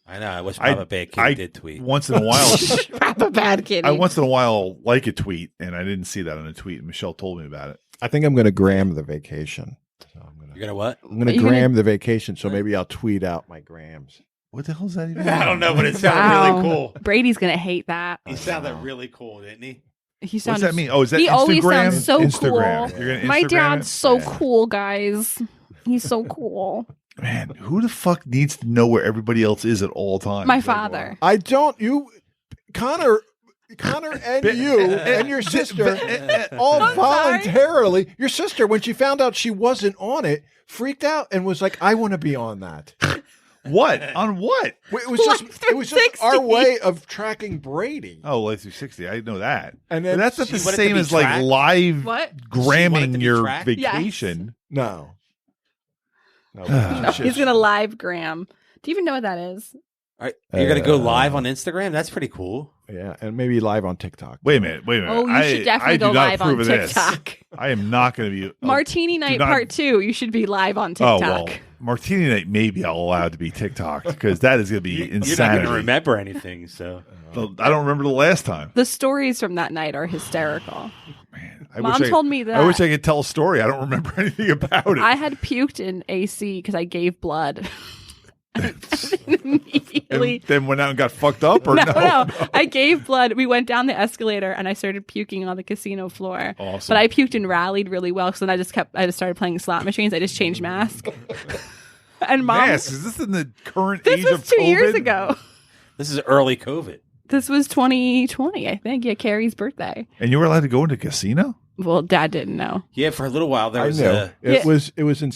I know. I wish I- Papa Bad Kid I- did tweet. Once in a while, I'm a bad kid. I once in a while like a tweet, and I didn't see that on a tweet. And Michelle told me about it. I think I'm going to gram the vacation. So You're going to what? I'm going to Are you gonna- gram the vacation, so maybe I'll tweet out my grams. What the hell is that even? I don't know, but it sounded Wow. really cool. Brady's gonna hate that. He sounded really cool, didn't he? He What's sounds. that mean? Oh, is that He Instagram? always sounds so Instagram. cool. You're gonna My Instagram dad's it? so Yeah. cool, guys. He's so cool. Man, who the fuck needs to know where everybody else is at all times? My Like, father. I don't. Connor, and you and your sister all I'm sorry. voluntarily. Your sister, when she found out she wasn't on it, freaked out and was like, "I want to be on that." What? On what? It was just our 360. way of tracking Brady. Oh, Life 360. I know that. And But then that's not She the wanted to same be as like tracked? live What? She wanted to gramming be your tracked? vacation. no. No, No, it's he's just- gonna live gram. Do you even know what that is? All right. You're going to go Uh, live on Instagram? That's pretty cool. Yeah, and maybe live on TikTok. Wait a minute. Oh, you should definitely I go do not live on approve of this. TikTok. I am not going to be. Martini Night not- Part 2. You should be live on Oh, TikTok. well, Martini Night maybe I'll allow to be TikTok because that is going to be You're not insanity. going to remember anything, so. I don't remember the last time. The stories from that night are hysterical. Man, Mom told me that. I wish I could tell a story. I don't remember anything about it. I had puked in AC because I gave blood. Immediately. And then went out and got fucked up, or No. I gave blood. We went down the escalator and I started puking on the casino floor. Awesome. But I puked and rallied really well. So then I just started playing slot machines. I just changed mask. And Mom, Mask, is this in the current this age was of 2 COVID? years ago. This is early COVID. This was 2020, I think. Yeah, Carrie's birthday. And you were allowed to go into a casino? Well, Dad didn't know. Yeah, for a little while there I was know. Yeah. It was in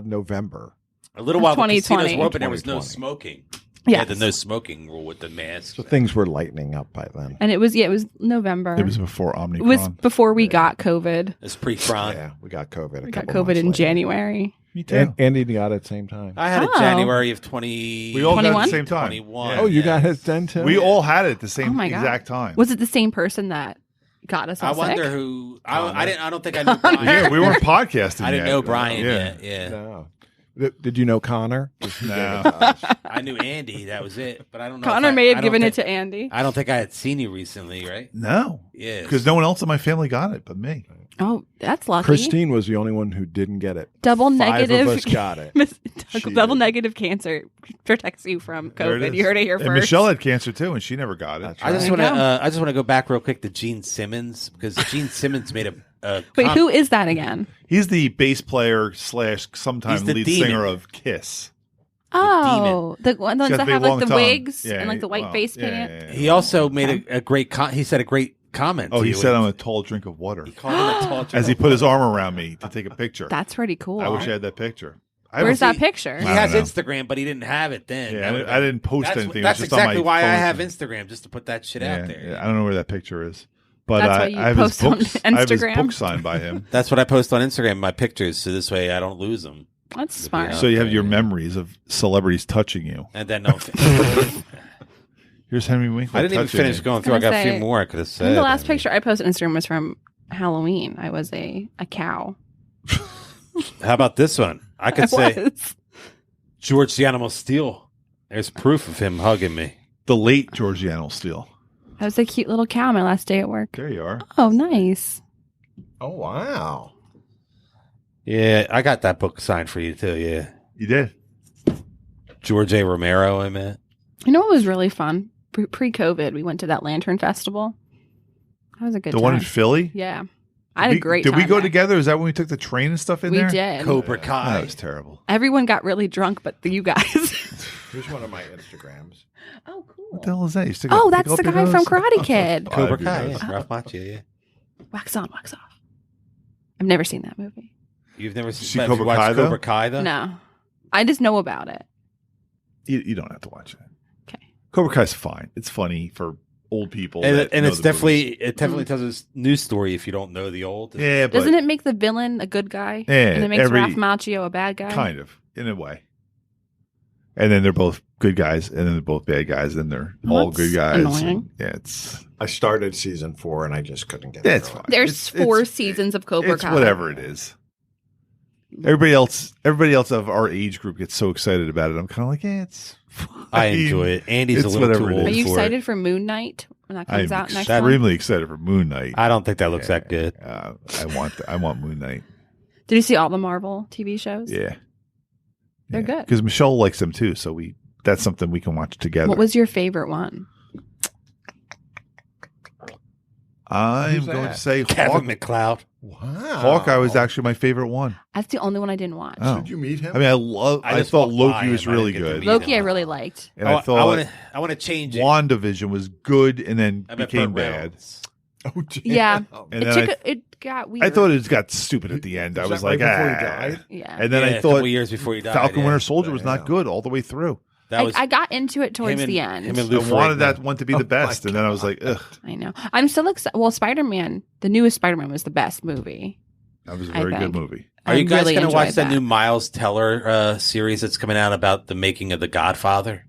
November. a little while the 2020. casinos were open. There was no 2020. smoking. Yeah, Yeah, the no smoking rule with the mask. So things were lightening up by then. and it was November. It was before It Omicron. was before we got COVID. It's pre-Fron. Yeah, we got COVID. We got COVID in January. Me too. And Andy got it at the same time. I had it Oh. January of 20. We all got it at 21? the same time. 21. Yeah. Oh, you yeah. got it then too? We all had it at the same Oh my God. exact time. Was it the same person that got us all I wonder sick? who. I don't think I knew Brian. Yeah, we weren't podcasting I didn't yet. know Brian Yeah. yet. Yeah. No. Did you know Connor? No. I knew Andy. That was it. But I don't know. Connor if may I have don't given it think- to Andy. I don't think I had seen you recently, right? No. Yeah. Because no one else in my family got it but me. Oh, that's lucky. Christine was the only one who didn't get it. Double Five negative. of us got it. She Double did. negative cancer protects you from There it COVID. is. You heard it here And first. Michelle had cancer too, and she never got it. That's I just There want you to. go. I just want to go back real quick to Gene Simmons because Gene Simmons made a. Wait, who is that again? He's the bass player / sometime He's the lead demon. singer of Kiss. Oh, the ones He's got that the have big like the long tongue. wigs Yeah, and like the white well, face yeah, paint. yeah, yeah. He also made a great. He said a great comment. Oh, to he you. said I'm a tall drink of water. He called him a tall. As he put his arm around me to take a picture. That's pretty cool. I wish I had that picture. I Where's haven't that picture? He I has don't know. Instagram, but he didn't have it then. Yeah, That would've I didn't post that's, anything. It That's was just on my exactly why I phone. have Instagram, just to put that shit out there. Yeah, I don't know where that picture is, but That's why I you have his post on books. I have his Instagram? book signed by him. That's what I post on Instagram, my pictures, so this way I don't lose them. That's smart. So you have your memories of celebrities touching you. And then no. Here's Henry Winkler. I didn't even finish going through. I got a few more I could have I said. think the last picture I posted on Instagram was from Halloween. I was a cow. How about this one? I could say was. George the Animal Steel. There's proof of him hugging me. The late Georgiano Steele. I was a cute little cow my last day at work. There you are. Oh, nice. Oh, wow. Yeah, I got that book signed for you too. Yeah, You did. George A. Romero. I meant. You know what was really fun? Pre-COVID, we went to that Lantern Festival. That was a good The time. one in Philly? Yeah. I had a great time. Did we go there. together? Is that when we took the train and stuff in We there? did. Cobra Kai. That was terrible. Everyone got really drunk, but you guys. Here's one of my Instagrams. Oh, cool. What the hell is that? You still Oh, got that's pick the up guy your from nose? Karate Kid. Cobra Five Kai. years. Yeah. Ralph Macchio. Yeah. Wax on, wax off. I've never seen that movie. You've never See have you Cobra watched Kai, though? Cobra Kai though? No. I just know about it. You don't have to watch it. Okay. Cobra Kai's fine. It's funny for old people. And, that and know it's the definitely movies. it definitely tells a news story if you don't know the old. Yeah, but Doesn't it make the villain a good guy? Yeah, And it makes every- Ralph Macchio a bad guy? kind of in a way. And then they're both good guys, and then they're both bad guys, and they're Well, all that's good guys. annoying. Yeah, it's I started season 4 and I just couldn't get it's through fine. it. There's It's- 4 it's- seasons of Cobra It's Kai. whatever it is. Everybody else of our age group gets so excited about it. I'm kind of like, yeah, it's fine. I enjoy it. Andy's a It's little too whatever it old Are you for excited it. for Moon Knight when that I'm comes out next month? extremely excited for Moon Knight. I don't think that looks that good. I want Moon Knight. Did you see all the Marvel TV shows? Yeah, They're good. because Michelle likes them too. So that's something we can watch together. What was your favorite one? I'm Who's going that? to say Kevin McLeod. Wow. Hawkeye was actually my favorite one. That's the only one I didn't watch. Oh. Did you meet him? I mean, I just thought walked Loki by was him. I really didn't get to good. meet Loki I him. really liked. And I thought I want to change it. WandaVision was good and then I bet became Burt bad. Reynolds. oh, damn. Yeah. And It then it got weird. I thought it got stupid at the end. I Was was that like, right before he ah. died? Yeah. And then Yeah, I a couple thought years before he died. Falcon yeah. Winter Soldier was not Damn. good all the way through. That was I got into it towards him and- the end. him and I Lou wanted Ferrigno. that one to be the best, and then I was like, ugh. I know. I'm still excited. Well, Spider-Man, the newest Spider-Man was the best movie. That was a I very good think. movie. Are you I guys really going to watch enjoyed that new Miles Teller series that's coming out about the making of The Godfather?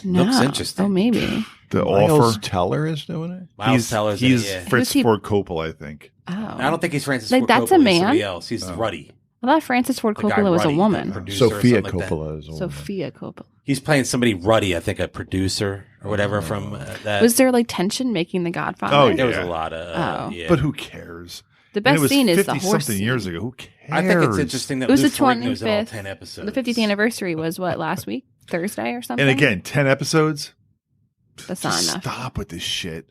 No. Looks interesting. Oh, maybe. The Miles offer. Teller is doing it? Miles Teller's in it, he's yeah. Fritz Who's he? Ford Coppola, I think. Oh. I don't think he's Francis Like, Ford that's Coppola. a He's man? somebody else. He's Oh. Ruddy. I thought Francis Ford The guy Coppola was a Ruddy, woman. the producer or Sophia something like that. Coppola is a woman. Sophia Coppola. He's playing somebody Ruddy, I think a producer or whatever from that. Was there like tension making The Godfather? Oh, yeah. There was a lot of Oh. yeah. But who cares? The And best it was scene is the 50 horse something scene. years ago. Who cares? I think it's interesting that It was Lou the Ferrigno was in all 25th 10 episodes. The 50th anniversary was what, last week? Thursday or something? And again, 10 episodes. That's not Just enough. stop with this shit.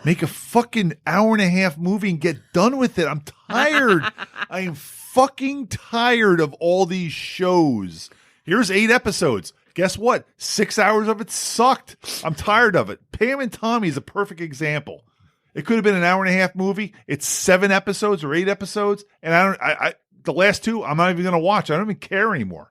Make a fucking hour and a half movie and get done with it. I'm tired. I am fucking tired of all these shows. Here's 8 episodes. Guess what? 6 hours of it sucked. I'm tired of it. Pam and Tommy is a perfect example. It could have been an hour and a half movie. It's 7 episodes or 8 episodes, and I the last 2 I'm not even going to watch. I don't even care anymore.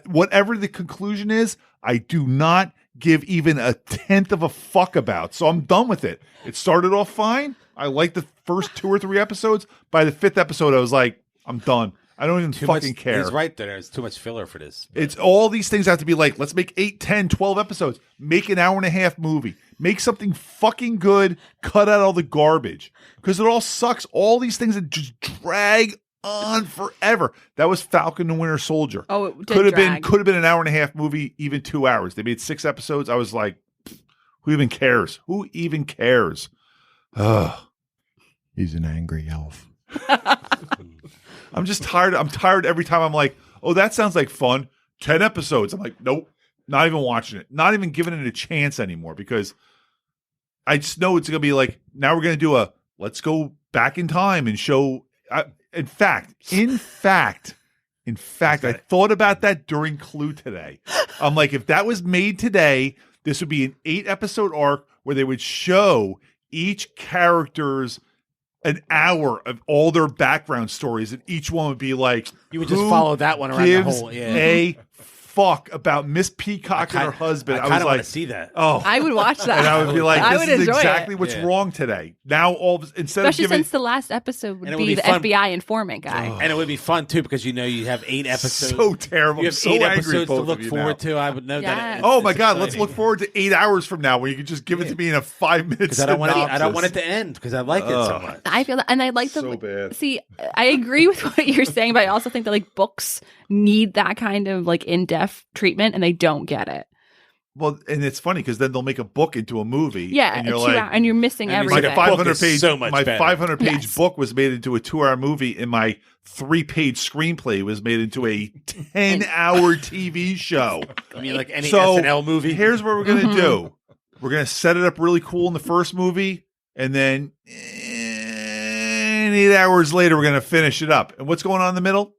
Whatever the conclusion is, I do not give even a tenth of a fuck about. So I'm done with it. It started off fine. I liked the first 2 or 3 episodes. By the 5th episode, I was like, I'm done. I don't even fucking care. He's right there. There's too much filler for this. It's all these things have to be like, let's make 8, 10, 12 episodes. Make an hour and a half movie. Make something fucking good. Cut out all the garbage. Because it all sucks. All these things that just drag on forever. That was Falcon and Winter Soldier. Oh, it did could have drag. been an hour and a half movie, even 2 hours. They made 6 episodes. I was like, who even cares? Who even cares? Ugh. He's an angry elf. I'm just tired. I'm tired every time I'm like, oh, that sounds like fun. 10 episodes. I'm like, nope, not even watching it. Not even giving it a chance anymore because I just know it's going to be like, now we're going to do let's go back in time and show. In fact, I thought about that during Clue today. I'm like, if that was made today, this would be an 8-episode arc where they would show each character's an hour of all their background stories, and each one would be like, You would just who follow that one around the gives whole. Yeah. a fuck about Miss Peacock and her husband. I was kind of like, want to see that. oh, I would watch that. and I would be like, I this would is enjoy exactly it. what's wrong today. Now, instead Especially of giving, since the last episode would And it would be be the fun. FBI informant guy. And it would be fun too because you have 8 episodes. so terrible. You I'm have so 8 angry at episodes to both look of you forward now. to. I would know Yes. that. Oh it's my God! Let's exciting. look forward to 8 hours from now when you can just give it to me in a 5 minute. Because I don't want it to end because I like it so much. I feel that, and I like So bad. See, I agree with what you're saying, but I also think that like books need that kind of like in-depth treatment, and they don't get it. Well, and it's funny because then they'll make a book into a movie. Yeah, and you're 2 like, hours, and you're missing And it's my like everything. a book 500 is page, so much my better. 500 page Yes. book was made into a 2-hour movie, and my 3-page screenplay was made into a 10-hour TV show. I mean, like any So, SNL movie. Here's what we're gonna Mhm. do: we're gonna set it up really cool in the first movie, and then 8 hours later, we're gonna finish it up. And what's going on in the middle?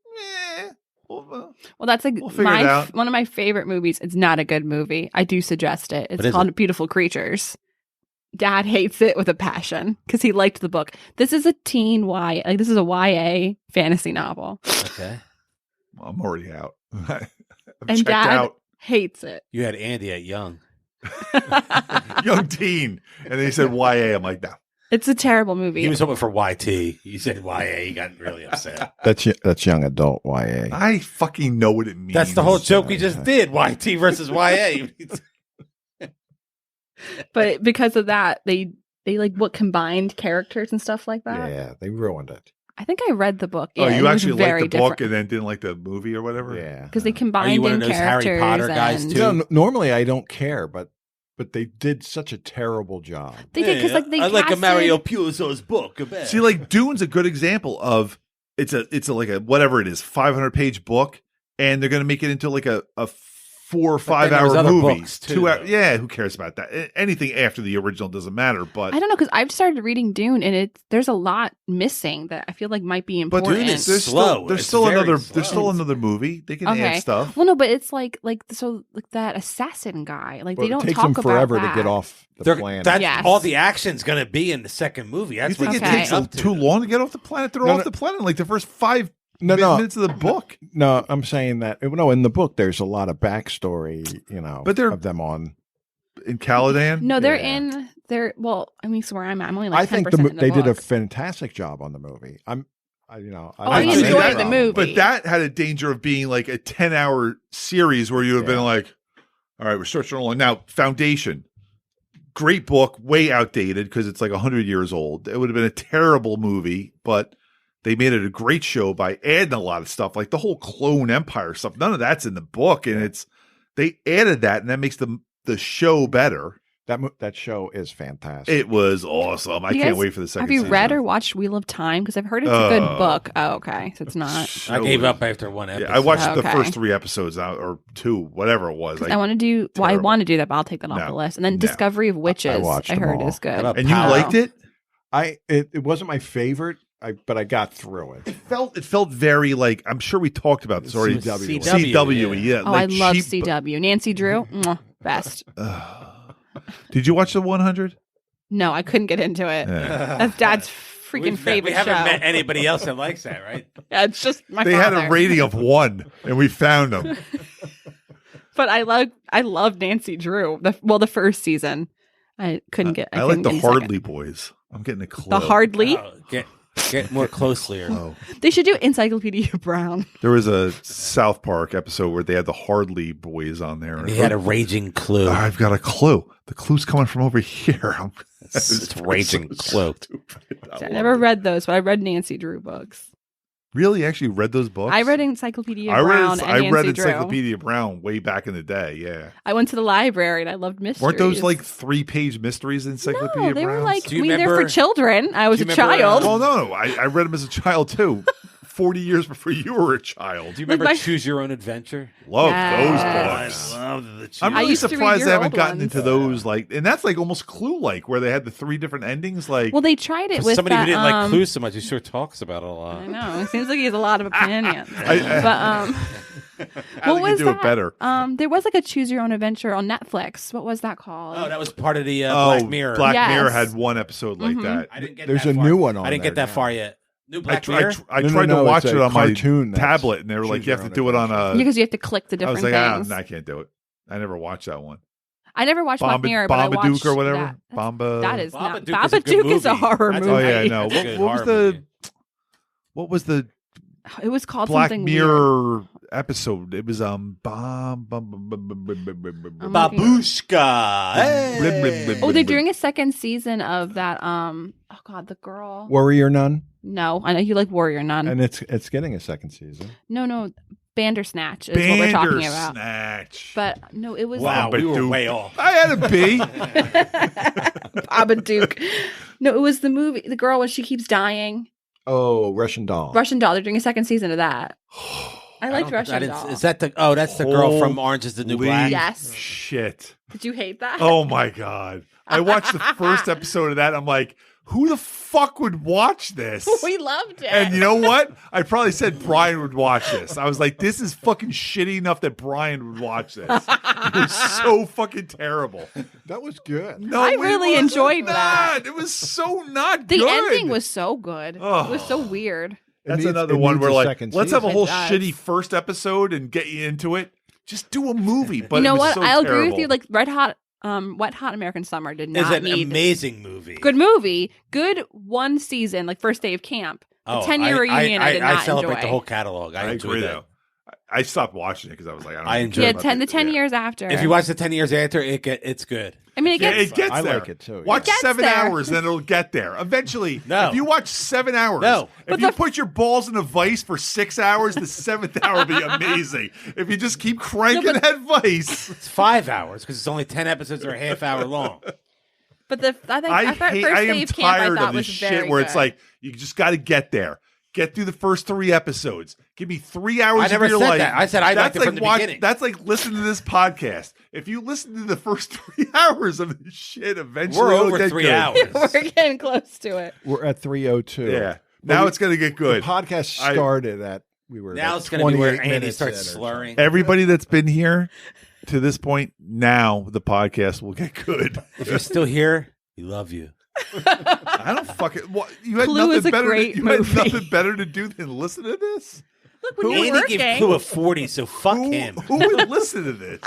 Well, that's like We'll figure it out. one of my favorite movies. It's not a good movie. I do suggest it. What It's is called Beautiful Creatures. Dad hates it with a passion because he liked the book. This is a this is a YA fantasy novel, Okay. Well, I'm already out. I'm and checked Dad out. hates it. You had Andy at Young. Young teen, and then he said YA. I'm like, no. It's a terrible movie. He was hoping for YT. You said YA. He got really upset. That's young adult YA. I fucking know what it means. That's the whole joke we just did. YT versus YA. But because of that, they like what combined characters and stuff like that. Yeah, they ruined it. I think I read the book. Oh, Yeah, you it was actually very liked the book different. and then didn't like the movie or whatever? Yeah. Because they Are combined you one in of those Harry characters. Potter guys, and- too? No, normally I don't care, but they did such a terrible job. They did because like they I like a casted- Mario Puzo's book. See, like Dune's a good example of it's a like a whatever it is 500-page book, and they're going to make it into like a 4 or 5 then there was hour other movie. books, too, 2 hour, though. yeah, who cares about that? Anything after the original doesn't matter. But I don't know because I've started reading Dune and there's a lot missing that I feel like might be but important. Dune is there's slow. still there's It's still very another slow. there's still another movie. They can Okay. add stuff. Well, no, but it's like that assassin guy. Like Well, they don't it takes talk them forever about to get that. off the planet. That's Yes. all the action's going to be in the second movie. That's You think what it Okay. takes up to. too long to get off the planet? They're No, off no. the planet in like the first 5 No, minutes of the book. No, I'm saying that no. In the book, there's a lot of backstory, But they're- of them on. In Caladan? No, they're Yeah. in. They're well. I mean, so where I'm at, I'm only like I think 10% in the they did a book. fantastic job on the movie. I I didn't see enjoyed any the problem. movie. But that had a danger of being like a 10-hour series where you would have Yeah. been like, all right, we're stretching along. Now, Foundation, great book, way outdated because it's like 100 years old. It would have been a terrible movie, but they made it a great show by adding a lot of stuff, like the whole Clone Empire stuff. None of that's in the book, and they added that, and that makes the show better. That show is fantastic. It was awesome. I You can't guys- wait for the second Have you season. read or watched Wheel of Time? Because I've heard it's a good book. Oh, okay, so it's not. I gave up after one episode. Yeah, I watched the Okay. first 3 episodes out, or 2, whatever it was. I want to do. Well, I terrible. want to do that, but I'll take that off No. the list. And then No. Discovery of Witches. watched I them heard all. is good. How about And you Power? liked it? It wasn't my favorite, but I got through it. It felt very like, I'm sure we talked about this already. CW. CW, yeah. Oh, like I love cheap, CW. Nancy Drew, best. Did you watch the 100? No, I couldn't get into it. Yeah. That's Dad's freaking favorite We haven't show. met anybody else that likes that, right? Yeah, it's just my They father. had a rating of 1, and we found them. But I love Nancy Drew. The first season, I couldn't get. I like couldn't the get into Hardly Boys. I'm getting a clue. The Hardly. Oh, get more closely. Oh. They should do Encyclopedia Brown. There was a South Park episode where they had the Hardly Boys on there. And he had a raging clue. I've got a clue. The clue's coming from over here. It's raging clue. I never read those, but I read Nancy Drew books. Really? You actually read those books? I read Encyclopedia I Brown read, and I Nancy read Drew. Encyclopedia Brown way back in the day. Yeah. I went to the library and I loved mysteries. Weren't those like 3-page mysteries in Encyclopedia No, they were Browns? like, Do you they're remember- for children. I was do a you remember, child. Well, no. I read them as a child too. 40 years before you were a child. Do you remember my- Choose Your Own Adventure? Love Yes. those books. love the Choose. I'm I really used to read surprised your I haven't old gotten ones. into those. Like, and that's like almost Clue-like, where they had the 3 different endings. Like, Well, they tried it For with somebody that, who didn't like Clue so much, he sure talks about it a lot. I know. It seems like he has a lot of opinions. I what think was you do that? it better. There was like a Choose Your Own Adventure on Netflix. What was that called? Oh, that was part of the Black Mirror. Black Yes. Mirror had one episode like Mhm. that. I didn't get There's that a far. new one on I didn't there get that now. far yet. New Black Mirror? I No, tried no, to watch it's it a on my cartoon that's tablet, and they were like, choose you have your to own do it on adventure. a. Because you have to click the I was different like, things. I can't do it. I never watched that one. I never watched Black Mirror, but I Babadook watched or whatever. that. Bamba. That is not. Babadook is a good Babadook is a movie. horror That's movie. Oh yeah, I know. That's a good What was horror the? movie. What was the It was called Black something weird. Mirror episode? It was Babushka. Hey. Oh, they're doing a second season of that. Oh God, the girl. Warrior Nun, No, I know you like Warrior Nun. and it's getting a second season. No, Bandersnatch is what we're talking about. Bandersnatch. But no, it was Wow, we were Babadook. way off. I had a B. Babadook. No, it was the movie. The girl when she keeps dying. Oh, Russian Doll. Russian Doll. They're doing a second season of that. I liked don't- Russian I didn't- Doll. Is that the? Oh, that's the girl from Orange Is the New Holy Black. Yes. Shit. Did you hate that? Oh my god. I watched the first episode of that. I'm like, who the fuck would watch this? We loved it. And you know what? I probably said Brian would watch this. I was like, this is fucking shitty enough that Brian would watch this. It was so fucking terrible. That was good. No, I it really was enjoyed not. that. It was so not the good. ending was so good. Oh. It was so weird. That's another one where like, let's have a whole It does. shitty first episode and get you into it. Just do a movie. But You know it was what? so I'll agree with terrible. you. Like Wet Hot American Summer did It's not an need amazing movie. good movie. Good one season, like first day of camp. The 10-year reunion I did not celebrate enjoy. the whole catalog. I agree enjoy that. though. I stopped watching it because I was like, I don't I know enjoy Yeah, it. 10 years after. If you watch the 10 years after, it's good. I mean, it Yeah, gets it gets I there. like it too. Watch gets 7 there. hours, then it'll get there. Eventually, No. if you watch 7 hours, No. if you put your balls in a vice for 6 hours, the seventh hour will be amazing. If you just keep cranking that vice. It's 5 hours because it's only 10 episodes that are a half hour long. But I think I first am day of camp I tired thought of this was very shit where it's good. like, you just got to get there. Get through the first 3 episodes. Give me 3 hours I never of your said life. that. I said I liked it from the beginning. That's like listening to this podcast. If you listen to the first 3 hours of this shit, eventually We're it'll over get 3 good. hours. We're getting close to it. We're at 3:02. Yeah. Now it's going to get good. The podcast started at we were Now at it's going to be where 28 Andy minutes starts in or slurring. Everybody that's been here to this point, now the podcast will get good. If you're still here, we love you. I don't fucking. What, you had Clue nothing is a better. great You had movie. nothing better to do than listen to this. Look, when you're Andy working, gave Clue a 40, so fuck him. Who would listen to this?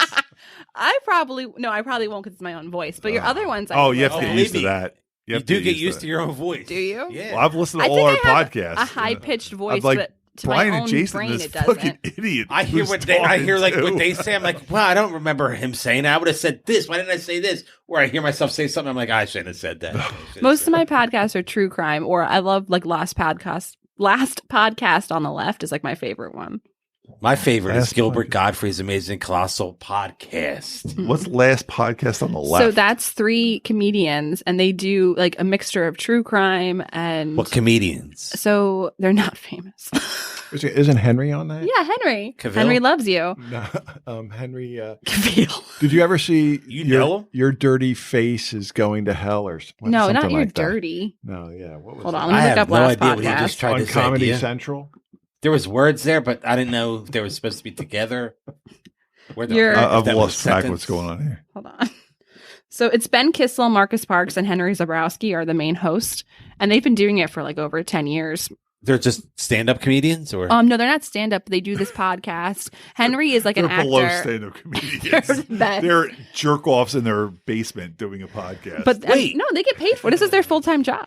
I probably won't because it's my own voice. But your other ones, I Oh, would you have to listen. get used to believe me. that. You have do to get used to that. your own voice. Do you? Yeah. Well, I've listened to I all our think I have podcasts. a high pitched voice, I'm like, but to Brian my and own Jason, brain, this it doesn't. fucking idiot. I hear who's what they. I hear like talking what to. they say. I'm like, well, I don't remember him saying that. I would have said this. Why didn't I say this? Or I hear myself say something. I'm like, I shouldn't have said that. Most of my podcasts are true crime, or I love like Last Podcast on the Left is like my favorite one. My favorite is Last Gilbert podcast. Godfrey's Amazing Colossal Podcast. What's the last podcast on the left? So that's 3 comedians, and they do like a mixture of true crime and. What comedians? So they're not famous. Isn't Henry on that? Yeah, Henry. Cavill? Henry loves you. No, Henry. Cavill. Did you ever see You know him? your dirty face is going to hell or No, not something you're like that? dirty. No, yeah. What was Hold it? on, let me I look have up no Last idea what he Podcast. just tried On to say. Comedy Do you? Central. There was words there, but I didn't know if they were supposed to be together. Where You're- if I've that was lost track of sentence. what's going on here. Hold on. So it's Ben Kissel, Marcus Parks, and Henry Zabrowski are the main host, and they've been doing it for like over 10 years. They're just stand-up comedians, or No, they're not stand-up. They do this podcast. Henry is like They're an below actor. stand-up comedians. They're the best. They're jerk-offs in their basement doing a podcast. But Wait. no, they get paid for it. This is their full-time job.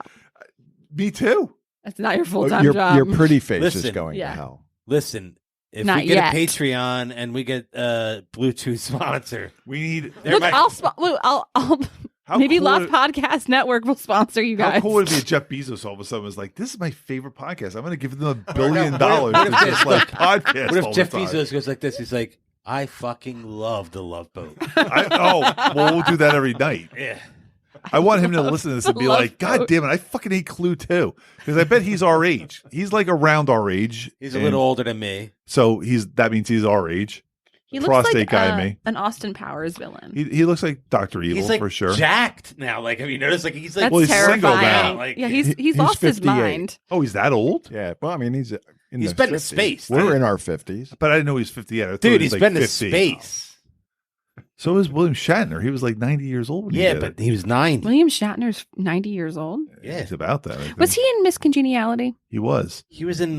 me too. It's not your Oh, full-time your, job. your pretty face is Listen. going Yeah. to hell. listen. If Not we get yet. a Patreon and we get a Bluetooth sponsor, We need. there Look, might- I'll How maybe cool Lost would- Podcast Network will sponsor you guys. How cool would it be if Jeff Bezos all of a sudden was like, "This is my favorite podcast. I'm going to give them $1 billion what if to this- just like podcast." what if all Jeff the time. Bezos goes like this? He's like, I fucking love the Love Boat. Well, we'll do that every night. Yeah. I want him to listen to this and be Love like, "God Boat. damn it, I fucking hate Clue too," because I bet he's our age. He's like around our age. He's a and little older than me. so that means he's our age. He looks prostate like guy, me. an Austin Powers villain. He looks like Dr. Evil He's like for sure. jacked now. Like, have you noticed? Like, he's like, That's Well, he's single terrifying. now. Like, yeah, he's he's lost his 58. mind. Oh, he's that old? Yeah. Well, I mean, he's in He's the been to 50s. space. We're in our 50s. But I didn't know he was 50 yet. I thought dude, he was he's like been 50. to space. So was William Shatner. He was like 90 years old. When he Yeah, did but it. he was 90. William Shatner's 90 years old. Yeah. He's about that. I think. Was he in Miss Congeniality? He was. He was in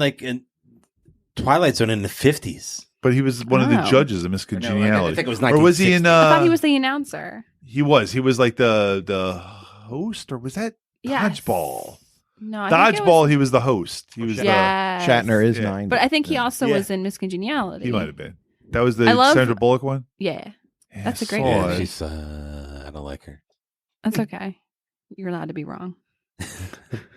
Twilight Zone in the 50s. But he was one of the Oh. judges of Miss No, Congeniality. I think it was Or was he in? 1960. I thought he was the announcer. He was. He was like the host, or was that Yes. Dodgeball? No, I think it Dodgeball. was- He was the host. He was. Yes. Shatner is Yeah. 90. But I think he Yeah. also Yeah. was in Miss Congeniality. He might have been. That was the I love- Sandra Bullock one. Yeah, Yeah, That's a great I one. saw Yeah, it. she's, I don't like her. that's okay. You're allowed to be wrong.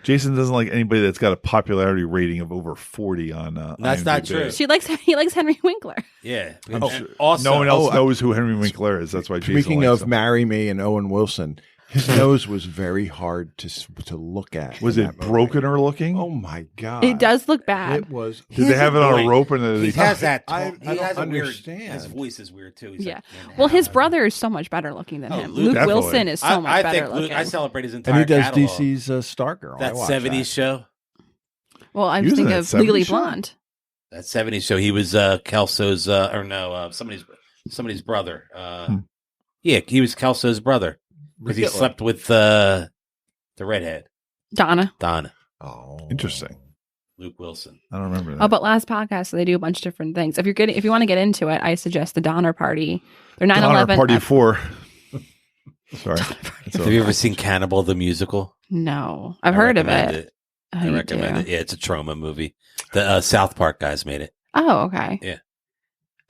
Jason doesn't like anybody that's got a popularity rating of over 40 on. That's not IMDb. true. He likes Henry Winkler. Yeah. I'm And sure- also, no one else knows who Henry Winkler is. That's why. Jason Speaking likes of him. Marry Me and Owen Wilson, his nose was very hard to look at. Was in it that movie. broken or looking? Oh my god! It does look bad. It was. Did they have it on a Wait. rope and he has that. I He don't has a weird. understand. His voice is weird too. He's Yeah. like, "Man, Well, his how-" brother is so much better looking than Oh, him. Luke Luke definitely. Wilson is so much I better think Luke, looking. I celebrate his entire And he does catalog. DC's Stargirl. I That watched 70s show. Well, I He was was in thinking that of Legally 70s show? Blonde. That 70s show. He was Kelso's somebody's brother. Yeah, he was Kelso's brother because he Really? slept with the redhead Donna. Donna. Oh, Interesting. Luke Wilson. I don't remember that. Oh, but last podcast they do a bunch of different things. If you want to get into it, I suggest the Donner Party. Their 9/11 Donner Party 4. Sorry. That's Have you ever seen Cannibal the Musical? No, I've heard of recommend it. I you recommend do. it. Yeah, it's a trauma movie. The South Park guys made it. Oh, okay. Yeah.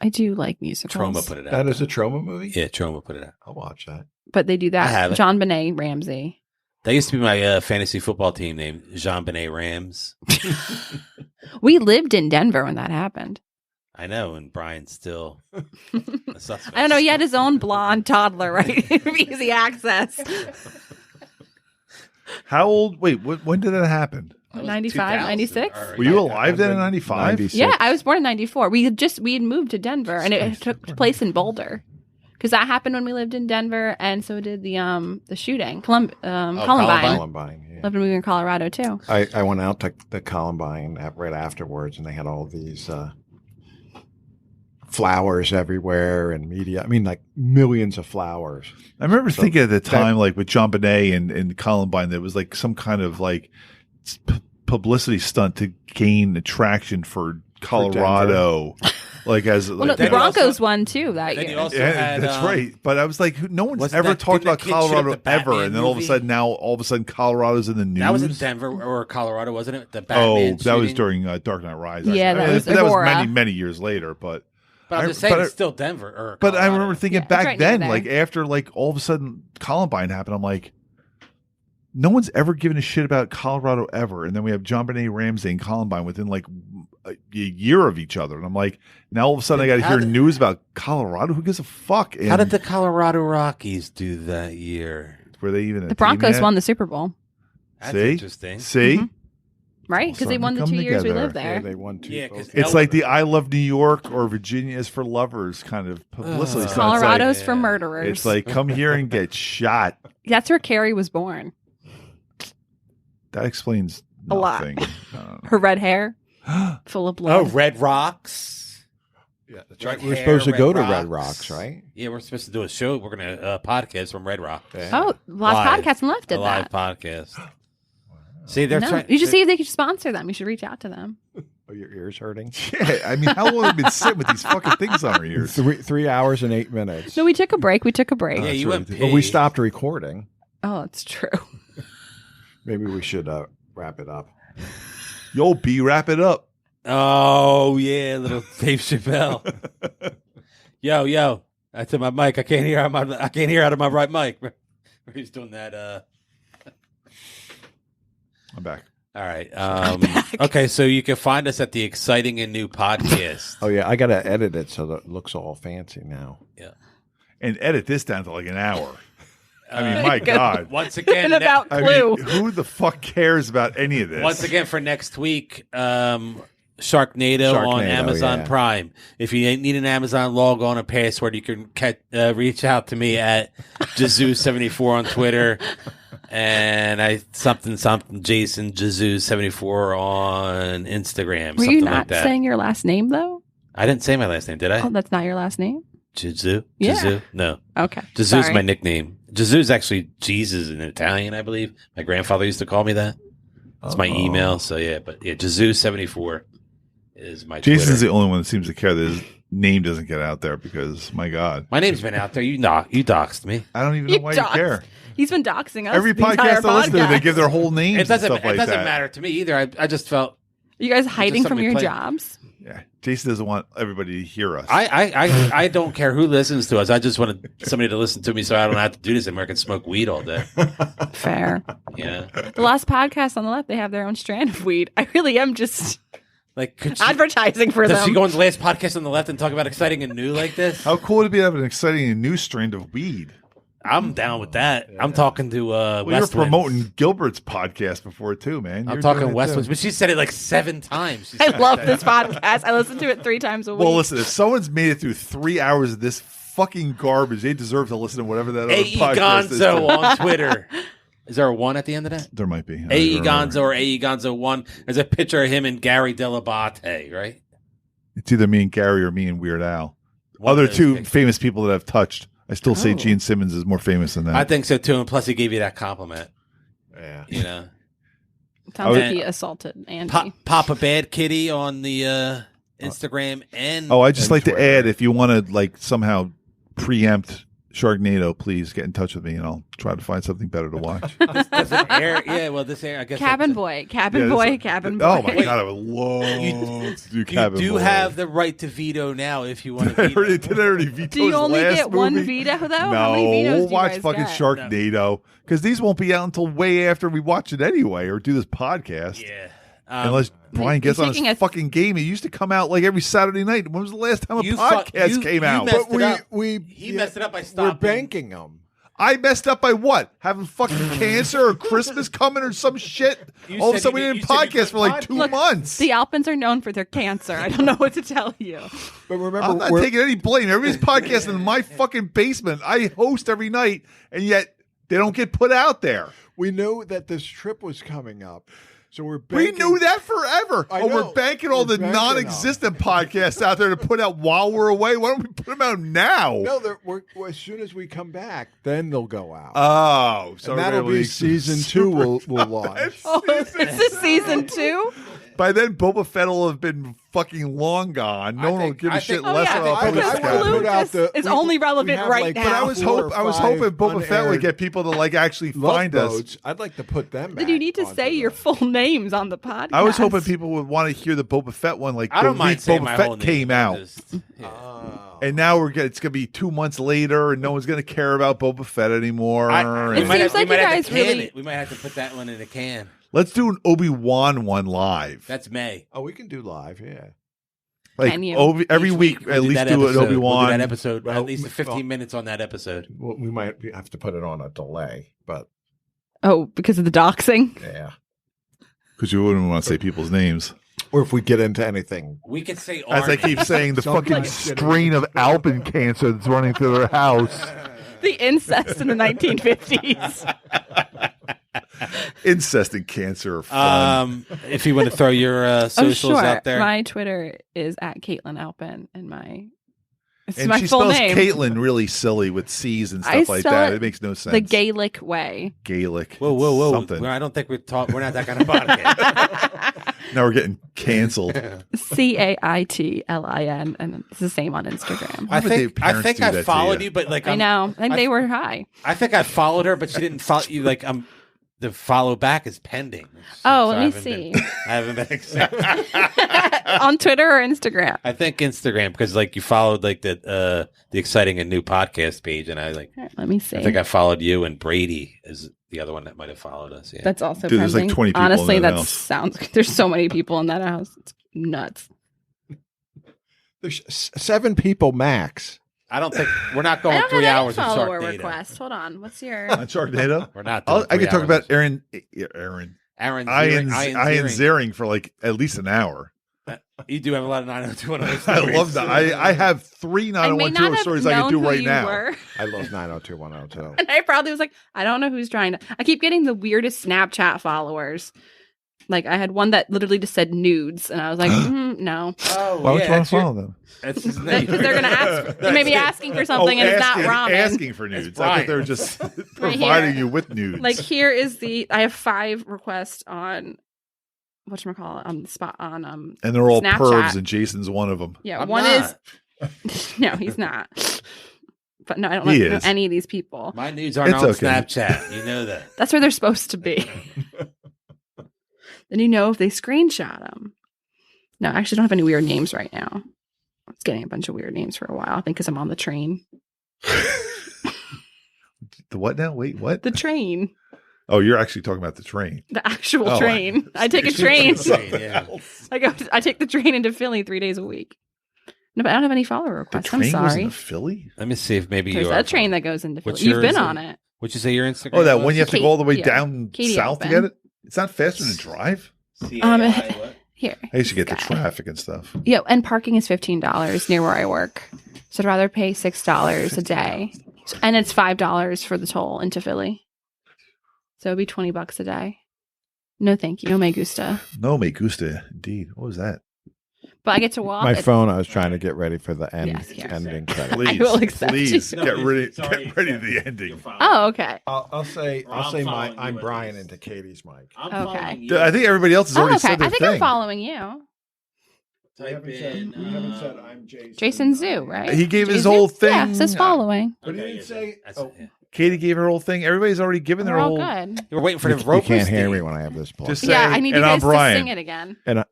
I do like musicals. Trauma put it out. that is a trauma movie. Yeah, Trauma put it out. I'll watch that. But they do I that. have it. John Benet Ramsey. That used to be my fantasy football team name, Jean Benet Rams. We lived in Denver when that happened. I know, and Brian's still a suspect. I don't know. He had his own blonde toddler, right? Easy access. How old? Wait, when did that happen? That was 95, 2000, 96? or- Were you alive then in 95? 96. Yeah, I was born in 94. We had moved to Denver, and it took place in Boulder. Because that happened when we lived in Denver, and so did the shooting. Columbine. Columbine. Yeah. Lived and moved in Colorado, too. I went out to the Columbine right afterwards, and they had all these flowers everywhere and media. I mean, like millions of flowers. I remember So thinking at the that- time, like with John Bonet and Columbine, that was like some kind of like publicity stunt to gain attraction for Colorado. Like as Well, no, like the Then you Broncos also- won, too, that then you year. also yeah, had, that's right. But I was like, no one's wasn't ever that- talked didn't that about kid shoot up Colorado the Batman ever, and then all of a movie? sudden now, all of a sudden, Colorado's in the news. That was in Denver or Colorado, wasn't it? The Oh, Batman that was shooting? during Dark Knight Rises. Yeah, that was that was Aurora. many years later. But But I'm I- just saying, but I- it's still Denver. Or But I Colorado. remember thinking Yeah, it's back right near then, there. like after like all of a sudden Columbine happened, I'm like, no one's ever given a shit about Colorado ever. And then we have John Benet Ramsey and Columbine within like a year of each other. And I'm like, now all of a sudden I got to How hear did- news about Colorado. Who gives a fuck? And How did the Colorado Rockies do that year? were they even a The team Broncos yet? won the Super Bowl, That's See? interesting. See, Mhm. right? Because they Starting won to the come 2 years we together. lived Yeah, there. they won 2. Yeah, 'cause both. it's like the I Love New York or Virginia is for lovers kind of publicity. stunt. It's like- Colorado's like- for murderers. It's like come here and get shot. That's where Carrie was born. That explains A lot. nothing. I don't know. Her red hair, full of Oh, blood. Red Rocks. Yeah, that's Red right. We're hair, supposed to Red go to Rocks. Red Rocks, right? Yeah, we're supposed to do a show. We're going to podcast from Red Rock. Oh, last Live. podcast and left A did live that. podcast. See, they're No, trying. you should see if they could sponsor them. You should reach out to them. Oh, your ears hurting? Yeah, I mean, how long have we been sitting with these fucking things on our ears? 3 hours and 8 minutes. No, we took a break. Yeah, Yeah, That's you right. went But we pee. stopped recording. Oh, it's true. Maybe we should wrap it up. Yo, B, wrap it up. Oh yeah, little Dave Chappelle. Yo, I said my mic. I can't hear out of my right mic. He's doing that. I'm back. All right. Okay, so you can find us at the Exciting and New Podcast. Oh yeah, I got to edit it so that it looks all fancy now. And edit this down to like an hour. I mean, my God. Once again, And about I Clue. mean, who the fuck cares about any of this? once again for next week, Sharknado on Sharknado, Amazon yeah. Prime. If you need an Amazon logo and a password, you can reach out to me at Jazoo74 on Twitter, and something Jason Jazoo74 on Instagram. Were something you like not that. saying your last name though? I didn't say my last name, did I? Oh, that's not your last name. Jizu? Yeah. Jizu? No. Okay. Jizu's Sorry. my nickname. Jizu's actually Jesus in Italian, I believe. My grandfather used to call me that. It's my email. So yeah, but yeah, Jizu74 is my Jason's Twitter. the only one that seems to care that his name doesn't get out there because, my God. My name's been out there. You doxed me. I don't even know why you care. He's been doxing us. Every the entire podcast I listen to, they podcast. give their whole names It doesn't and stuff like that. matter to me either. I just felt You guys hiding from something your we play. jobs? Yeah, Jason doesn't want everybody to hear us. I don't care who listens to us. I just wanted somebody to listen to me so I don't have to do this anymore. I can smoke weed all day. Fair. Yeah. The last podcast on the left, they have their own strand of weed. I really am just Like, could she, advertising for does them. she go on the last podcast on the left and talk about exciting and new like this? How cool would it be to have an exciting and new strain of weed? I'm down with that. I'm talking to Well, you were Westwinds. promoting Gilbert's podcast before too, man. I'm You're talking doing it, too. Westwinds, but she said it like 7 times. She I said love that. this podcast. I listen to it 3 times a week. Well, listen, if someone's made it through 3 hours of this fucking garbage, they deserve to listen to whatever that other AE podcast is. Gonzo on Twitter. Is there a 1 at the end of that? There might be. I don't AE remember. Gonzo or AE Gonzo 1. There's a picture of him and Gary Delabate, right? It's either me and Gary or me and Weird Al. One of Other those two pictures. famous people that I've touched. I still say Oh. Gene Simmons is more famous than that. I think so too. And plus, he gave you that compliment. yeah. You know, Sounds like Okay. he assaulted Andy. Papa Bad Kitty on the Instagram and Oh, I'd just And like to Twitter. add, if you want to like somehow preempt Sharknado, please get in touch with me and I'll try to find something better to watch. this doesn't air. Yeah, well, this air. I guess Cabin that's- boy, Yeah, cabin this- boy, cabin boy. Oh my God, I would love You- to do You Cabin do Boy. have the right to veto now if you want Did I to. already, Veto. did I already veto Do you his only last get one movie? veto though? No, How many vetoes we'll do you watch guys fucking get? Sharknado because these won't be out until way after we watch it anyway or do this podcast. Yeah. Unless Brian gets on taking his a- fucking game. It used to come out like every Saturday night. When was the last time a You podcast came you out? messed But it up. he messed it up by We're stopping. banking them. I messed up by what? Having fucking cancer or Christmas coming or some shit? You All of a said sudden we you didn't did- you said you podcast for like 2 Look, months. The Alpins are known for their cancer. I don't know what to tell you. But remember, I'm not taking any blame. Everybody's podcasting in my fucking basement. I host every night, and yet they don't get put out there. we knew that this trip was coming up, so we're We banking. knew that forever. I Oh, know. we're banking all We're the banking non-existent podcasts out there to put out while we're away. Why don't we put them out now? No, as soon as we come back, then they'll go out. Oh, so and that'll really be season 2. We'll launch. Oh, is this season 2? By then, Boba Fett will have been fucking long gone. No one will give a shit Oh, less yeah, about I Boba because would Fett. put Luke out the- is we- only we relevant have, right like, now. But I was hoping Boba Fett would unaired get people to like actually love find us. boats. I'd like to put them. Then you need to back say onto your the- full names on the podcast. I was hoping people would want to hear the Boba Fett one, like I the don't mind week saying my Boba whole Fett name. came out. Yeah. And now it's going to be 2 months later, and no one's going to care about Boba Fett anymore. We It might seems have, we like might you have guys to can really- it. We might have to put that one in a can. Let's do an Obi-Wan one live. That's May. Oh, we can do live. Yeah. Like Can you? every Each week, we'll at least that do an episode. We'll Obi-Wan. do that episode. Well, at least 15 well- minutes on that episode. Well, we might have to put it on a delay, but Oh, because of the doxing? yeah. Because you wouldn't want to say people's names. Or if we get into anything. We could say As I orange. keep saying, the Something fucking like- strain of Alpin cancer that's running through their house. The incest in the 1950s. Incest and cancer are fun. If you want to throw your socials out there. My Twitter is at Caitlin Alpin, and it's and my she full spells name. Caitlin really silly with C's and I stuff like spell that. it It makes no sense. the Gaelic way. Gaelic. Whoa. Something. Well, I don't think we're not that kind of podcast. Now we're getting canceled. Caitlin, and it's the same on Instagram. Why would they I parents think do that I to followed you? you, but like I know. And they were high. I think I followed her, but she didn't follow you. Like the follow back is pending. Oh, So let I me haven't see. been- I haven't been accepted. On Twitter or Instagram? I think Instagram because like you followed like the exciting and new podcast page, and I All right, let me I see. think I followed you, and Brady is the other one that might have followed us. Yeah. That's also Dude, there's like pending. 20 people in Honestly, that that house. sounds. There's so many people in that house. It's nuts. There's 7 people max. I don't think we're not I going don't 3 have hours any of follower Sharknado. request. Hold on. What's your? On Sharknado? We're not. Doing I 3 could talk hours. about Aaron Aaron Ian Ziering. Ziering for like at least an hour. You do have a lot of 90210 I stories. love that. I have 3 I may not 90120 have stories I can known do who right you now. were. I love 90210. And I probably was like, I don't know who's trying to. I keep getting the weirdest Snapchat followers. Like I had one that literally just said nudes, and I was like, no. Oh, Why would you want that's to follow them? That's his name. Because they're going to ask, they may be asking for something, and it's not ramen. Asking for nudes. I thought they were just Right providing here. you with nudes. Like here is I have 5 requests on whatchamacallit on the spot on and they're all Snapchat. pervs, and Jason's one of them. Yeah, I'm one not. is no, he's not. But no, I don't He know is. any of these people. My nudes aren't It's on okay. Snapchat. You know that. That's where they're supposed to be. Then you know if they screenshot them. No, I actually don't have any weird names right now. I was getting a bunch of weird names for a while. I think because I'm on the train. The what now? Wait, what? The train. Oh, you're actually talking about the train. The actual Oh, train. I take a Station train. Yeah. I take the train into Philly 3 days a week. No, but I don't have any follower The requests. train I'm goes sorry. into Philly? Let me see if maybe There's you that train that goes into Philly. What's You've yours? been on it. What'd you say your Instagram? Oh, that was? one you have to go all the way down Caitie south to open. get it? It's not faster than drive? CAI, what? Here. I used to get the This guy. traffic and stuff. Yeah, and parking is $15 near where I work. So I'd rather pay $6 a day. And it's $5 for the toll into Philly. So it'd be $20 a day. No, thank you. No me gusta. No, me gusta, indeed. What was that? But I get to walk. My It's- phone, I was trying to get ready for the Yes. ending credit. Please, will accept please you. get ready to the ending. Oh, okay. I'll say I'm following I'm you Brian at least. into Katie's mic. Okay. I think everybody else has Oh, already okay. said their I think thing. I'm following you. Type in, I'm Jason. Jason Zoo, right? He gave his Jason? whole thing. Yeah, it says following. But he didn't say. Katie gave her whole thing. Everybody's already given their We're all whole. good. You were waiting for You, the you rope. can't hear me when I have this plugged. Just Yeah, say, I need you and I'm guys to Brian. sing it again. And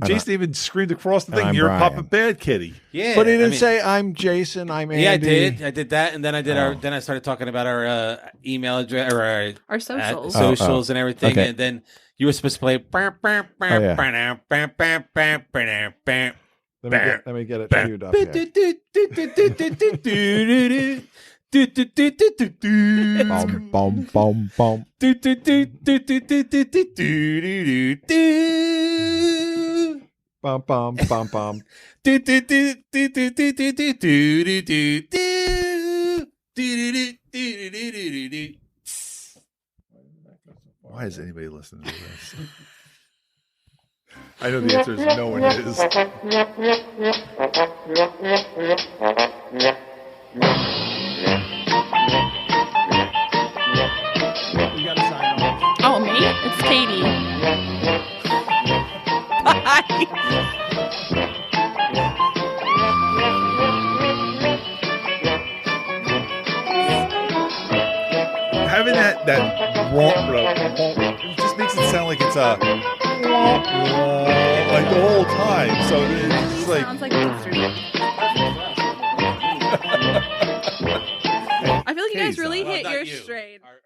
Jason even screamed across the and thing. I'm You're Brian. Papa Bad Kitty. Yeah, But he didn't I mean- say I'm Jason. I'm Andy. Yeah, I did. I did that, and then I did Oh. Then I started talking about our email address or our Our socials. socials and everything, Okay. and then you were supposed to play. Let me get it queued up here. Boom, boom, boom. Bum, bum, bum, bum. Why is anybody listening to this? I know the answer is no one is. You gotta sign off. Oh, me? It's Caitie. Bye. Having that it just makes it sound like it's a like the whole time. So it's just like Sounds like yesterday. I feel like you guys Katie's really on. hit Not your you. strain. Our-